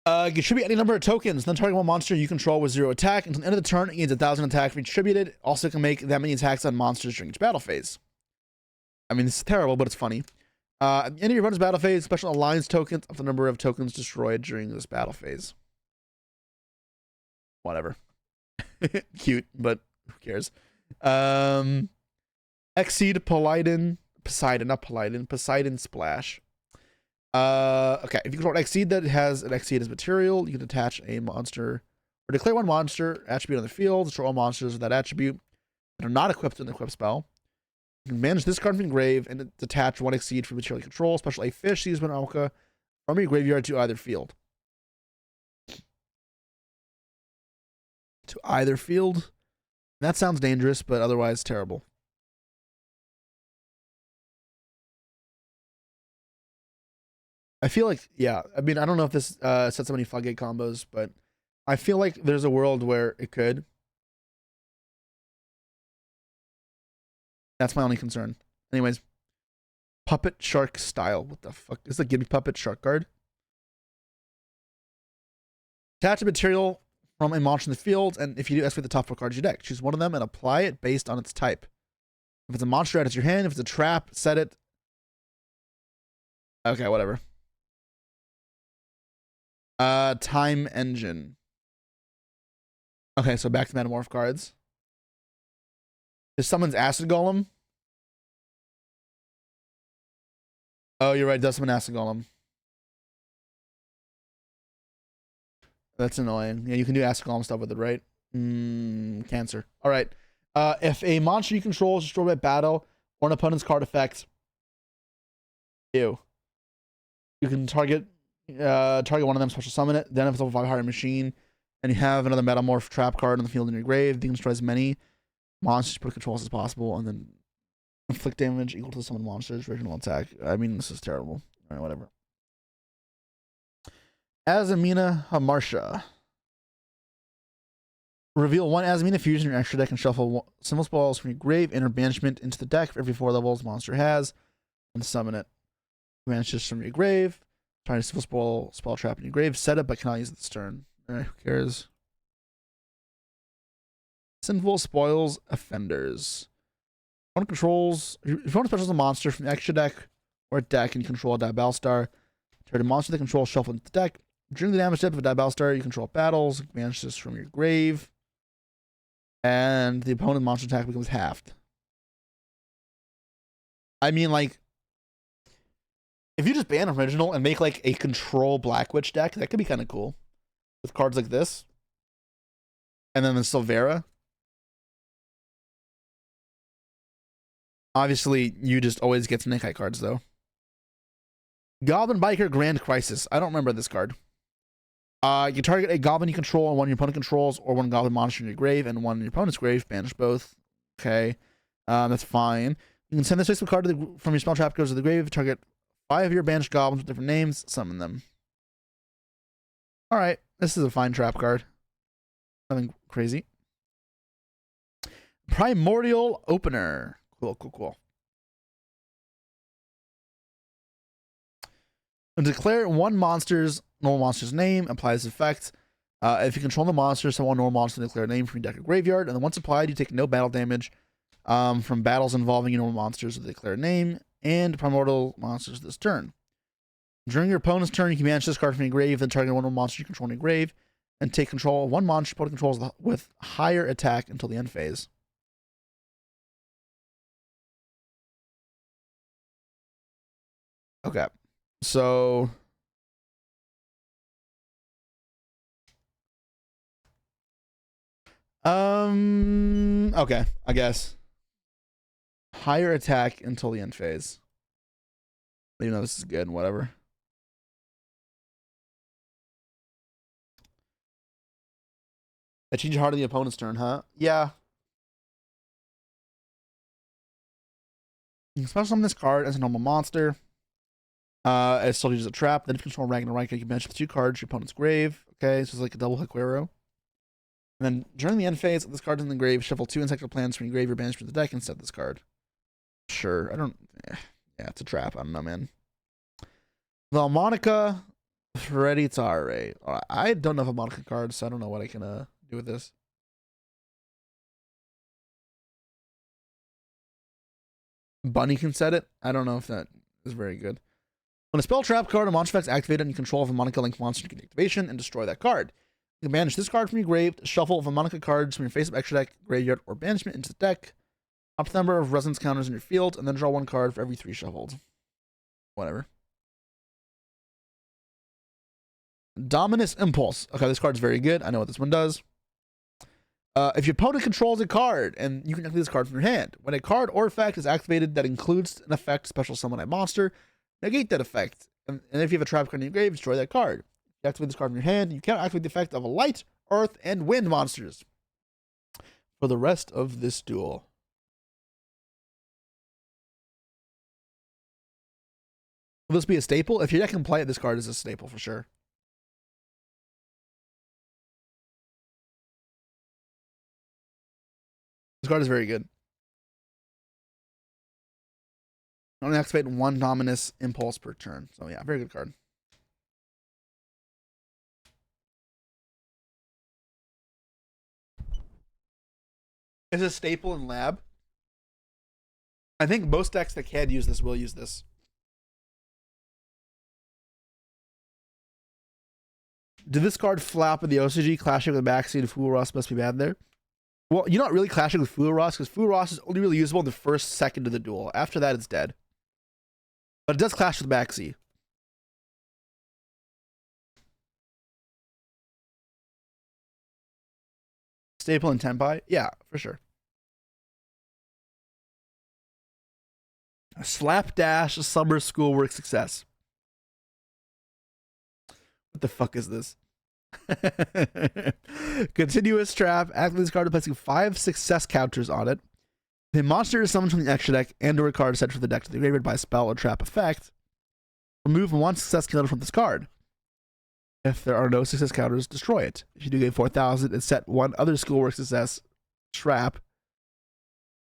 Contribute any number of tokens. Then target 1 monster you control with 0 attack. Until the end of the turn, it gains 1,000 attack for each distributed. Also can make that many attacks on monsters during each battle phase. I mean, this is terrible, but it's funny. At the end of your opponent's battle phase, special alliance tokens of the number of tokens destroyed during this battle phase. Whatever. Cute, but who cares? Exceed Poseidon, not Poseidon, Poseidon Splash. Okay, if you control an Exceed that has an Exceed as material, you can attach a monster or declare 1 monster attribute on the field. Destroy all monsters with that attribute that are not equipped in the equip spell. You can manage this card from your grave and detach 1 Exceed from material control. Special a fish used when Alka from your graveyard to either field. To either field. That sounds dangerous, but otherwise terrible. I feel like, yeah, I mean, I don't know if this sets up any floodgate combos, but I feel like there's a world where it could. That's my only concern. Anyways, Puppet Shark Style. What the fuck? This is a Gibby Puppet Shark card. Attach a material from a monster in the field, and if you do, activate the top 4 cards of your deck. Choose one of them and apply it based on its type. If it's a monster, add it to your hand. If it's a trap, set it. Okay, whatever. Time Engine. Okay, so back to Metamorph cards. If someone's Acid Golem. Oh, you're right. Does summon Acid Golem. That's annoying. Yeah, you can do Acid Golem stuff with it, right? Cancer. All right. If a monster you control is destroyed by battle or an opponent's card effect, you can target one of them, special summon it. Then if it's a level 5 higher machine, and you have another Metamorph trap card on the field in your grave, you can destroy as many monsters per controls as possible, and then inflict damage equal to the summoned monster's original attack. I mean, this is terrible. All right, whatever. Azamina Hamarsha. Reveal one Asmina fusion in your extra deck and shuffle symbol spells from your grave and or banishment into the deck for every 4 levels the monster has, and summon it. Banish this from your grave. Try to symbol spell trap in your grave. Set it, but cannot use it this turn. Alright, who cares? Sinful spoils offenders. Opponent controls. If your opponent specials a monster from the extra deck or deck and you control a Diabellstar, target a monster that controls shuffle into the deck. During the damage step of a Diabellstar, you control battles. Banish this from your grave. And the opponent's monster attack becomes halved. I mean, like, if you just ban original and make like a control Black Witch deck, that could be kind of cool. With cards like this. And then the Silvera. Obviously, you just always get some Nikai cards, though. Goblin Biker Grand Crisis. I don't remember this card. You target a goblin you control and one your opponent controls, or one goblin monster in your grave and one in your opponent's grave. Banish both. Okay. That's fine. You can send this face card from your spell trap goes to the grave. Target 5 of your banished goblins with different names. Summon them. Alright. This is a fine trap card. Nothing crazy. Primordial Opener. Cool. Declare one normal monster's name, apply this effect. If you control the monster, someone normal monster declare a name from your deck or graveyard, and then once applied, you take no battle damage from battles involving your normal monsters with a declared name and primordial monsters this turn. During your opponent's turn, you can banish this card from your grave, then target one normal monster you control in your grave, and take control of one monster opponent controls with higher attack until the end phase. Okay, so okay, I guess higher attack until the end phase. You know this is good. Whatever. That changes heart of the opponent's turn, huh? Yeah. You can special summon this card as a normal monster. It still uses a trap. Then if you control Ragnarok, you can banish with 2 cards your opponent's grave. Okay, so it's like a double Hikuero. And then during the end phase, this card's in the grave, shuffle 2 insectile plants from your grave or banish from the deck and set this card. Sure, I don't. Yeah, it's a trap. I don't know, man. Valmonica Hereditare. I don't know Valmonica cards, so I don't know what I can do with this. Bunny can set it. I don't know if that is very good. When a spell trap card or monster effect is activated and you control a Valmonica link monster, you can activation and destroy that card. You can banish this card from your grave, shuffle Valmonica cards from your face-up extra deck, graveyard, or banishment into the deck, up the number of resonance counters in your field, and then draw 1 card for every 3 shuffled. Whatever. Dominus Impulse. Okay, this card's very good. I know what this one does. If your opponent controls a card, and you can activate this card from your hand, when a card or effect is activated that includes an effect special summon a monster, negate that effect. And if you have a trap card in your grave, destroy that card. If you activate this card from your hand, you cannot activate the effect of a light, earth, and wind monsters for the rest of this duel. Will this be a staple? If your deck can play it, this card is a staple for sure. This card is very good. Only activate 1 Dominus Impulse per turn. So yeah, very good card. It's a staple in Lab. I think most decks that can use this will use this. Did this card flap with the OCG? Clashing with the backseat of Fool Ross must be bad there. Well, you're not really clashing with Fool Ross because Fool Ross is only really usable in the first second of the duel. After that, it's dead. But it does clash with backseat. Staple in Tenpai? Yeah, for sure. Slapdash Summer Schoolwork Success. What the fuck is this? Continuous trap. Activate this card, placing 5 success counters on it. The monster is summoned from the extra deck and or a card sent from the deck to the graveyard by a spell or trap effect. Remove 1 success counter from this card. If there are no success counters, destroy it. If you do get 4,000, and set one other schoolwork success trap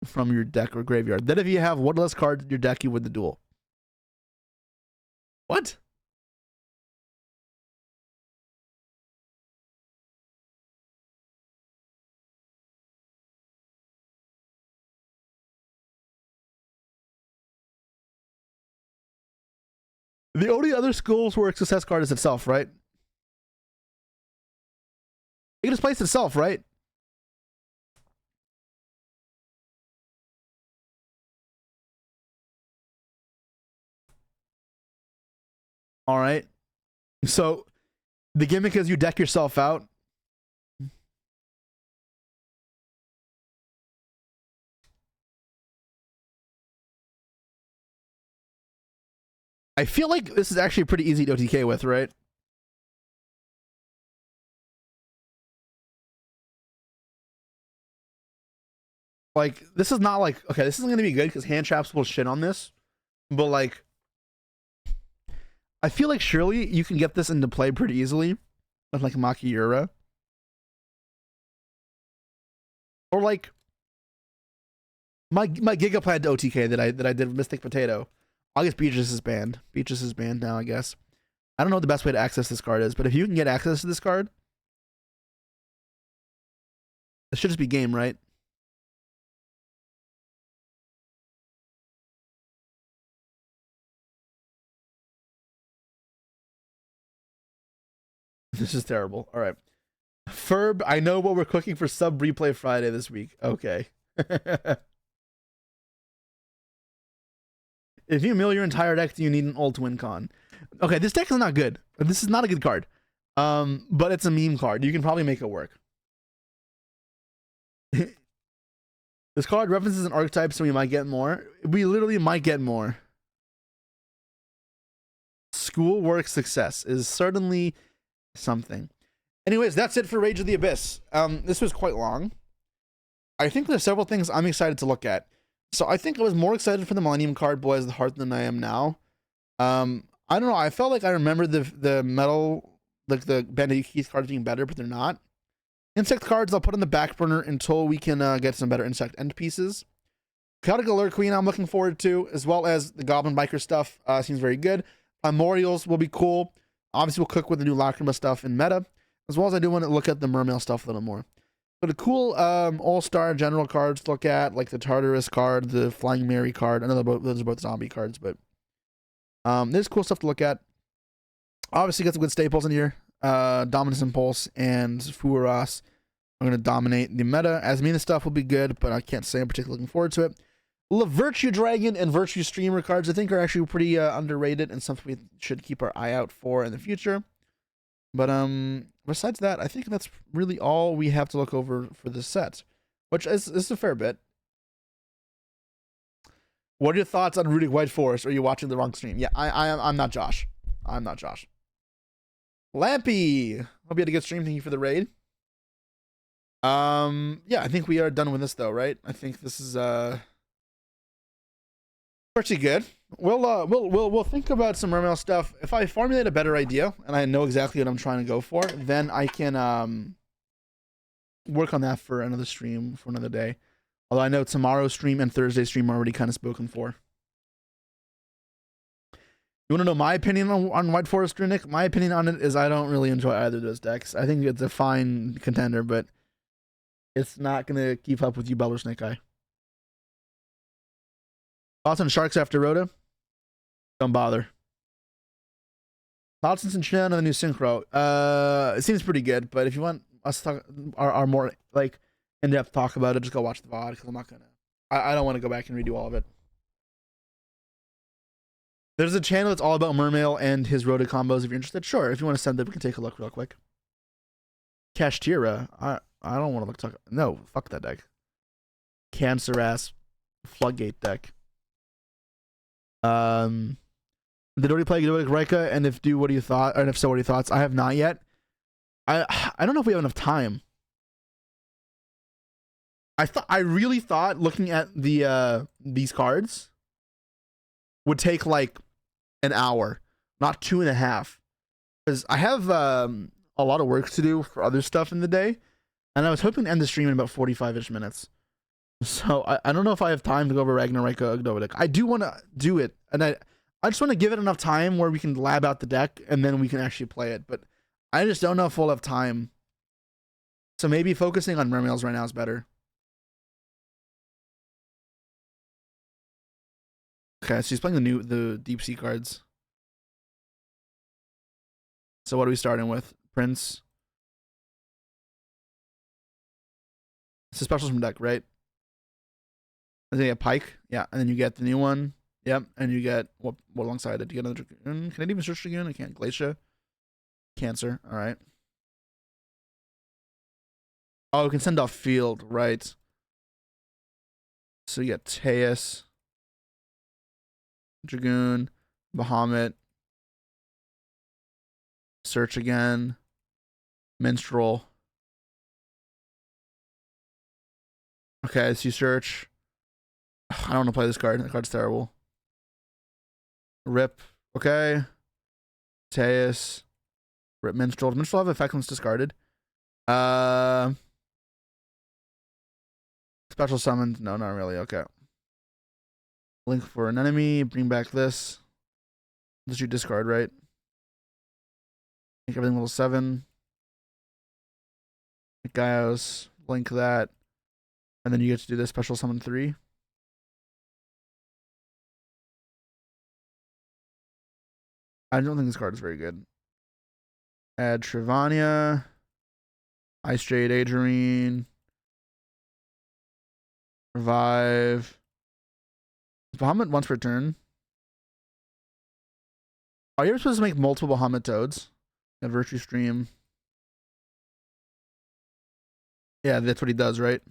from your deck or graveyard. Then if you have one less card in your deck, you win the duel. What? The only other schoolwork success card is itself, right? It can just place itself, right? All right. So the gimmick is you deck yourself out. I feel like this is actually pretty easy to OTK with, right? Like, this is not like, okay, this isn't going to be good because hand traps will shit on this. But, like, I feel like surely you can get this into play pretty easily with, like, Makiura. Or, like, my Gigaplant OTK that I did with Mystic Potato. I guess Beatrice is banned. Beatrice is banned now, I guess. I don't know what the best way to access this card is, but if you can get access to this card, it should just be game, right? This is terrible. All right. Ferb, I know what we're cooking for Sub Replay Friday this week. Okay. If you mill your entire deck, do you need an ult to win con? Okay, this deck is not good. This is not a good card. But it's a meme card. You can probably make it work. This card references an archetype, so we might get more. We literally might get more. Schoolwork success is certainly something. Anyways, that's it for Rage of the Abyss. This was quite long. I think there's several things I'm excited to look at. So I think I was more excited for the Millennium card, Boys of the Heart, than I am now. I don't know. I felt like I remember the metal, like the Bandit Keith cards being better, but they're not. Insect cards I'll put on the back burner until we can get some better insect end pieces. Chaotic Alert Queen I'm looking forward to, as well as the Goblin Biker stuff seems very good. Primordials will be cool. Obviously, we'll cook with the new Lacrima stuff in meta, as well as I do want to look at the Mermail stuff a little more. But a cool all-star general cards to look at, like the Tartarus card, the Flying Mary card. I know those are both zombie cards, but there's cool stuff to look at. Obviously, got some good staples in here. Dominance Impulse and Furos are going to dominate the meta. Asmina stuff will be good, but I can't say I'm particularly looking forward to it. Virtue Dragon and Virtue Streamer cards I think are actually pretty underrated and something we should keep our eye out for in the future. But besides that, I think that's really all we have to look over for this set, which is a fair bit. What are your thoughts on rooting White Forest? Or are you watching the wrong stream? Yeah, I'm not Josh. I'm not Josh. Lampy, hope you had a good stream. Thank you for the raid. Yeah, I think we are done with this though, right? I think this is pretty good. We'll think about some Mermail stuff. If I formulate a better idea and I know exactly what I'm trying to go for, then I can work on that for another stream for another day. Although I know tomorrow's stream and Thursday's stream are already kind of spoken for. You want to know my opinion on White Forest Runic? My opinion on it is I don't really enjoy either of those decks. I think it's a fine contender, but it's not going to keep up with you, Beller Snake Eye. Thoughts on Sharks after Rhoda? Don't bother. Thoughts and Chen on the new Synchro? It seems pretty good, but if you want us to talk our more like in-depth talk about it, just go watch the VOD, because I'm not going to... I don't want to go back and redo all of it. There's a channel that's all about Mermail and his Rhoda combos. If you're interested, sure. If you want to send it, we can take a look real quick. Kashtira. I don't want to look. No, fuck that deck. Cancer ass Floodgate deck. Did already play Godolic Rika? And if do, what do you thought? And if so, what are your thoughts? I have not yet. I don't know if we have enough time. I really thought looking at the these cards would take like an hour, not 2.5. because I have a lot of work to do for other stuff in the day, and I was hoping to end the stream in about 45-ish minutes. So I don't know if I have time to go over Ragnarok Ugnovic. I do want to do it, and I just want to give it enough time where we can lab out the deck, and then we can actually play it. But I just don't know if we'll have time. So maybe focusing on Mermails right now is better. Okay, so he's playing the deep sea cards. So what are we starting with? Prince. It's a specials from deck, right? And then you get Pike, yeah, and then you get the new one, yep, and you get what alongside it? Do you get another Dragoon? Can I even search Dragoon? I can't. Glacia, Cancer. All right. Oh, we can send off field, right? So you get Teus, Dragoon, Bahamut, search again, Minstrel. Okay, so you search. I don't want to play this card. That card's terrible. Rip. Okay. Teus. Rip Minstrel. Does Minstrel have effect when it's discarded? Special summoned. No, not really. Okay. Link for an enemy. Bring back this. This you discard, right? Make everything level 7. Gaios. Link that. And then you get to do this special summon 3. I don't think this card is very good. Add Trevania. Ice Jade Adrienne. Revive. Bahamut once per turn. Are you ever supposed to make multiple Bahamut Toads? A Virtue Stream. Yeah, that's what he does, right?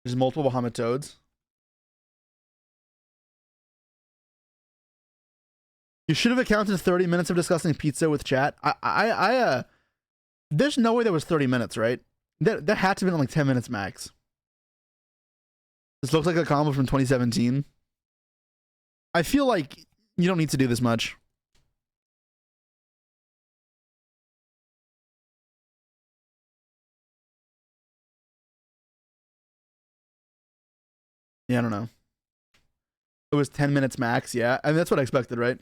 There's multiple Bahamut Toads. You should have accounted 30 minutes of discussing pizza with chat. There's no way that was 30 minutes, right? That had to have been like 10 minutes max. This looks like a combo from 2017. I feel like you don't need to do this much. Yeah, I don't know. It was 10 minutes max, yeah. I mean, that's what I expected, right?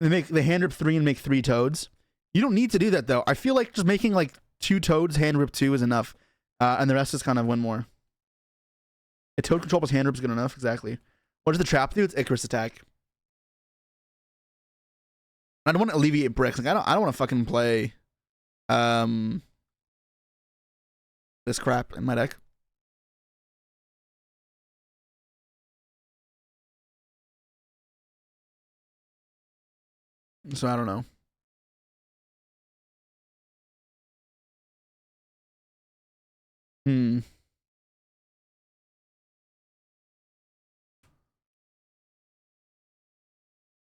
They hand rip 3 and make 3 toads. You don't need to do that though. I feel like just making like 2 toads, hand rip 2 is enough. And the rest is kind of one more. A toad control plus hand rip is good enough, exactly. What does the trap do? It's Icarus attack. I don't want to alleviate bricks. Like I don't want to fucking play this crap in my deck. So I don't know.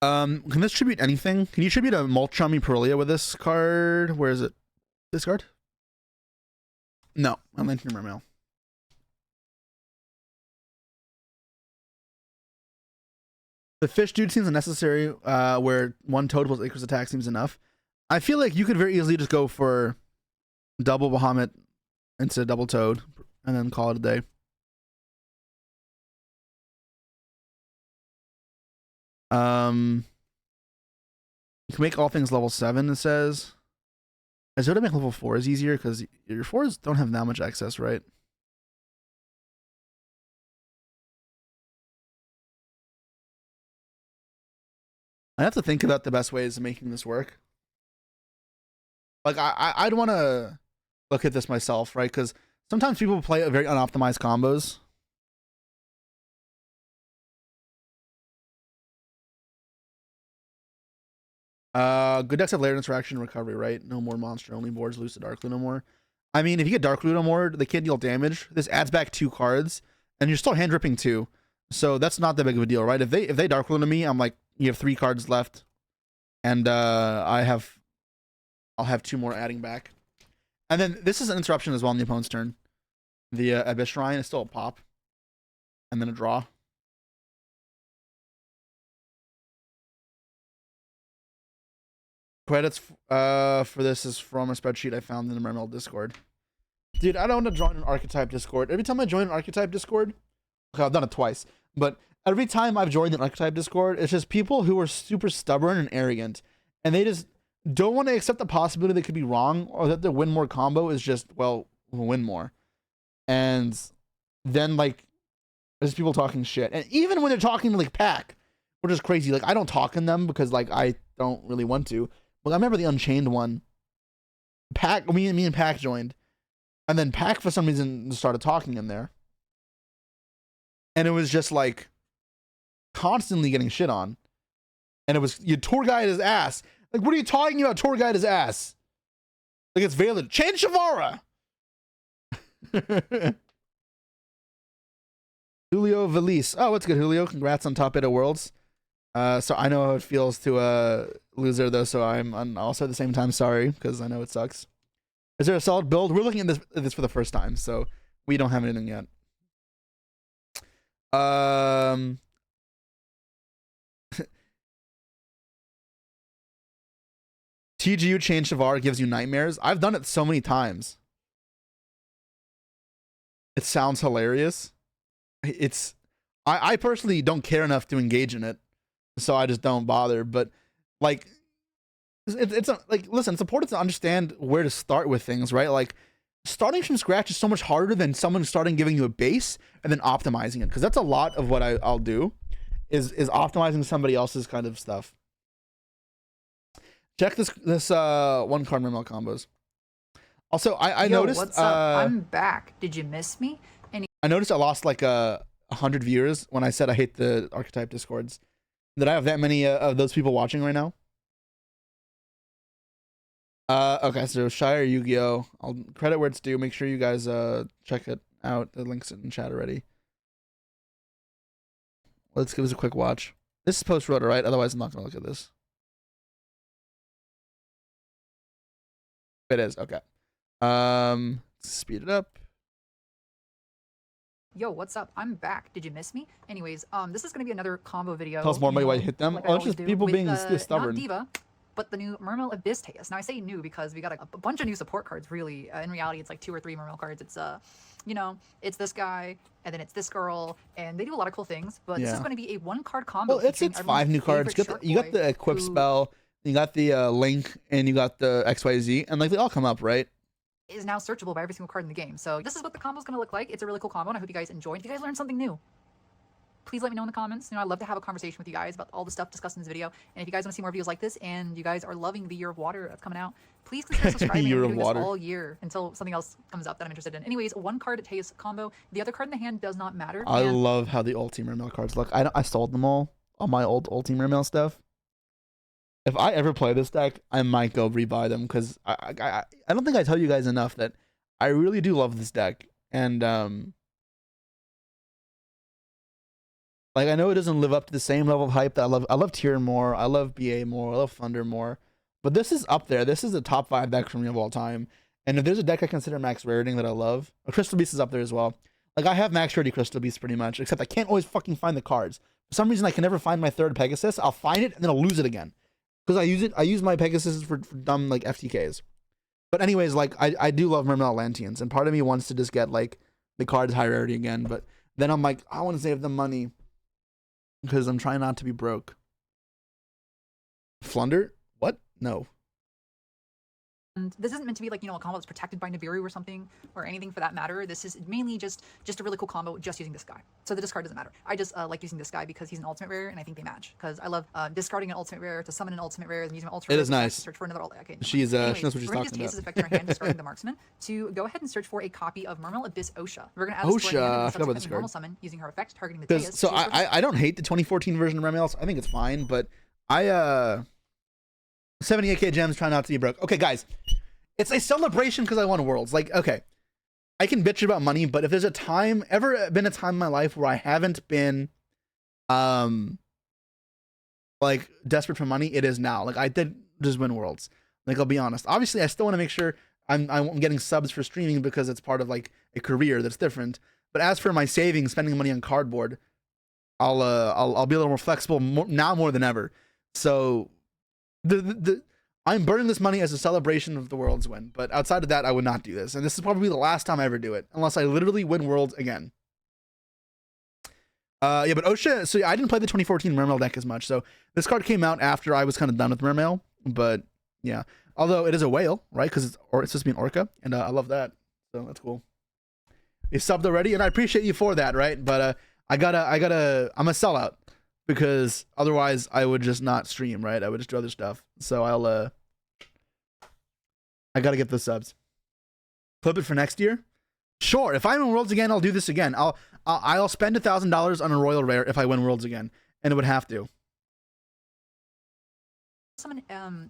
Can this tribute anything? Can you tribute a Molchami Perelia with this card? Where is it? This card? No, I'm entering Mermail. The fish dude seems unnecessary, where 1 toad plus Icarus attack seems enough. I feel like you could very easily just go for double Bahamut instead of double toad, and then call it a day. You can make all things level 7, it says. I sort of make level 4s easier because your 4s don't have that much access, right? I have to think about the best ways of making this work. Like I'd want to look at this myself, right? Because sometimes people play very unoptimized combos. Good decks have layered interaction and recovery, right? No more monster only boards, Lucid Darklu no more. I mean, if you get Darklu no more, they can't deal damage. This adds back 2 cards, and you're still hand ripping 2. So that's not that big of a deal, right? If they Darklu to me, I'm like, you have 3 cards left, and I'll have 2 more adding back. And then this is an interruption as well on the opponent's turn. The Abyss Shrine is still a pop, and then a draw. Credits for this is from a spreadsheet I found in the Mermail Discord. Dude, I don't want to join an archetype Discord. Every time I join an archetype Discord, okay, I've done it twice, but every time I've joined an archetype Discord, it's just people who are super stubborn and arrogant, and they just don't want to accept the possibility they could be wrong, or that their win more combo is just, well, we'll win more. And then, like, there's people talking shit. And even when they're talking to, like, Pack, which is crazy, like, I don't talk in them because, like, I don't really want to. But I remember the Unchained one. Pack, me and Pack joined. And then Pack, for some reason, started talking in there. And it was just, like, constantly getting shit on. And it was, you tour guide his ass. Like, what are you talking about, tour guide his ass? Like, it's valid. Change Shavara! Julio Valise. Oh, what's good, Julio? Congrats on top 8 at Worlds. So I know how it feels to lose there, though, so I'm also at the same time sorry, because I know it sucks. Is there a solid build? We're looking at this for the first time, so we don't have anything yet. TGU change Shavar gives you nightmares. I've done it so many times. It sounds hilarious. I personally don't care enough to engage in it, so I just don't bother. But like, like, listen, it's important to understand where to start with things, right? Like, starting from scratch is so much harder than someone starting giving you a base and then optimizing it, because that's a lot of what I'll do, is optimizing somebody else's kind of stuff. Check this one card Mermail combos. Also, I noticed. What's up? I'm back. Did you miss me? I noticed I lost like 100 viewers when I said I hate the archetype Discords. Did I have that many of those people watching right now? Okay, so Shire Yu-Gi-Oh! I'll credit where it's due. Make sure you guys check it out. The link's in chat already. Let's give this a quick watch. This is post-rotor, right? Otherwise, I'm not gonna look at this. It is, okay. Speed it up. Yo, what's up? I'm back. Did you miss me? Anyways, this is gonna be another combo video. Tell us more about why you hit them. Like oh, it's just people being stubborn. Not Diva, but the new Mermail Abyss Teus. Now I say new because we got a bunch of new support cards. Really, in reality, it's like 2 or 3 Mermail cards. It's you know, it's this guy, and then it's this girl, and they do a lot of cool things. But this is going to be a 1-card combo. Well, it's 5 new cards. You got the equip spell, you got the link, and you got the XYZ, and like they all come up, right? Is now searchable by every single card in the game. So this is what the combo is going to look like. It's a really cool combo, and I hope you guys enjoyed. If you guys learned something new, please let me know in the comments. You know, I'd love to have a conversation with you guys about all the stuff discussed in this video. And if you guys want to see more videos like this, and you guys are loving the Year of Water that's coming out, please consider subscribing. Year I'm of doing Water. this all year until something else comes up that I'm interested in. Anyways, 1-card Teus combo. The other card in the hand does not matter. I love how the Ulti Mermail cards look. I sold them all on my old Ulti Mermail stuff. If I ever play this deck, I might go rebuy them, because I don't think I tell you guys enough that I really do love this deck. And like, I know it doesn't live up to the same level of hype that I love. I love Tyr more. I love BA more. I love Thunder more. But this is up there. This is a top 5 deck for me of all time. And if there's a deck I consider max raritying that I love, Crystal Beast is up there as well. Like, I have max rarity Crystal Beast pretty much, except I can't always fucking find the cards. For some reason, I can never find my 3rd Pegasus. I'll find it and then I'll lose it again, because I use my Pegasus for dumb like FTKs. But anyways, like, I do love Mermail Atlanteans, and part of me wants to just get like the cards high rarity again, but then I'm like, I want to save them money because I'm trying not to be broke. Flunder? What? No. And this isn't meant to be like, you know, a combo that's protected by Nibiru or something, or anything for that matter. This is mainly just a really cool combo just using this guy. So the discard doesn't matter. I just like using this guy because he's an ultimate rare, and I think they match. Because I love discarding an ultimate rare to summon an ultimate rare and using an ultimate rare. It is nice. To search for another okay. She's Anyways, she knows what she's talking about. Effect in our hand, discarding the marksman, to go ahead and search for a copy of Mermail Abyss Osha. We're gonna add this to our hand and subsequently normal summon using her effect targeting the Teus. So I don't hate the 2014 version of Mermail. I think it's fine, but 78k gems, try not to be broke. Okay, guys. It's a celebration because I won Worlds. Like, okay, I can bitch about money, but if there's ever been a time in my life where I haven't been, like, desperate for money, it is now. Like, I did just win Worlds. Like, I'll be honest. Obviously, I still want to make sure I'm getting subs for streaming because it's part of like a career that's different. But as for my savings, spending money on cardboard, I'll be a little more flexible now more than ever. So I'm burning this money as a celebration of the Worlds win, but outside of that, I would not do this. And this is probably the last time I ever do it, unless I literally win Worlds again. Yeah, but Osha, so I didn't play the 2014 Mermail deck as much, so this card came out after I was kind of done with Mermail, but yeah. Although it is a whale, right? Because it's supposed to be an orca, and I love that, so that's cool. You subbed already, and I appreciate you for that, right? But I'm a sellout, because otherwise I would just not stream, right? I would just do other stuff. So I gotta get the subs. Clip it for next year. Sure, if I win Worlds again, I'll do this again. I'll spend $1,000 on a Royal Rare if I win Worlds again, and it would have to. Summon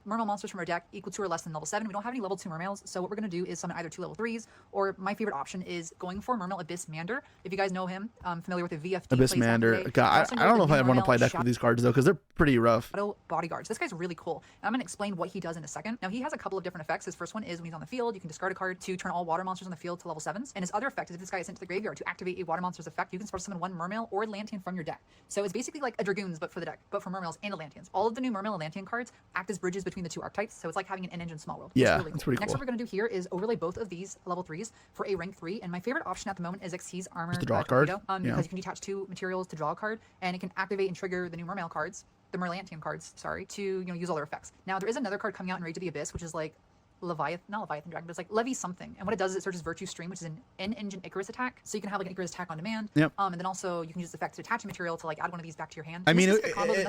Mermail monsters from our deck equal to or less than level 7. We don't have any level 2 Mermails, so what we're going to do is summon either 2 level 3s, or my favorite option is going for Mermail Abyss Mander. If you guys know him, I'm familiar with the VFD. Abyss Mander. God, I don't know if I want to play deck with these cards, though, because they're pretty rough. Bodyguards. This guy's really cool. And I'm going to explain what he does in a second. Now, he has a couple of different effects. His first one is when he's on the field, you can discard a card to turn all water monsters on the field to level 7s. And his other effect is if this guy is sent to the graveyard to activate a water monster's effect, you can special summon 1 Mermail or Atlantean from your deck. So it's basically like a Dragoons, but for the deck, but for Mermails and Atlanteans. All of the new Mermail Atlantean cards act as bridges between the 2 archetypes, so it's like having an N-Engine Small World. Yeah, really that's cool. pretty Next, cool. what we're going to do here is overlay both of these level 3s for a rank 3, and my favorite option at the moment is XT's Armor Just to draw a card? Torpedo, because you can detach 2 materials to draw a card, and it can activate and trigger the new Mermail cards, the Merlantian cards, sorry, to use all their effects. Now, there is another card coming out in Rage of the Abyss, which is like not Leviathan Dragon, but it's like Levy something. And what it does is it searches Virtue Stream, which is an N-Engine Icarus attack. So you can have like an Icarus attack on demand. Yep. And then also you can use the effect to attach a material to like add one of these back to your hand. I mean, it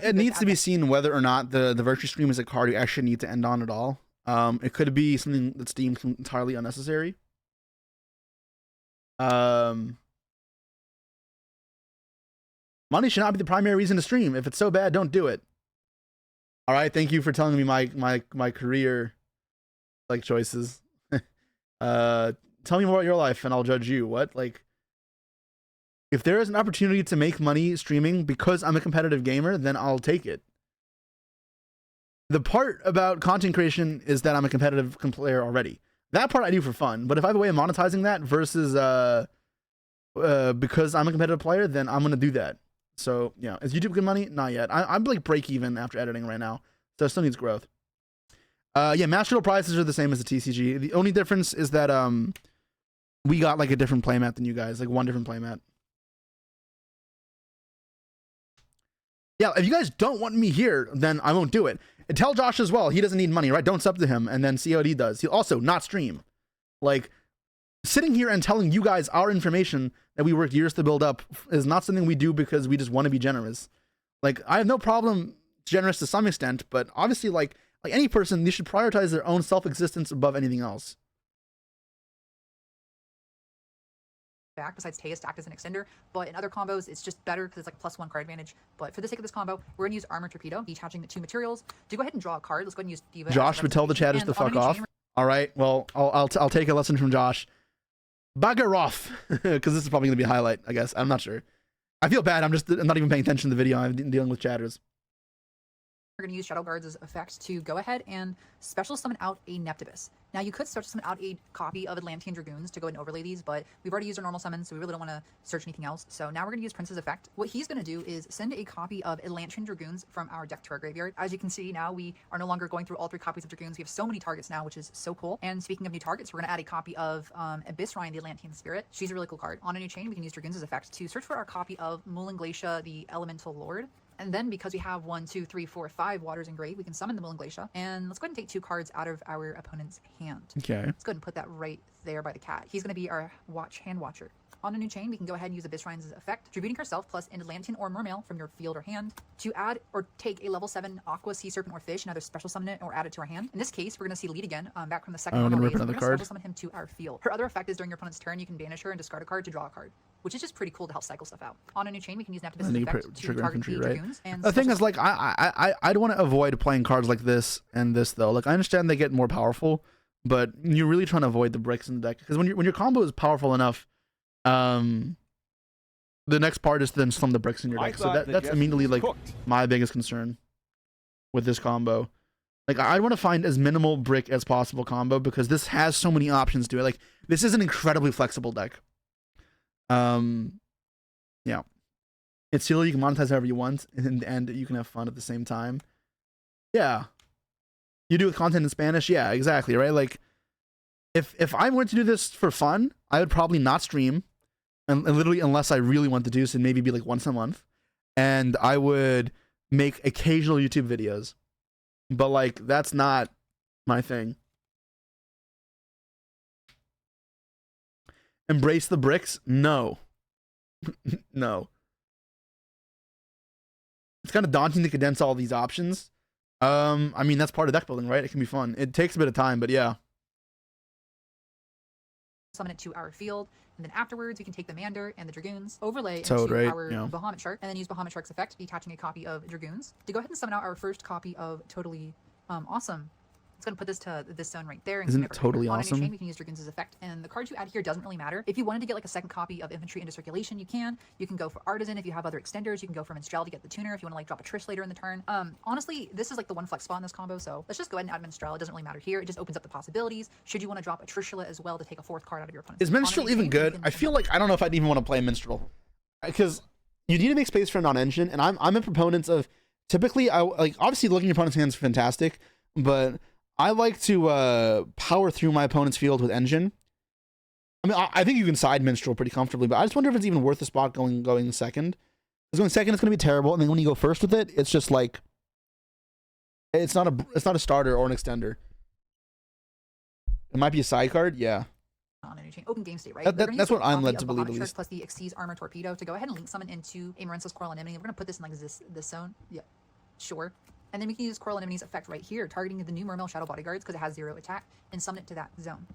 it needs to be seen whether or not the Virtue Stream is a card you actually need to end on at all. It could be something that's deemed entirely unnecessary. Money should not be the primary reason to stream. If it's so bad, don't do it. All right, thank you for telling me my career like choices. Tell me more about your life and I'll judge you. What? Like, if there is an opportunity to make money streaming because I'm a competitive gamer, then I'll take it. The part about content creation is that I'm a competitive player already. That part I do for fun, but if I have a way of monetizing that versus because I'm a competitive player, then I'm gonna do that. So yeah, is YouTube good money? Not yet. I'm like break even after editing right now, so it still needs growth. Yeah, Master Duel prices are the same as the TCG. The only difference is that we got like a different playmat than you guys, like one different playmat. Yeah, if you guys don't want me here, then I won't do it. And tell Josh as well, he doesn't need money, right? Don't sub to him, and then see what he does. He'll also not stream. Like, sitting here and telling you guys our information that we worked years to build up is not something we do because we just want to be generous. Like, I have no problem generous to some extent, but obviously, like any person, they should prioritize their own self-existence above anything else. Back besides Teus to act as an extender, but in other combos it's just better because it's like a +1 card advantage. But for the sake of this combo, we're going to use Armor Torpedo, detaching the 2 materials. To go ahead and draw a card, let's go ahead and use Diva. Josh would tell the chatters to fuck off. All right, well, I'll take a lesson from Josh. Bugger off, because this is probably going to be a highlight, I guess. I'm not sure. I feel bad. I'm not even paying attention to the video. I'm dealing with chatters. We're going to use Shadow Guards' effect to go ahead and special summon out a Neptibus. Now, you could special summon out a copy of Atlantean Dragoons to go ahead and overlay these, but we've already used our normal summon, so we really don't want to search anything else. So now we're going to use Prince's effect. What he's going to do is send a copy of Atlantean Dragoons from our deck to our graveyard. As you can see, now we are no longer going through all 3 copies of Dragoons. We have so many targets now, which is so cool. And speaking of new targets, we're going to add a copy of Abyss Ryan, the Atlantean Spirit. She's a really cool card. On a new chain, we can use Dragoons' effect to search for our copy of Mulan Glacia, the Elemental Lord. And then because we have 1, 2, 3, 4, 5 waters engraved, we can summon the Mulan Glacia. And let's go ahead and take 2 cards out of our opponent's hand. Okay. Let's go ahead and put that right there by the cat. He's going to be our hand watcher. On a new chain, we can go ahead and use Abyss Ryan's effect, tributing herself plus an Atlantean or Mermail from your field or hand to add or take a level 7 Aqua, Sea Serpent, or Fish and either special summon it or add it to our hand. In this case, we're going to see Lead again, back from the second I'm going to rip phase. another We're card. special summon him to our field. Her other effect is during your opponent's turn, you can banish her and discard a card to draw a card, which is just pretty cool to help cycle stuff out. On a new chain, we can use Neptibus' effect to trigger target infantry, the right? Dragoons. And The thing is, like, I'd want to avoid playing cards like this and this, though. Like, I understand they get more powerful, but you're really trying to avoid the bricks in the deck. Because when your combo is powerful enough, the next part is to then slum the bricks in your deck. So that's immediately, like, my biggest concern with this combo. Like, I want to find as minimal brick as possible combo because this has so many options to it. Like, this is an incredibly flexible deck. Yeah. It's silly. You can monetize however you want, and you can have fun at the same time. Yeah. You do with content in Spanish? Yeah, exactly, right? Like, if I were to do this for fun, I would probably not stream, and literally unless I really want to do so, maybe be like once a month, and I would make occasional YouTube videos, but like that's not my thing. Embrace the bricks? No. No. It's kind of daunting to condense all these options. I mean, that's part of deck building, right? It can be fun. It takes a bit of time, but yeah. Summon it to our field, and then afterwards we can take the Mander and the Dragoons, overlay Toad, into right? our Yeah. Bahamut Shark, and then use Bahamut Shark's effect, detaching a copy of Dragoons to go ahead and summon out our first copy of Totally Awesome. It's going to put this to this zone right there. And Isn't it Totally on Awesome? any chain, we can use Dragoons' effect, and the cards you add here doesn't really matter. If you wanted to get like a second copy of Infantry into circulation, you can. You can go for Artisan if you have other extenders. You can go for Minstrel to get the tuner if you want to like drop a Trish later in the turn. Honestly, this is like the one flex spot in this combo, so let's just go ahead and add Minstrel. It doesn't really matter here. It just opens up the possibilities. Should you want to drop a Trishula as well to take a fourth card out of your opponent's Is Minstrel even good? I feel like I don't know if I'd even want to play Minstrel, because you need to make space for a non-engine, and I'm a proponent of typically I like obviously looking at your opponent's hands is fantastic, but I like to power through my opponent's field with engine. I mean, I think you can side Minstrel pretty comfortably, but I just wonder if it's even worth the spot going second. Because going second, it's going to be terrible, and then when you go first with it, it's just like it's not a starter or an extender. It might be a side card, yeah. On any chain. Open game state, right? That's what I'm led to believe, at Shark least. plus the Xyz Armor Torpedo to go ahead and link summon into a Marensis Coral Anemone. We're going to put this in like this zone. Yeah, sure. And then we can use Coral Anemone's effect right here, targeting the new Mermail Shadow Bodyguards because it has 0 attack, and summon it to that zone.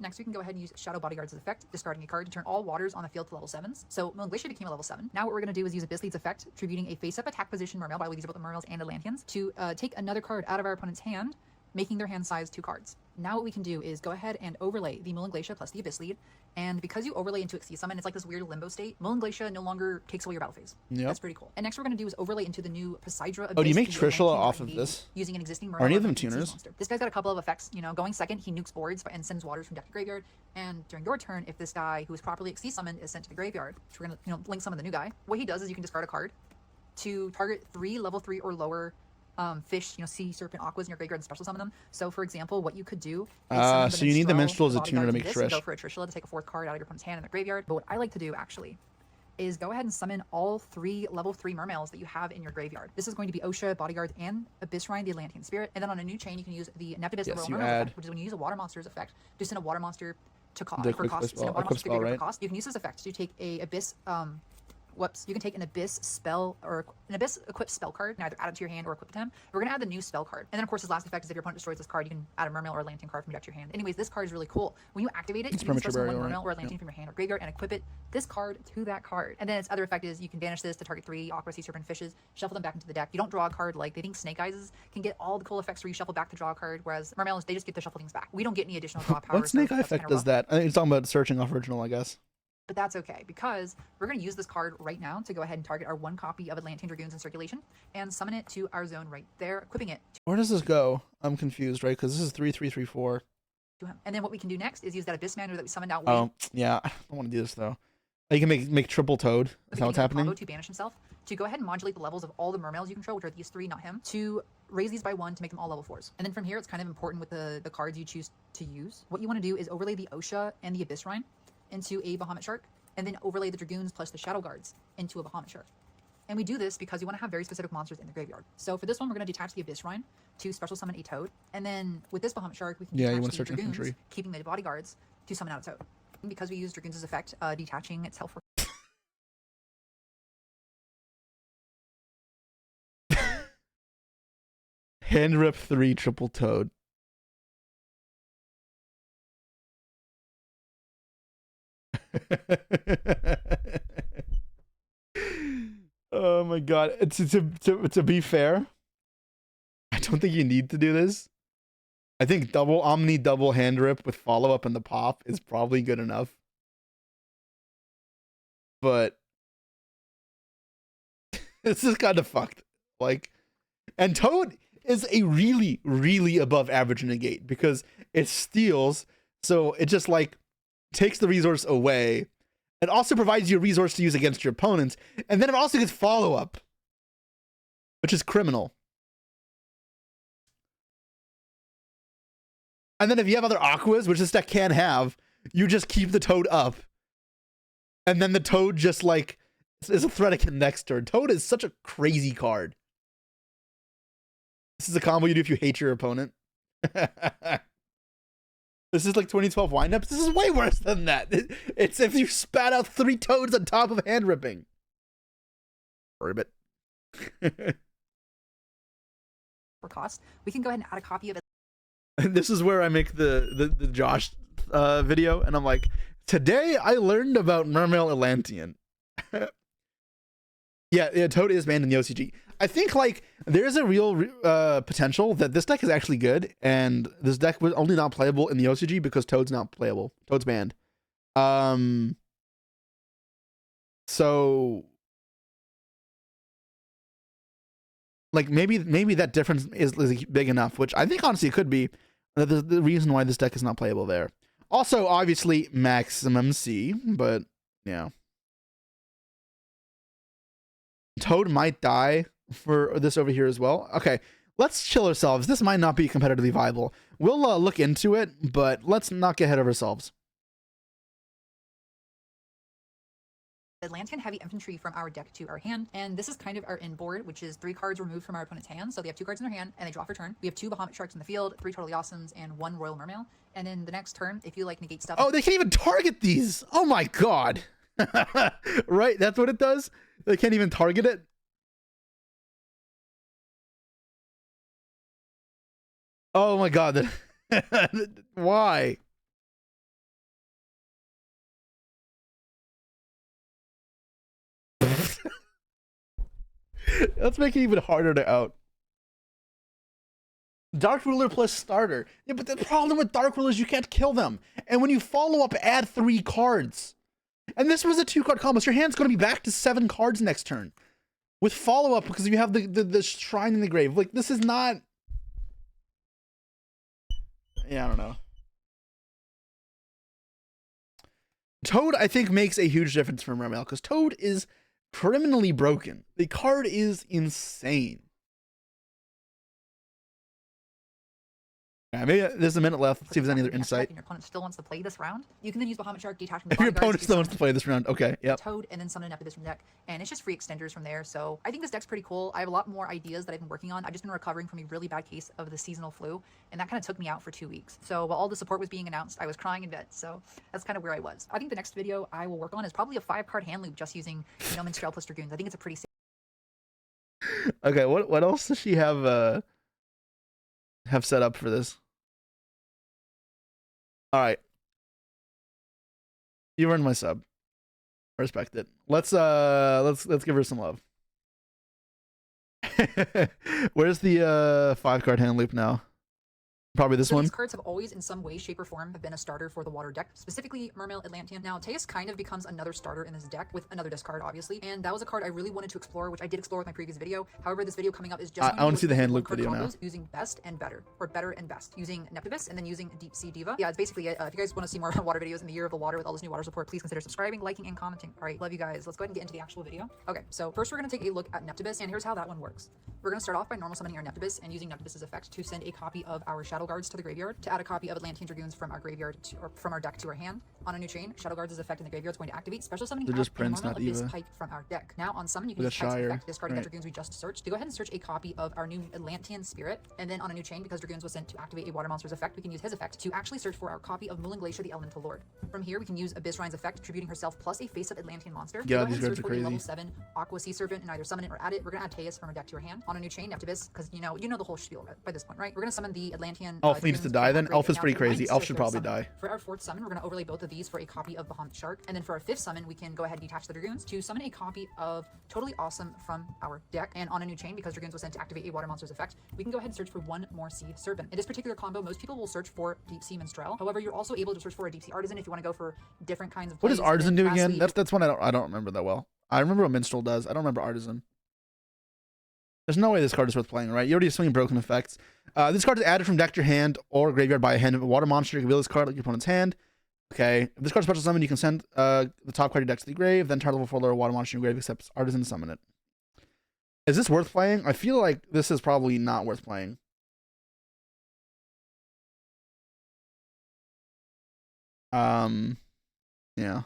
Next, we can go ahead and use Shadow Bodyguards' effect, discarding a card to turn all waters on the field to level 7s. So Glacier became a level 7. Now what we're going to do is use Abyss Lead's effect, tributing a face-up attack position Mermail, by the way, these are both the Mermails and Atlanteans, to take another card out of our opponent's hand, making their hand size 2 cards. Now what we can do is go ahead and overlay the Mullen Glacier plus the Abyss Lead, and because you overlay into Xyz Summon, it's like this weird limbo state. Mullen Glacier no longer takes away your battle phase. Yep. That's pretty cool. And next we're going to do is overlay into the new Poseidra Abyss. Oh, do you make the Trishula Atlantean off of R&D, this? using an existing Mermail Are any of them Xyz tuners? monster. This guy's got a couple of effects. You know, going second, he nukes boards and sends waters from deck to graveyard. And during your turn, if this guy who is properly Xyz summoned is sent to the graveyard, which we're going to link summon the new guy, what he does is you can discard a card to target 3 level 3 or lower fish, sea serpent aquas in your graveyard and special summon them. So for example, what you could do is so you need the Minstrel as a tuner to make Trish. Go for a Trishula to take a 4th card out of your opponent's hand in the graveyard. But what I like to do actually is go ahead and summon all 3 level 3 Mermails that you have in your graveyard. This is going to be Osha, Bodyguard, and Abyss Rhine, the Atlantean Spirit. And then on a new chain, you can use the Neptibus Mermail effect, which is when you use a water monster's effect to send a water monster to cost. Send a water monster to graveyard for cost. You can use this effect to take a Abyss you can take an Abyss spell or an Abyss equipped spell card and either add it to your hand or equip it to him. We're going to add the new spell card. And then, of course, his last effect is if your opponent destroys this card, you can add a Mermail or Atlantean card from your deck to your hand. Anyways, this card is really cool. When you activate it, you can special summon one Mermail or Atlantean from your hand or graveyard and equip this card to that card. And then its other effect is you can banish this to target 3 Aqua, Sea Serpent, Fishes, shuffle them back into the deck. You don't draw a card like they think Snake Eyes can get all the cool effects where you shuffle back to draw a card, whereas Mermails, they just get the shuffle things back. We don't get any additional draw power. What Snake Eye effect does that? I think it's talking about searching off original, I guess. But that's okay, because we're going to use this card right now to go ahead and target our 1 copy of Atlantean Dragoons in circulation and summon it to our zone right there, equipping it. Where does this go? I'm confused, right? Because this is 3/3/3/4. To him. And then what we can do next is use that Abyss Mander that we summoned out. Oh, yeah. I don't want to do this, though. You can make triple Toad. Is that what's happening? To banish himself, to go ahead and modulate the levels of all the Mermails you control, which are these 3, not him, to raise these by 1 to make them all level 4s. And then from here, it's kind of important with the cards you choose to use. What you want to do is overlay the Osha and the Abyss Rhine into a Bahamut Shark, and then overlay the Dragoons plus the Shadow Guards into a Bahamut Shark. And we do this because we want to have very specific monsters in the graveyard. So for this one, we're going to detach the Abyss Rhine to special summon a Toad. And then with this Bahamut Shark, we can detach the Dragoons, infantry, keeping the Bodyguards to summon out a Toad. And because we use Dragoons' effect, detaching itself. Hand rip 3 triple Toad. Oh my god. To be fair, I don't think you need to do this. I think double Omni double hand rip with follow-up and the pop is probably good enough. But this is kind of fucked. Like, and Toad is a really, really above average negate because it steals, so it just like takes the resource away. It also provides you a resource to use against your opponents, and then it also gets follow-up, which is criminal. And then if you have other Aquas, which this deck can have, you just keep the Toad up. And then the Toad just like is a threat again next turn. Toad is such a crazy card. This is a combo you do if you hate your opponent. This is like 2012 windups. This is way worse than that. It's if you spat out 3 Toads on top of hand ripping. Ribbit. For cost, we can go ahead and add a copy of it. This is where I make the Josh video, and I'm like, today I learned about Mermail Atlantean. yeah, Toad is banned in the OCG. I think like there's a real potential that this deck is actually good, and this deck was only not playable in the OCG because Toad's not playable. Toad's banned. So like maybe that difference is big enough, which I think honestly it could be the reason why this deck is not playable there. Also, obviously maximum C, but yeah. Toad might die for this over here as well. Okay, let's chill ourselves. This might not be competitively viable. We'll look into it, but let's not get ahead of ourselves. Atlantean heavy infantry from our deck to our hand, and this is kind of our in board, which is 3 cards removed from our opponent's hand. So they have 2 cards in their hand and they draw for turn. We have 2 Bahamut Sharks in the field, 3 Totally Awesomes, and 1 Royal Mermail. And then the next turn, if you like negate stuff. Oh, they can't even target these. Oh my god. Right, that's what it does. They can't even target it. Oh my god. Why? Let's make it even harder to out. Dark Ruler plus starter. Yeah, but the problem with Dark Ruler is you can't kill them. And when you follow up, add 3 cards. And this was a 2-card combo. So your hand's going to be back to 7 cards next turn. With follow up, because you have the Shrine in the Grave. Like, this is not... Yeah, I don't know. Toad, I think, makes a huge difference for Mermail, because Toad is criminally broken. The card is insane. Yeah, maybe there's a minute left. Let's see if there's any other insight. Your opponent still wants to play this round. You can then use Bahamut Shark, detach from if your opponent still wants to play this round, okay, yep. Toad, and then summon an Neptibus from the deck, and it's just free extenders from there. So I think this deck's pretty cool. I have a lot more ideas that I've been working on. I've just been recovering from a really bad case of the seasonal flu, and that kind of took me out for 2 weeks. So while all the support was being announced, I was crying in bed. So that's kind of where I was. I think the next video I will work on is probably a 5-card hand loop just using Minstrel plus Dragoons. I think it's a pretty safe. Okay, what else does she have set up for this? All right, you earned my sub. I respect it. Let's give her some love. Where's the 5-card hand loop now? Probably this one. These cards have always, in some way, shape, or form, have been a starter for the water deck, specifically Mermail Atlantean. Now, Teus kind of becomes another starter in this deck with another discard, obviously, and that was a card I really wanted to explore, which I did explore with my previous video. However, this video coming up is just I want to see the hand loop video now. Using best and better, or better and best, using Neptibus and then using Deep Sea Diva. Yeah, it's basically it. If you guys want to see more water videos in the year of the water with all this new water support, please consider subscribing, liking, and commenting. All right, love you guys. Let's go ahead and get into the actual video. Okay, so first we're going to take a look at Neptibus, and here's how that one works. We're going to start off by normal summoning our Neptibus and using Neptibus's effect to send a copy of our Shadow Guards to the graveyard, to add a copy of Atlantean Dragoons from our graveyard or from our deck to our hand. On a new chain, Shadow Guards' effect in the graveyard is going to activate special summoning just Prince, not Abyss Eva. Pike from our deck. Now on summon, you can use Pike's effect, discarding the Dragoons we just searched, to go ahead and search a copy of our new Atlantean Spirit. And then on a new chain, because Dragoons was sent to activate a water monster's effect, we can use his effect to actually search for our copy of Moulin Glacier, the Elemental Lord. From here, we can use Abyss Rhine's effect, tributing herself plus a face-up Atlantean monster. Yeah, these cards are for crazy. a level 7 Aqua Sea Serpent and either summon it or add it. We're gonna add Teus from our deck to our hand. On a new chain, Neptibus, because you know the whole spiel by this point, right? We're gonna summon the Atlantean. Elf needs to die then. Elf is pretty crazy. Elf should probably die. For our 4th summon, we're gonna overlay both of these for a copy of Bahamut Shark, and then for our 5th summon, we can go ahead and detach the Dragoons to summon a copy of Totally Awesome from our deck. And on a new chain, because Dragoons was sent to activate a water monster's effect, we can go ahead and search for one more Sea Serpent. In this particular combo, most people will search for Deep Sea Minstrel. However, you're also able to search for a Deep Sea Artisan if you want to go for different kinds of What does plays. Artisan do again? Lastly, That's one I don't remember that well. I remember what Minstrel does. I don't remember Artisan. There's no way this card is worth playing, right? You already have swinging broken effects. This card is added from deck to your hand or graveyard by a hand of a water monster. You can reveal this card like your opponent's hand. Okay. If this card's special summon, you can send the top card of your deck to the grave, then target level 4 lower water monster in your grave accepts Artisan to summon it. Is this worth playing? I feel like this is probably not worth playing. Yeah.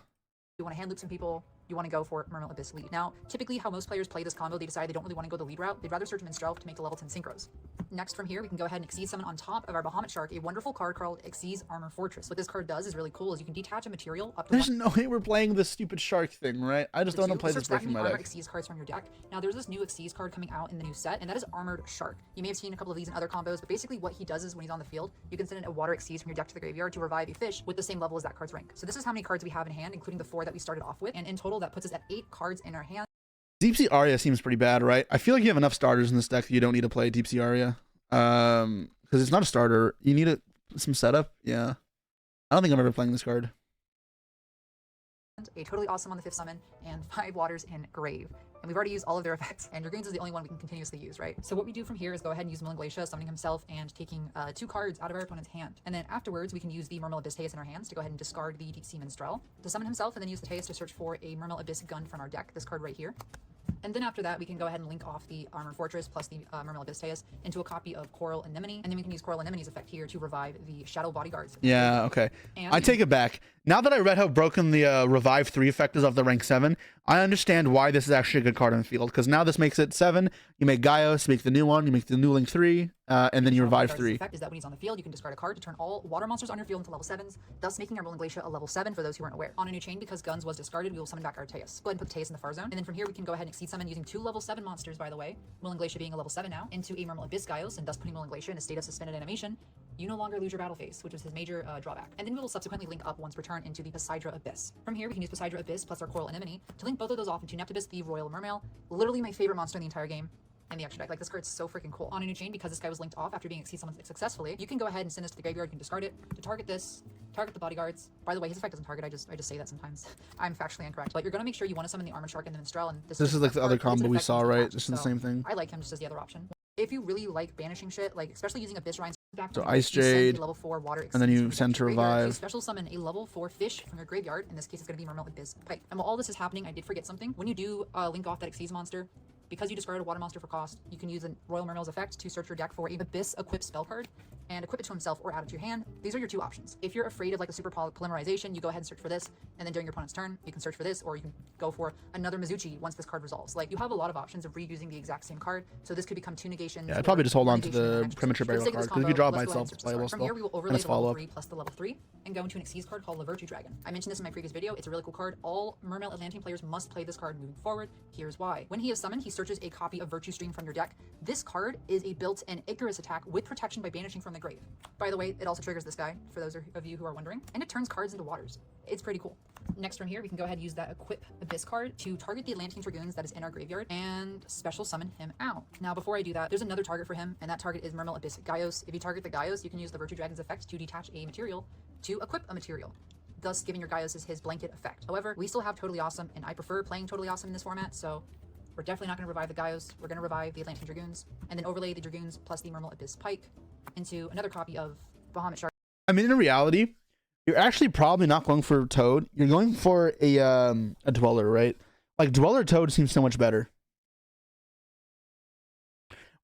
You want to hand loop some people, you want to go for Mermail Abyss lead. Now, typically how most players play this combo, they decide they don't really want to go the lead route. They'd rather search Minstrel to make the level 10 synchros. Next from here, we can go ahead and Exceed summon on top of our Bahamut Shark, a wonderful card called Exceed's Armor Fortress. What this card does is really cool, is you can detach a material up to There's no way we're playing this stupid shark thing, right? I just don't want to play this break from my deck. Exceeds cards from your deck. Now, there's this new Exceeds card coming out in the new set, and that is Armored Shark. You may have seen a couple of these in other combos, but basically what he does is when he's on the field, you can send in a water Exceeds from your deck to the graveyard to revive a fish with the same level as that card's rank. So this is how many cards we have in hand, including the 4 that we started off with, and in total that puts us at 8 cards in our hand. Deep Sea Aria seems pretty bad, right? I feel like you have enough starters in this deck that you don't need to play Deep Sea Aria. Because it's not a starter. You need some setup. Yeah. I don't think I'm ever playing this card. A totally awesome on the 5th summon, and 5 waters in Grave. And we've already used all of their effects, and Dragoons is the only one we can continuously use, right? So what we do from here is go ahead and use Millen Glacia, summoning himself and taking 2 cards out of our opponent's hand. And then afterwards, we can use the Mermail Abyss Teus in our hands to go ahead and discard the Deep Sea Minstrel to summon himself, and then use the Teus to search for a Mermail Abyss gun from our deck, this card right here. And then after that, we can go ahead and link off the Armor Fortress plus the Mermail Abyss Teus into a copy of Coral Anemone, and then we can use Coral Anemone's effect here to revive the Shadow Bodyguards. Yeah, okay. And I take it back. Now that I read how broken the Revive 3 effect is of the rank 7, I understand why this is actually a good card on the field, because now this makes it 7. You make Gaios, make the new one, you make the new link 3, and then you revive 3. The effect is that when he's on the field, you can discard a card to turn all water monsters on your field into level 7s, thus making our Millen Glacia a level 7 for those who weren't aware. On a new chain, because Guns was discarded, we will summon back our Teus. Go ahead and put the Teus in the far zone, and then from here we can go ahead and Exceed summon using 2 level 7 monsters, by the way, Millen Glacia being a level 7 now, into a Mermail Abyss Gaios, and thus putting Millen Glacia in a state of suspended animation. You no longer lose your battle phase, which was his major drawback. And then we will subsequently link up once per turn into the Poseidra Abyss. From here, we can use Poseidra Abyss plus our Coral Anemone to link both of those off into Neptibus, the Royal Mermail, literally my favorite monster in the entire game. And the extra deck. Like, this card's so freaking cool. On a new chain, because this guy was linked off after being Exceed summoned successfully, you can go ahead and send this to the graveyard. You can discard it to target this, target the bodyguards. By the way, his effect doesn't target. I just say that sometimes. I'm factually incorrect. But you're gonna make sure you want to summon the Armored Shark and the Minstrel, and this is like the other combo we saw, right? This is the so same thing. I like him just as the other option. If you really like banishing shit, like especially using Abyss Rhine, so Ice Jade, level 4 water, and then you send to revive. You special summon a level 4 fish from your graveyard. In this case, it's going to be Mermail Abyss Pike. And while all this is happening, I did forget something. When you do link off that Exceeds monster, because you discarded a water monster for cost, you can use a Royal Mermail's effect to search your deck for a Abyss equipped spell card and equip it to himself or add it to your hand. These are your 2 options. If you're afraid of like a super polymerization, you go ahead and search for this, and then during your opponent's turn, you can search for this, or you can go for another Mizuchi once this card resolves. Like, you have a lot of options of reusing the exact same card, so this could become 2 negations. Yeah, I'd probably just hold on to the premature burial card, because if you draw it by itself, it's playable From still. here, we will overlay the level 3 plus the level 3, and go into an Exceeds card called La Virtue Dragon. I mentioned this in my previous video. It's a really cool card. All Mermail Atlantean players must play this card moving forward. Here's why. When he is summoned, he searches a copy of Virtue Stream from your deck. This card is a built-in Icarus attack with protection by banishing from the grave. By the way, it also triggers this guy, for those of you who are wondering, and it turns cards into waters. It's pretty cool. Next from here, we can go ahead and use that Equip Abyss card to target the Atlantean Dragoons that is in our graveyard and special summon him out. Now, before I do that, there's another target for him, and that target is Mermail Abyss Gaios. If you target the Gaios, you can use the Virtue Dragon's effect to detach a material to equip a material, thus giving your Gaios his blanket effect. However, we still have Totally Awesome, and I prefer playing Totally Awesome in this format, so we're definitely not going to revive the Gaios. We're going to revive the Atlantean Dragoons, and then overlay the Dragoons plus the Mermail Abyss Pike into another copy of Bahamut Shark. I mean, in reality, you're actually probably not going for Toad. You're going for a Dweller, right? Like, Dweller Toad seems so much better.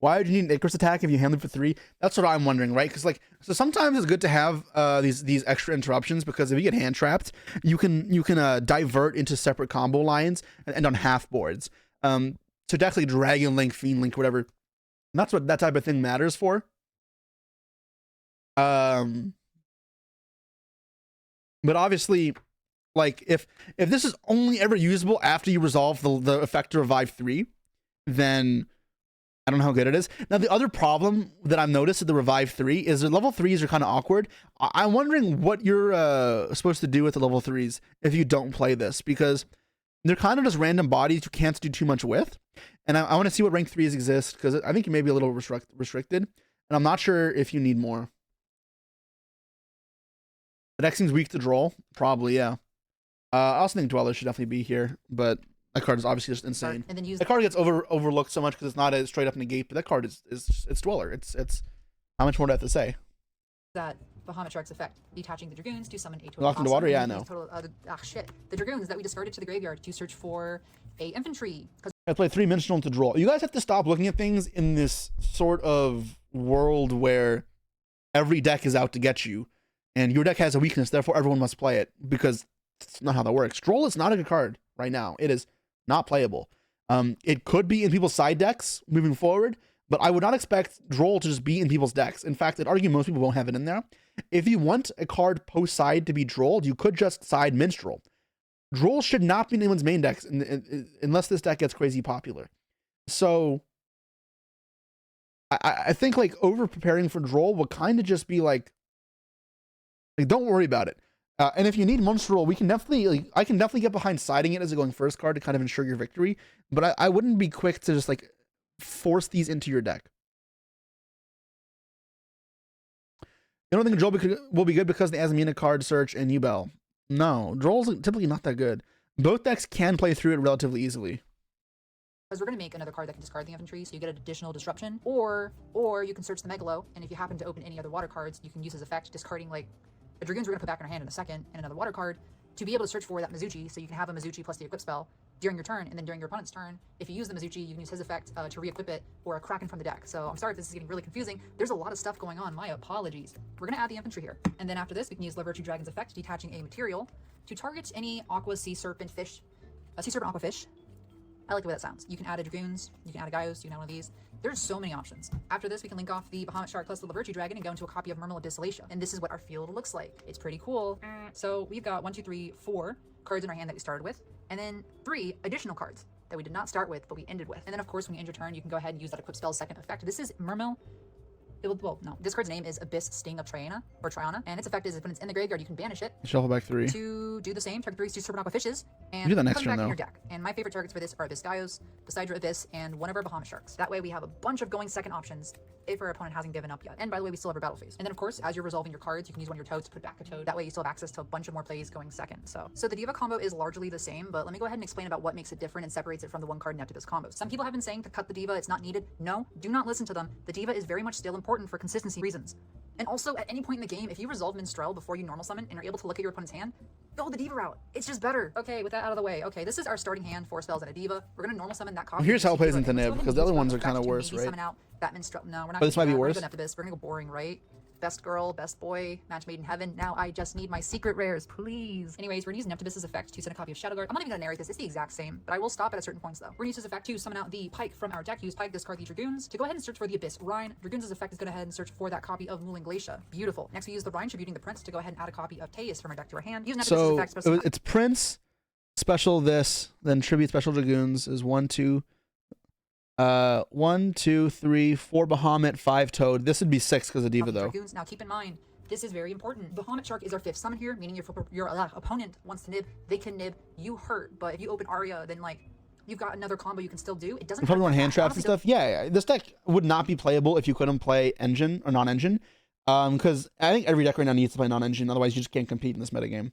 Why would you need an Icarus attack if you handle it for 3? That's what I'm wondering, right? Because, like, so sometimes it's good to have these extra interruptions, because if you get hand trapped, you can divert into separate combo lines and on half boards. So definitely Dragon Link, Fiend Link, whatever. And that's what that type of thing matters for. But obviously, like, if this is only ever usable after you resolve the effect to revive 3, then I don't know how good it is. Now, the other problem that I've noticed with the revive 3 is the level 3s are kind of awkward. I'm wondering what you're supposed to do with the level 3s if you don't play this, because they're kind of just random bodies you can't do too much with. And I want to see what rank 3s exist, because I think you may be a little restricted, and I'm not sure if you need more. The deck seems weak to draw. Probably, yeah. I also think Dweller should definitely be here, but that card is obviously just insane. And then the card gets overlooked so much because it's not a straight up negate, but that card is it's Dweller. It's how much more do I have to say? That Bahamut Shark's effect, detaching the Dragoons to summon a total. Locked into water, yeah, I know. The Dragoons that we discarded to the graveyard to search for a infantry. I play 3-dimensional to draw. You guys have to stop looking at things in this sort of world where every deck is out to get you, and your deck has a weakness, therefore everyone must play it, because it's not how that works. Droll is not a good card right now. It is not playable. It could be in people's side decks moving forward, but I would not expect Droll to just be in people's decks. In fact, I'd argue most people won't have it in there. If you want a card post side to be Droll, you could just side Minstrel. Droll should not be in anyone's main decks unless this deck gets crazy popular. So I think like over preparing for Droll will kind of just be like don't worry about it. And if you need Minstrel, we can definitely I can definitely get behind siding it as a going first card to kind of ensure your victory. But I wouldn't be quick to just like force these into your deck. You don't think Droll will be good because the Azamina card search and Yubel? No, Droll's typically not that good. Both decks can play through it relatively easily. Because we're going to make another card that can discard the infantry, so you get an additional disruption. Or you can search the Megalo, and if you happen to open any other water cards, you can use his effect, discarding like the Dragoons we're going to put back in our hand in a second, and another water card, to be able to search for that Mizuchi, so you can have a Mizuchi plus the equip spell during your turn, and then during your opponent's turn, if you use the Mizuchi, you can use his effect to re-equip it, or a Kraken from the deck. So I'm sorry if this is getting really confusing. There's a lot of stuff going on. My apologies. We're going to add the infantry here. And then after this, we can use the Virtue Dragon's effect, detaching a material, to target any Aqua Sea Serpent fish, Sea Serpent Aqua fish. I like the way that sounds. You can add a Dragoons, you can add a Gaios, you can add one of these. There's so many options. After this, we can link off the Bahamut Shark plus the Virtue Dragon and go into a copy of Murmel of Distillation. And this is what our field looks like. It's pretty cool. So we've got 1, 2, 3, 4 cards in our hand that we started with, and then 3 additional cards that we did not start with, but we ended with. And then of course, when you end your turn, you can go ahead and use that equip spell's second effect. This is Murmel. Well, no. This card's name is Abyss Sting of Triana, and its effect is when it's in the graveyard, you can banish it. Shuffle back 3. To do the same, target 3 Super Aqua Fishes, and do that put next them turn, back in though. your deck. And my favorite targets for this are Abyss Gaios, Poseidra Abyss, and one of our Bahamut Sharks. That way we have a bunch of going second options if our opponent hasn't given up yet. And by the way, we still have our battle phase. And then of course, as you're resolving your cards, you can use one of your toads to put back a toad. That way you still have access to a bunch of more plays going second. So the Diva combo is largely the same, but let me go ahead and explain about what makes it different and separates it from the one card Neptibus combos. Some people have been saying to cut the Diva, it's not needed. No, do not listen to them. The Diva is very much still important for consistency reasons. And also, at any point in the game, if you resolve Minstrel before you normal summon and are able to look at your opponent's hand, go the Diva route. It's just better. Okay, with that out of the way. Okay, this is our starting hand, 4 spells and a Diva. We're gonna normal summon that copy. Here's how it plays Diva, into and Nib, because the other ones are kind of worse, right? Summon out that Minstrel. No, we're not. But this might be we're worse. gonna go Neptibus. We're gonna go boring, right? Best girl, best boy, match made in heaven. Now I just need my secret rares, please. Anyways, we're gonna use Neptibus's effect to send a copy of Shadowguard. I'm not even gonna narrate this, it's the exact same, but I will stop at certain points though. We're gonna use his effect to summon out the Pike from our deck. Use Pike, discard the Dragoons to go ahead and search for the Abyss Rhine. Dragoons' effect is gonna head and search for that copy of Mooling Glacia. Beautiful. Next we use the Rhine tributing the Prince to go ahead and add a copy of Teus from our deck to our hand. Use Neptibus's So effect special. it's Prince, special this, then tribute special Dragoons is 1, 2, 1, 2, 3, 4 Bahamut, 5 Toad. This would be 6 because of Diva though. Dragoons. Now keep in mind, this is very important. Bahamut Shark is our 5th summon here, meaning your opponent wants to nib, they can nib, you hurt, but if you open Arya, then like, you've got another combo you can still do. It doesn't You probably want hurt hand that traps and stuff. Yeah, this deck would not be playable if you couldn't play engine or non-engine. Because I think every deck right now needs to play non-engine, otherwise you just can't compete in this metagame.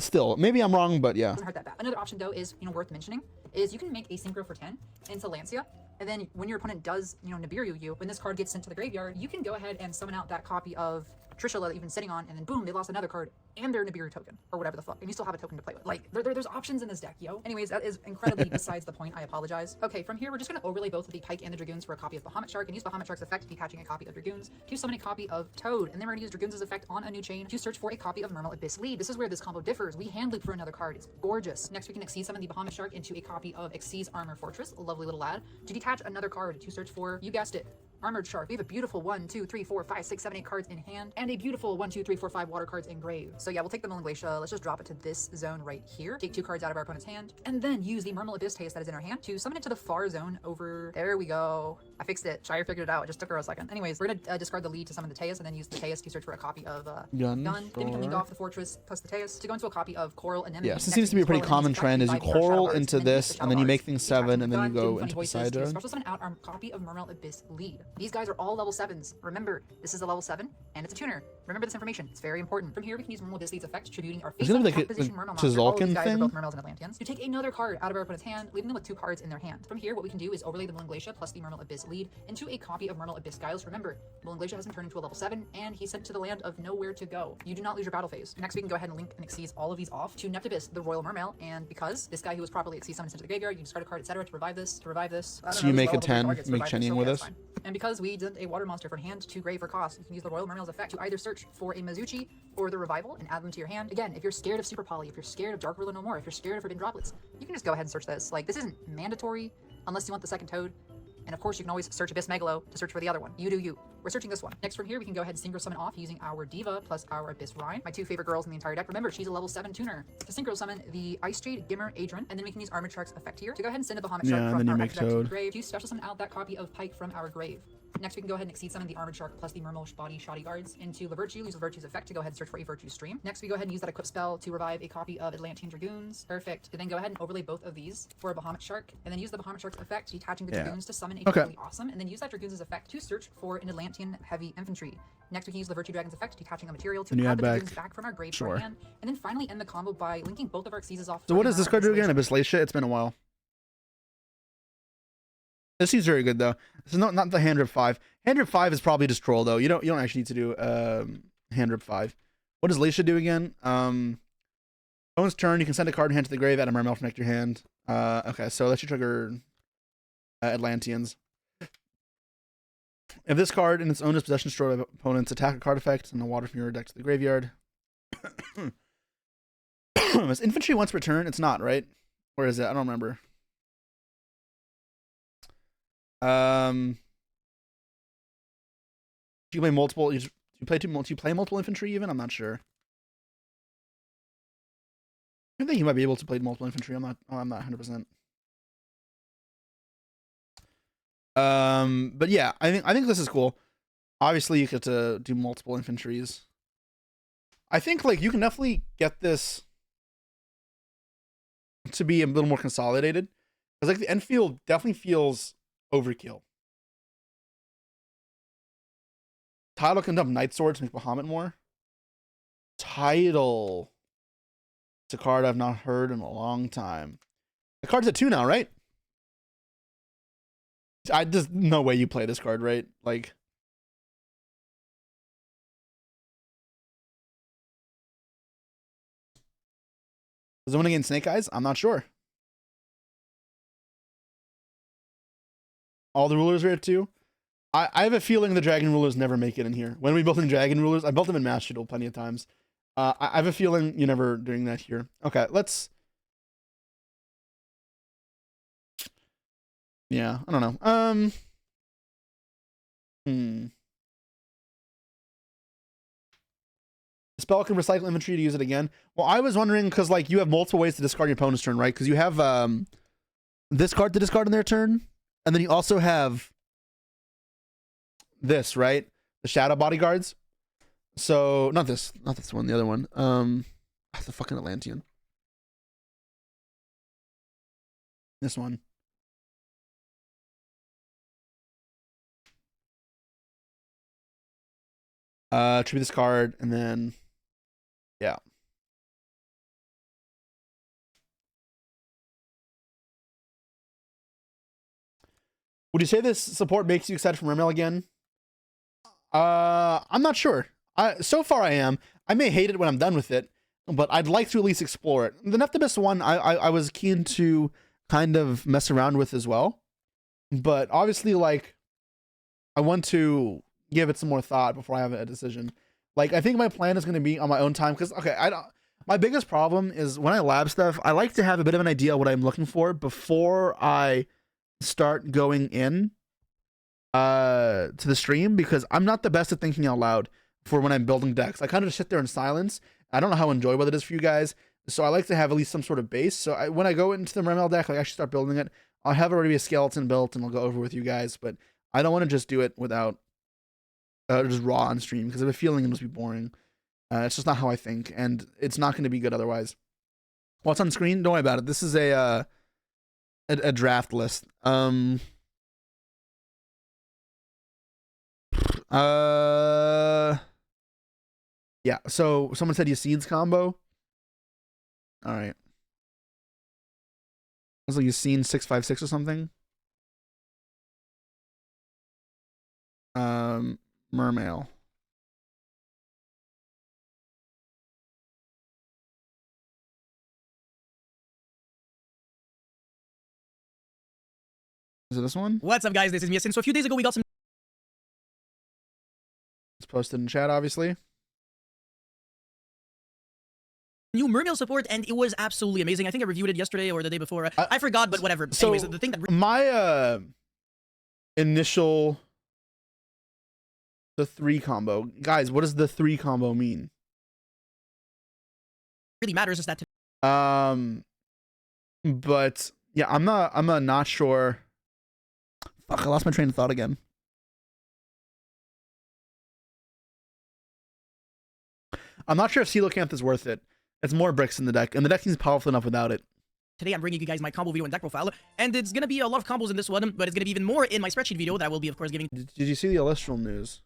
Still, maybe I'm wrong, but yeah. Doesn't hurt that bad. Another option though is, worth mentioning, is you can make a Synchro for 10 into Lancia, and then when your opponent does, Nibiru you, when this card gets sent to the graveyard, you can go ahead and summon out that copy of Trishula that you've been sitting on, and then boom, they lost another card and their Nibiru token, or whatever the fuck, and you still have a token to play with. Like, there's options in this deck, yo. Anyways, that is incredibly besides the point, I apologize. Okay, from here, we're just gonna overlay both of the Pike and the Dragoons for a copy of Bahamut Shark, and use Bahamut Shark's effect, detaching a copy of Dragoons, to summon a copy of Toad, and then we're gonna use Dragoons' effect on a new chain to search for a copy of Murmel Abyss Lead. This is where this combo differs. We hand loop for another card. It's gorgeous. Next, we can Xyz summon the Bahamut Shark into a copy of Xyz Armor Fortress, a lovely little lad, to detach another card to search for, you guessed it, Armored Shark. We have a beautiful 1, 2, 3, 4, 5, 6, 7, 8 cards in hand, and a beautiful 1, 2, 3, 4, 5 water cards engraved. So yeah, we'll take the Mooling Glacia. Let's just drop it to this zone right here. Take 2 cards out of our opponent's hand, and then use the Murmel Abyss Teus that is in our hand to summon it to the far zone over. There we go. I fixed it. Shire figured it out. It just took her a second. Anyways, we're gonna discard the lead to summon the Teus, and then use the Teus to search for a copy of Gun. Then we can link off the Fortress plus the Teus to go into a copy of Coral Anemone. Yeah, so it seems to be a pretty common trend is you coral into this, and then you make things 7, and then you go into Poseidra. Special summon out our copy of Murmel Abyss Lead. These guys are all level 7s. Remember, this is a level 7, and it's a tuner. Remember this information. It's very important. From here, we can use Murmel Abyss Lead's effect, tributing our face Is it like top a position Murmel monster. All of these Tzolk'in guys are thing? both Murmels and Atlanteans. To take another card out of our opponent's hand, leaving them with 2 cards in their hand. From here, what we can do is overlay the Mooling Glacia plus the Murmel Abyss Lead into a copy of Murmel Abyss Gaios. Remember, Mooling Glacia has been turned into a level 7, and he's sent to the land of nowhere to go. You do not lose your battle phase. Next, we can go ahead and link and Xyz all of these off to Neptibus, the Royal Mermail, and because this guy who was properly Xyz summoned into the graveyard, you can discard a card, etc. to revive this, So you make a 10, make Chen Ying with us. And because we did a water monster for hand to grave for cost, you can use the Royal Mermail's effect to either search for a Mizuchi or the Revival and add them to your hand. Again, if you're scared of Super Poly, if you're scared of Dark Ruler No More, if you're scared of Forbidden Droplets, you can just go ahead and search this. Like, this isn't mandatory unless you want the second Toad. And of course, you can always search Abyss Megalo to search for the other one. You do you. We're searching this one. Next from here, we can go ahead and Synchro Summon off using our Diva plus our Abyss Rhyme, my two favorite girls in the entire deck. Remember, she's a level 7 tuner. To Synchro Summon the Ice Jade, Gimmer, Adrian, and then we can use Armored Shark's effect here to go ahead and send a Bahamut Shark from our active deck to the grave to special summon out that copy of Pike from our grave. Next, we can go ahead and Exceed Summon the Armored Shark plus the Mermail Body Shoddy Guards into Lavirtue, use Lavirtue's effect to go ahead and search for a Virtue Stream. Next, we go ahead and use that Equip spell to revive a copy of Atlantean Dragoons. Perfect. And then go ahead and overlay both of these for a Bahamut Shark, and then use the Bahamut Shark's effect, detaching the Dragoons to summon a really awesome, and then use that Dragoons' effect to search for an Atlantean Heavy Infantry. Next, we can use the Virtue Dragon's effect, detaching a material to add the Dragoons back from our grave to our hand, and then finally end the combo by linking both of our Xyzes off. So what does this card do again? Abyssalatia? It's been a while. This seems very good though. This is not the hand rip 5. Hand rip 5 is probably just troll though. You don't actually need to do hand rip 5. What does Latia do again? Opponent's turn, you can send a card in hand to the grave, add a Mermail from next to your hand. Okay, so let's trigger Atlanteans. If this card in its owner's possession destroyed by opponent's attack a card effect and the water from your deck to the graveyard. Is infantry once per turn? It's not, right? Where is it? I don't remember. Do you play multiple? Do you play multiple infantry even? I'm not sure. I think you might be able to play multiple infantry. I'm not 100%. But yeah, I think this is cool. Obviously, you get to do multiple infantries. I think like you can definitely get this to be a little more consolidated, because like the end field definitely feels overkill. Tidal can dump Night Sword to make Bahamut more. Tidal. It's a card I've not heard in a long time. The card's at 2 now, right? There's no way you play this card, right? Like, does it win against Snake Eyes? I'm not sure. All the rulers are at 2. I have a feeling the Dragon Rulers never make it in here. When we built in Dragon Rulers, I built them in Master Duel plenty of times. I have a feeling you're never doing that here. Okay, let's... Yeah, I don't know. The spell can recycle inventory to use it again. Well, I was wondering, because like you have multiple ways to discard your opponent's turn, right? Because you have this card to discard in their turn, and then you also have this, right? The Shadow Bodyguards. So not this one, the other one. That's the fucking Atlantean. This one. Tribute this card, and then yeah. Would you say this support makes you excited for Mermail again? I'm not sure. So far I am. I may hate it when I'm done with it, but I'd like to at least explore it. The Nephthibus one, I was keen to kind of mess around with as well, but obviously, like, I want to give it some more thought before I have a decision. Like, I think my plan is going to be on my own time, because okay, my biggest problem is when I lab stuff, I like to have a bit of an idea what I'm looking for before I start going in to the stream, because I'm not the best at thinking out loud for when I'm building decks. I kind of just sit there in silence. I don't know how enjoyable it is for you guys, so I like to have at least some sort of base. So when I go into the Mermail deck, like actually start building it, I'll have already a skeleton built and I'll go over with you guys, but I don't want to just do it without just raw on stream, because I have a feeling it must be boring. It's just not how I think, and it's not going to be good otherwise. What's on screen? Don't worry about it. This is a draft list. Yeah, so someone said Yassine's combo. All right. It's like Yassine 656 or something. Mermail. Is it this one? What's up, guys? This is Yasin. So a few days ago, we got some posted in chat, obviously. New Mermail support, and it was absolutely amazing. I think I reviewed it yesterday or the day before. I forgot, but whatever. So anyways, the thing that my initial the 3 combo, guys, what does the 3 combo mean? really matters is that but yeah, I'm not sure. Fuck, I lost my train of thought again. I'm not sure if Coelacanth is worth it. It's more bricks in the deck, and the deck seems powerful enough without it. Today I'm bringing you guys my combo video and deck profile, and it's gonna be a lot of combos in this one, but it's gonna be even more in my spreadsheet video that I will be, of course, giving. Did you see the Celestial news?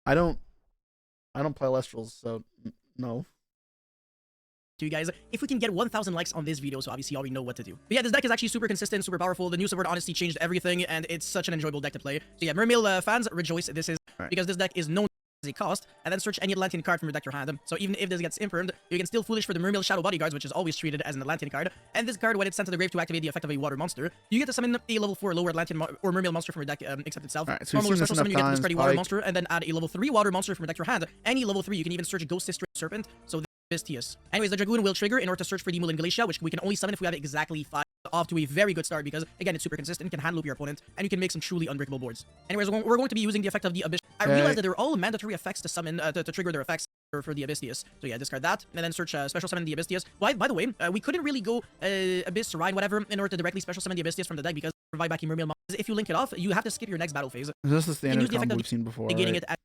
I don't play Celestials, so no. To you guys, if we can get 1,000 likes on this video, so obviously you already know what to do. But yeah, this deck is actually super consistent, super powerful. The new support honestly changed everything, and it's such an enjoyable deck to play. So yeah, Mermail fans, rejoice. This is because this deck is known as a cost, and then search any Atlantean card from your deck to your hand. So even if this gets impermed, you can still Foolish for the Mermail Shadow Bodyguards, which is always treated as an Atlantean card. And this card, when it's sent to the grave to activate the effect of a water monster, you get to summon a level 4 lower Atlantean or Mermail monster from your deck, except itself. Right, so normal or special summon, you get to discard a water Pike. monster, and then add a level 3 water monster from your deck to your hand. Any level 3, you can even search a Ghost Sister Serpent. So Tius. Anyways, the Dragoon will trigger in order to search for the Mulin Glacia, which we can only summon if we have exactly 5. Off to a very good start because, again, it's super consistent, can hand loop your opponent, and you can make some truly unbreakable boards. Anyways, we're going to be using the effect of the Abyss. I realized that they're all mandatory effects to summon, to trigger their effects for the Abyss. So yeah, discard that, and then search special summon the Abyss. By the way, we couldn't really go Abyss, Ride, whatever, in order to directly special summon the Abyss from the deck because provide back a Mermail monster. If you link it off, you have to skip your next battle phase. This is the standard use the combo we've seen before, beginning right? it at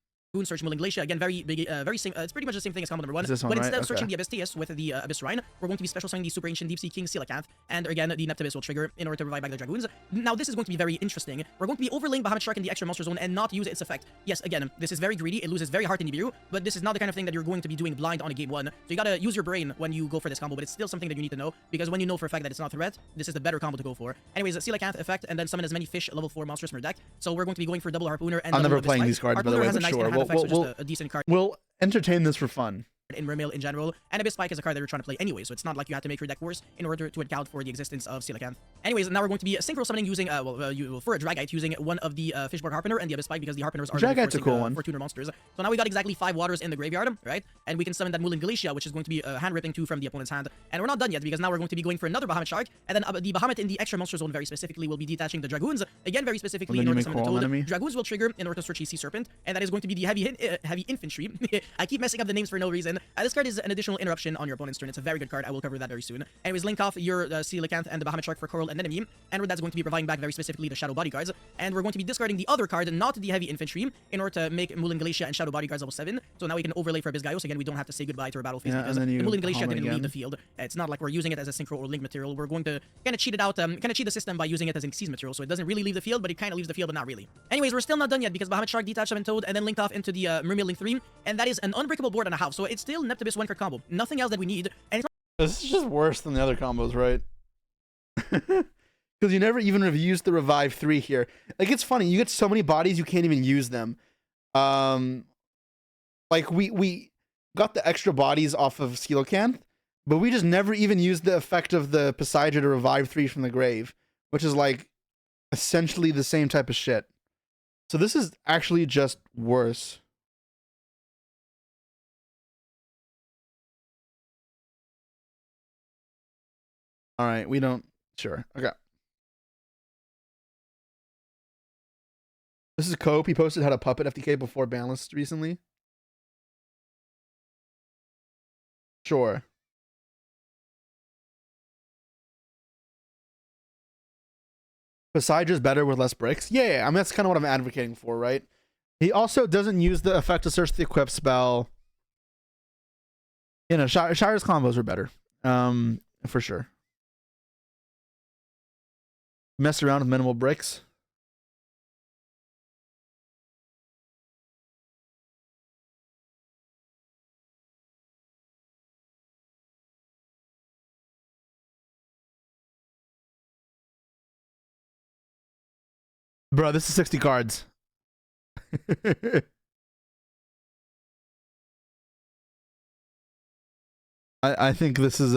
search Mulin Glacia, again, very big, very same. It's pretty much the same thing as combo number 1. This one, But right? instead of Okay. searching the Abyss with the Abyss Rhine, we're going to be special summoning the Super Ancient Deep Sea King Coelacanth, and again, the Neptibus will trigger in order to revive back the Dragoons. Now, this is going to be very interesting. We're going to be overlaying Bahamut Shark in the extra monster zone and not use its effect. Yes, again, this is very greedy. It loses very hard in Nibiru, but this is not the kind of thing that you're going to be doing blind on a game 1. So you gotta use your brain when you go for this combo, but it's still something that you need to know because when you know for a fact that it's not a threat, this is the better combo to go for. Anyways, Coelacanth effect, and then summon as many fish level 4 monsters from your deck. So we're going to be going for double Harpooner and I'm double never Abyss playing Spike. these cards, by the Harpooner way, has a but nice sure. hand effect, so just a decent card. We'll entertain this for fun. In Mermail in general, and Abyss Spike is a card that you're trying to play anyway, so it's not like you have to make your deck worse in order to account for the existence of Coelacanth. Anyways, now we're going to be synchro summoning using, for a Dragite, using one of the Fishborg Harpooner and the Abyss Spike because the Harpooners are Dragite's a cool one. for tuner monsters. So now we got exactly 5 waters in the graveyard, right? And we can summon that Mulin Glacia, which is going to be hand ripping 2 from the opponent's hand. And we're not done yet because now we're going to be going for another Bahamut Shark, and then the Bahamut in the extra monster zone very specifically will be detaching the Dragoons, again very specifically in order to summon the Toad. Enemy. Dragoons will trigger in order to search a Sea Serpent, and that is going to be the heavy infantry. I keep messing up the names for no reason. This card is an additional interruption on your opponent's turn. It's a very good card. I will cover that very soon. Anyways, link off your Coelacanth and the Bahamut Shark for Coral and Enemy, and that's going to be providing back very specifically the Shadow Bodyguards. And we're going to be discarding the other card, not the Heavy Infantry, in order to make Mulin Glacia and Shadow Bodyguards level 7. So now we can overlay for Abyss Again, we don't have to say goodbye to our battle phase because the Mulin Glacia didn't leave the field. It's not like we're using it as a synchro or link material. We're going to kind of cheat it out, kind of cheat the system by using it as an Xyz material. So it doesn't really leave the field, but it kind of leaves the field, but not really. Anyways, we're still not done yet because Bahamut Shark detached Summon Toad and then linked off into the Mermail Link 3, and that is an unbreakable board and a half. So it's still Neptibus 1 card combo. Nothing else that we need. And it's This is just worse than the other combos, right? Because you never even have used the Revive 3 here. Like, it's funny. You get so many bodies, you can't even use them. Like, we got the extra bodies off of Coelacanth, but we just never even used the effect of the Poseidon to Revive 3 from the grave, which is, like, essentially the same type of shit. So this is actually just worse. All right, we don't... Sure. Okay. This is Cope. He posted how to puppet FTK before balanced recently. Sure. Poseida's better with less bricks. Yeah, I mean, that's kind of what I'm advocating for, right? He also doesn't use the effect to search the equip spell. You know, Shire's combos are better. For sure. Mess around with minimal bricks. Bro, this is 60 cards. I think this is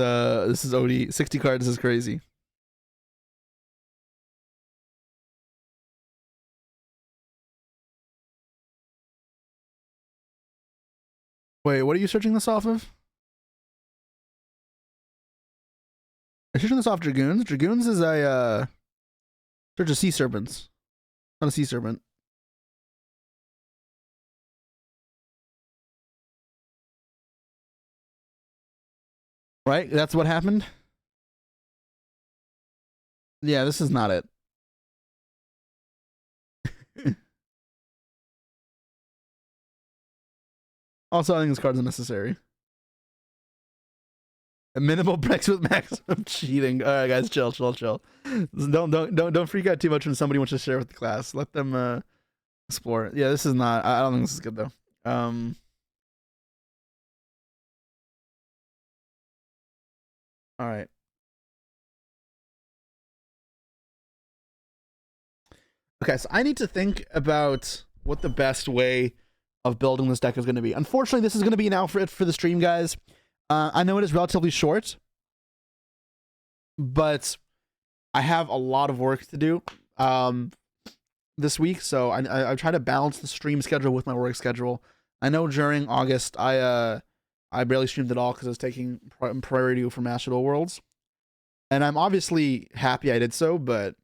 OD. 60 cards is crazy. Wait, what are you searching this off of? Are you searching this off Dragoons? Dragoons is a search of sea serpents. Not a sea serpent. Right? That's what happened? Yeah, this is not it. Also, I think this card's unnecessary. A minimal breaks with maximum cheating. All right, guys, chill. Don't freak out too much when somebody wants to share with the class. Let them explore. Yeah, this is not. I don't think this is good though. All right. Okay, so I need to think about what the best way of building this deck is going to be. Unfortunately, this is going to be an outfit for the stream, guys. I know it is relatively short, but I have a lot of work to do this week, so I try to balance the stream schedule with my work schedule. I know during August I barely streamed at all because I was taking priority for Master Duel Worlds, and I'm obviously happy I did so, but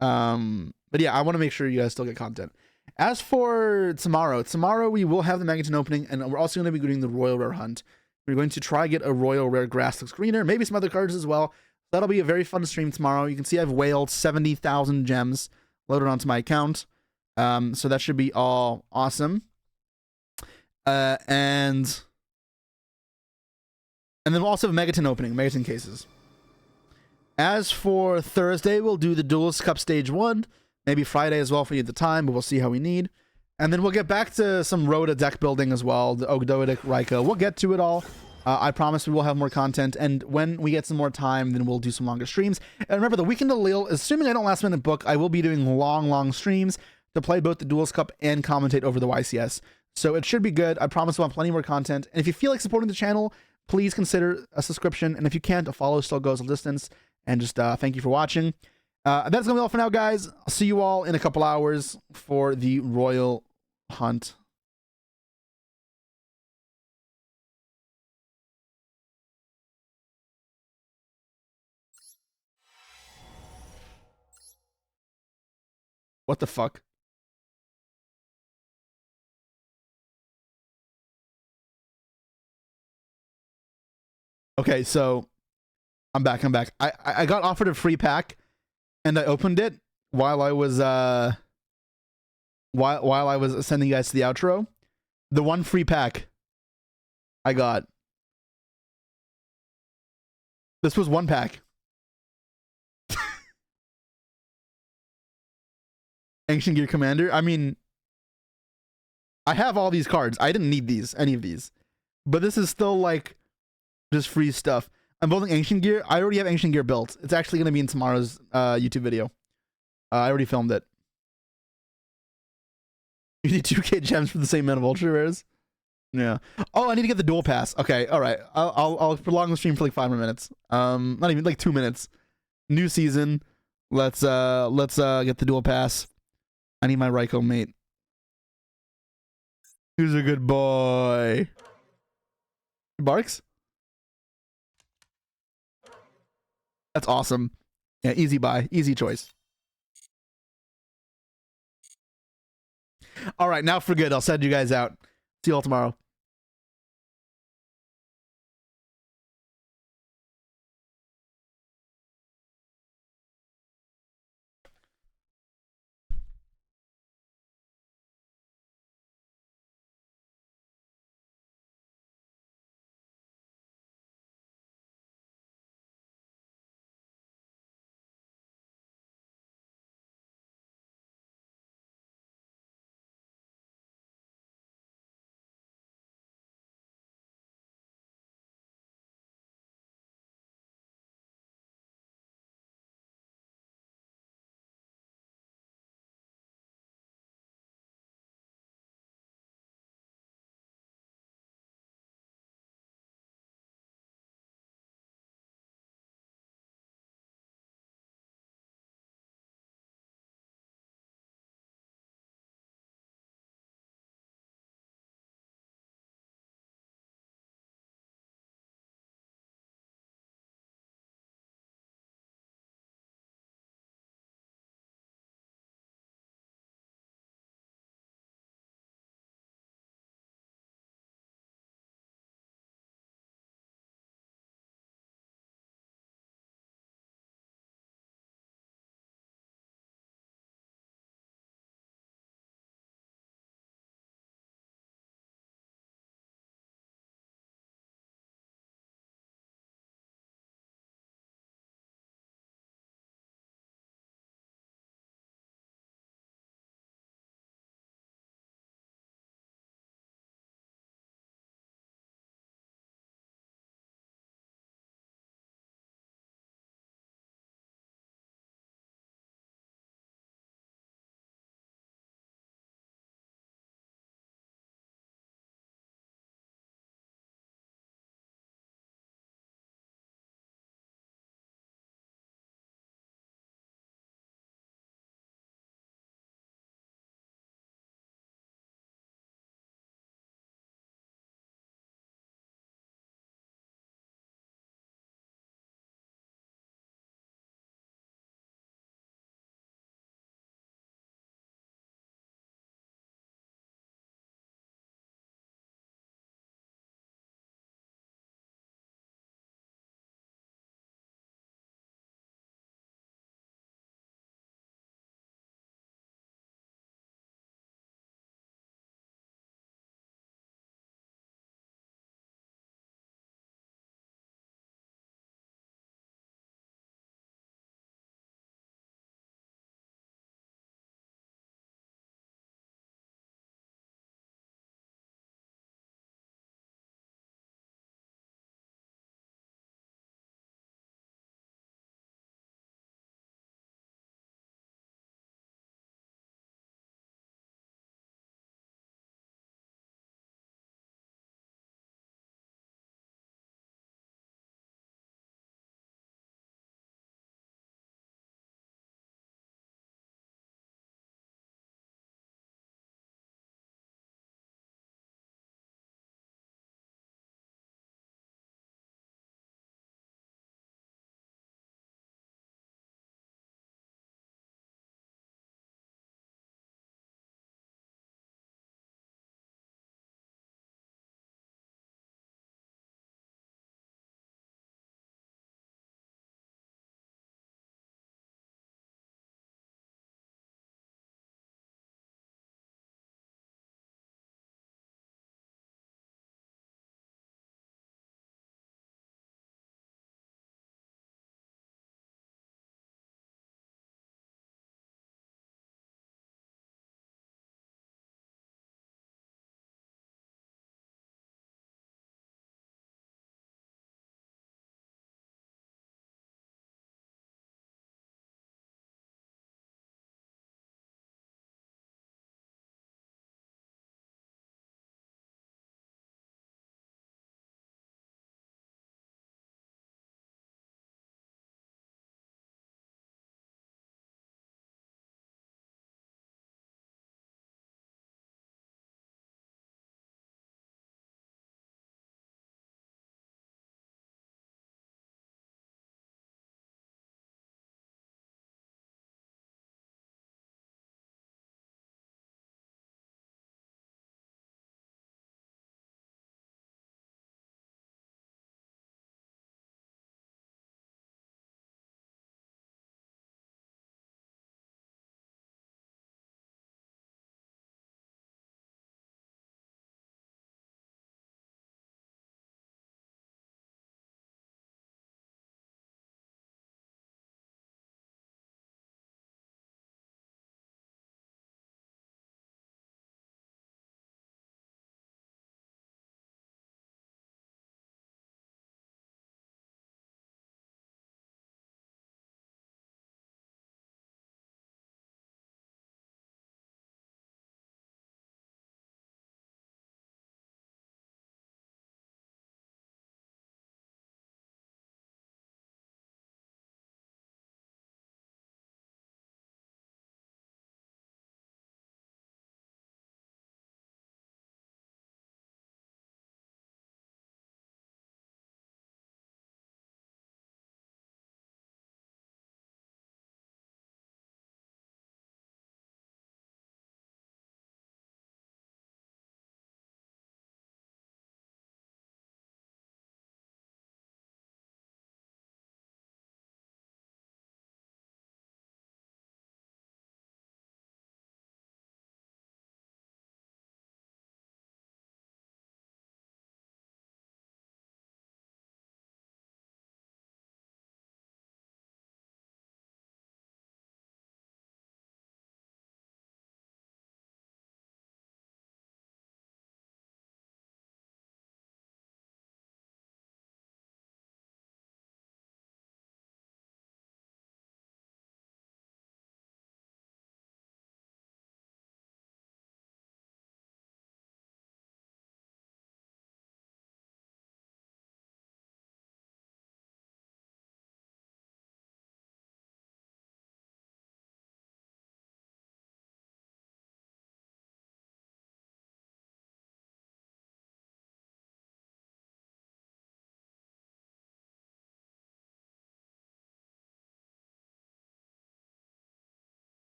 yeah, I want to make sure you guys still get content. As for tomorrow we will have the Megaton opening, and we're also going to be doing the Royal Rare Hunt. We're going to try get a Royal Rare Grassless Greener, maybe some other cards as well. That'll be a very fun stream tomorrow. You can see I've whaled 70,000 gems loaded onto my account. So that should be all awesome. And then we'll also have Megaton opening, Megaton cases. As for Thursday, we'll do the Duelist Cup Stage 1. Maybe Friday as well for you at the time, but we'll see how we need. And then we'll get back to some Rhoda deck building as well, the Ogdoadic, Raikou. We'll get to it all. I promise we will have more content, and when we get some more time, then we'll do some longer streams. And remember, the Weekend of Lille, assuming I don't last minute book, I will be doing long streams to play both the Duelist Cup and commentate over the YCS. So it should be good. I promise we'll have plenty more content. And if you feel like supporting the channel, please consider a subscription. And if you can't, a follow still goes a distance. And just thank you for watching. That's going to be all for now, guys. I'll see you all in a couple hours for the Royal Hunt. What the fuck? Okay, so I'm back. I got offered a free pack, and I opened it while I was while I was sending you guys to the outro. The one free pack I got. This was one pack. Ancient Gear Commander. I mean, I have all these cards. I didn't need any of these. But this is still like just free stuff. I'm building Ancient Gear. I already have Ancient Gear built. It's actually going to be in tomorrow's YouTube video. I already filmed it. You need 2k gems for the same amount of ultra rares. Yeah. Oh, I need to get the dual pass. Okay. All right. I'll prolong the stream for like 5 more minutes. Not even like 2 minutes. New season. Let's get the dual pass. I need my Raikou mate. Who's a good boy? Barks? That's awesome. Yeah, easy buy. Easy choice. All right, now for good. I'll send you guys out. See you all tomorrow.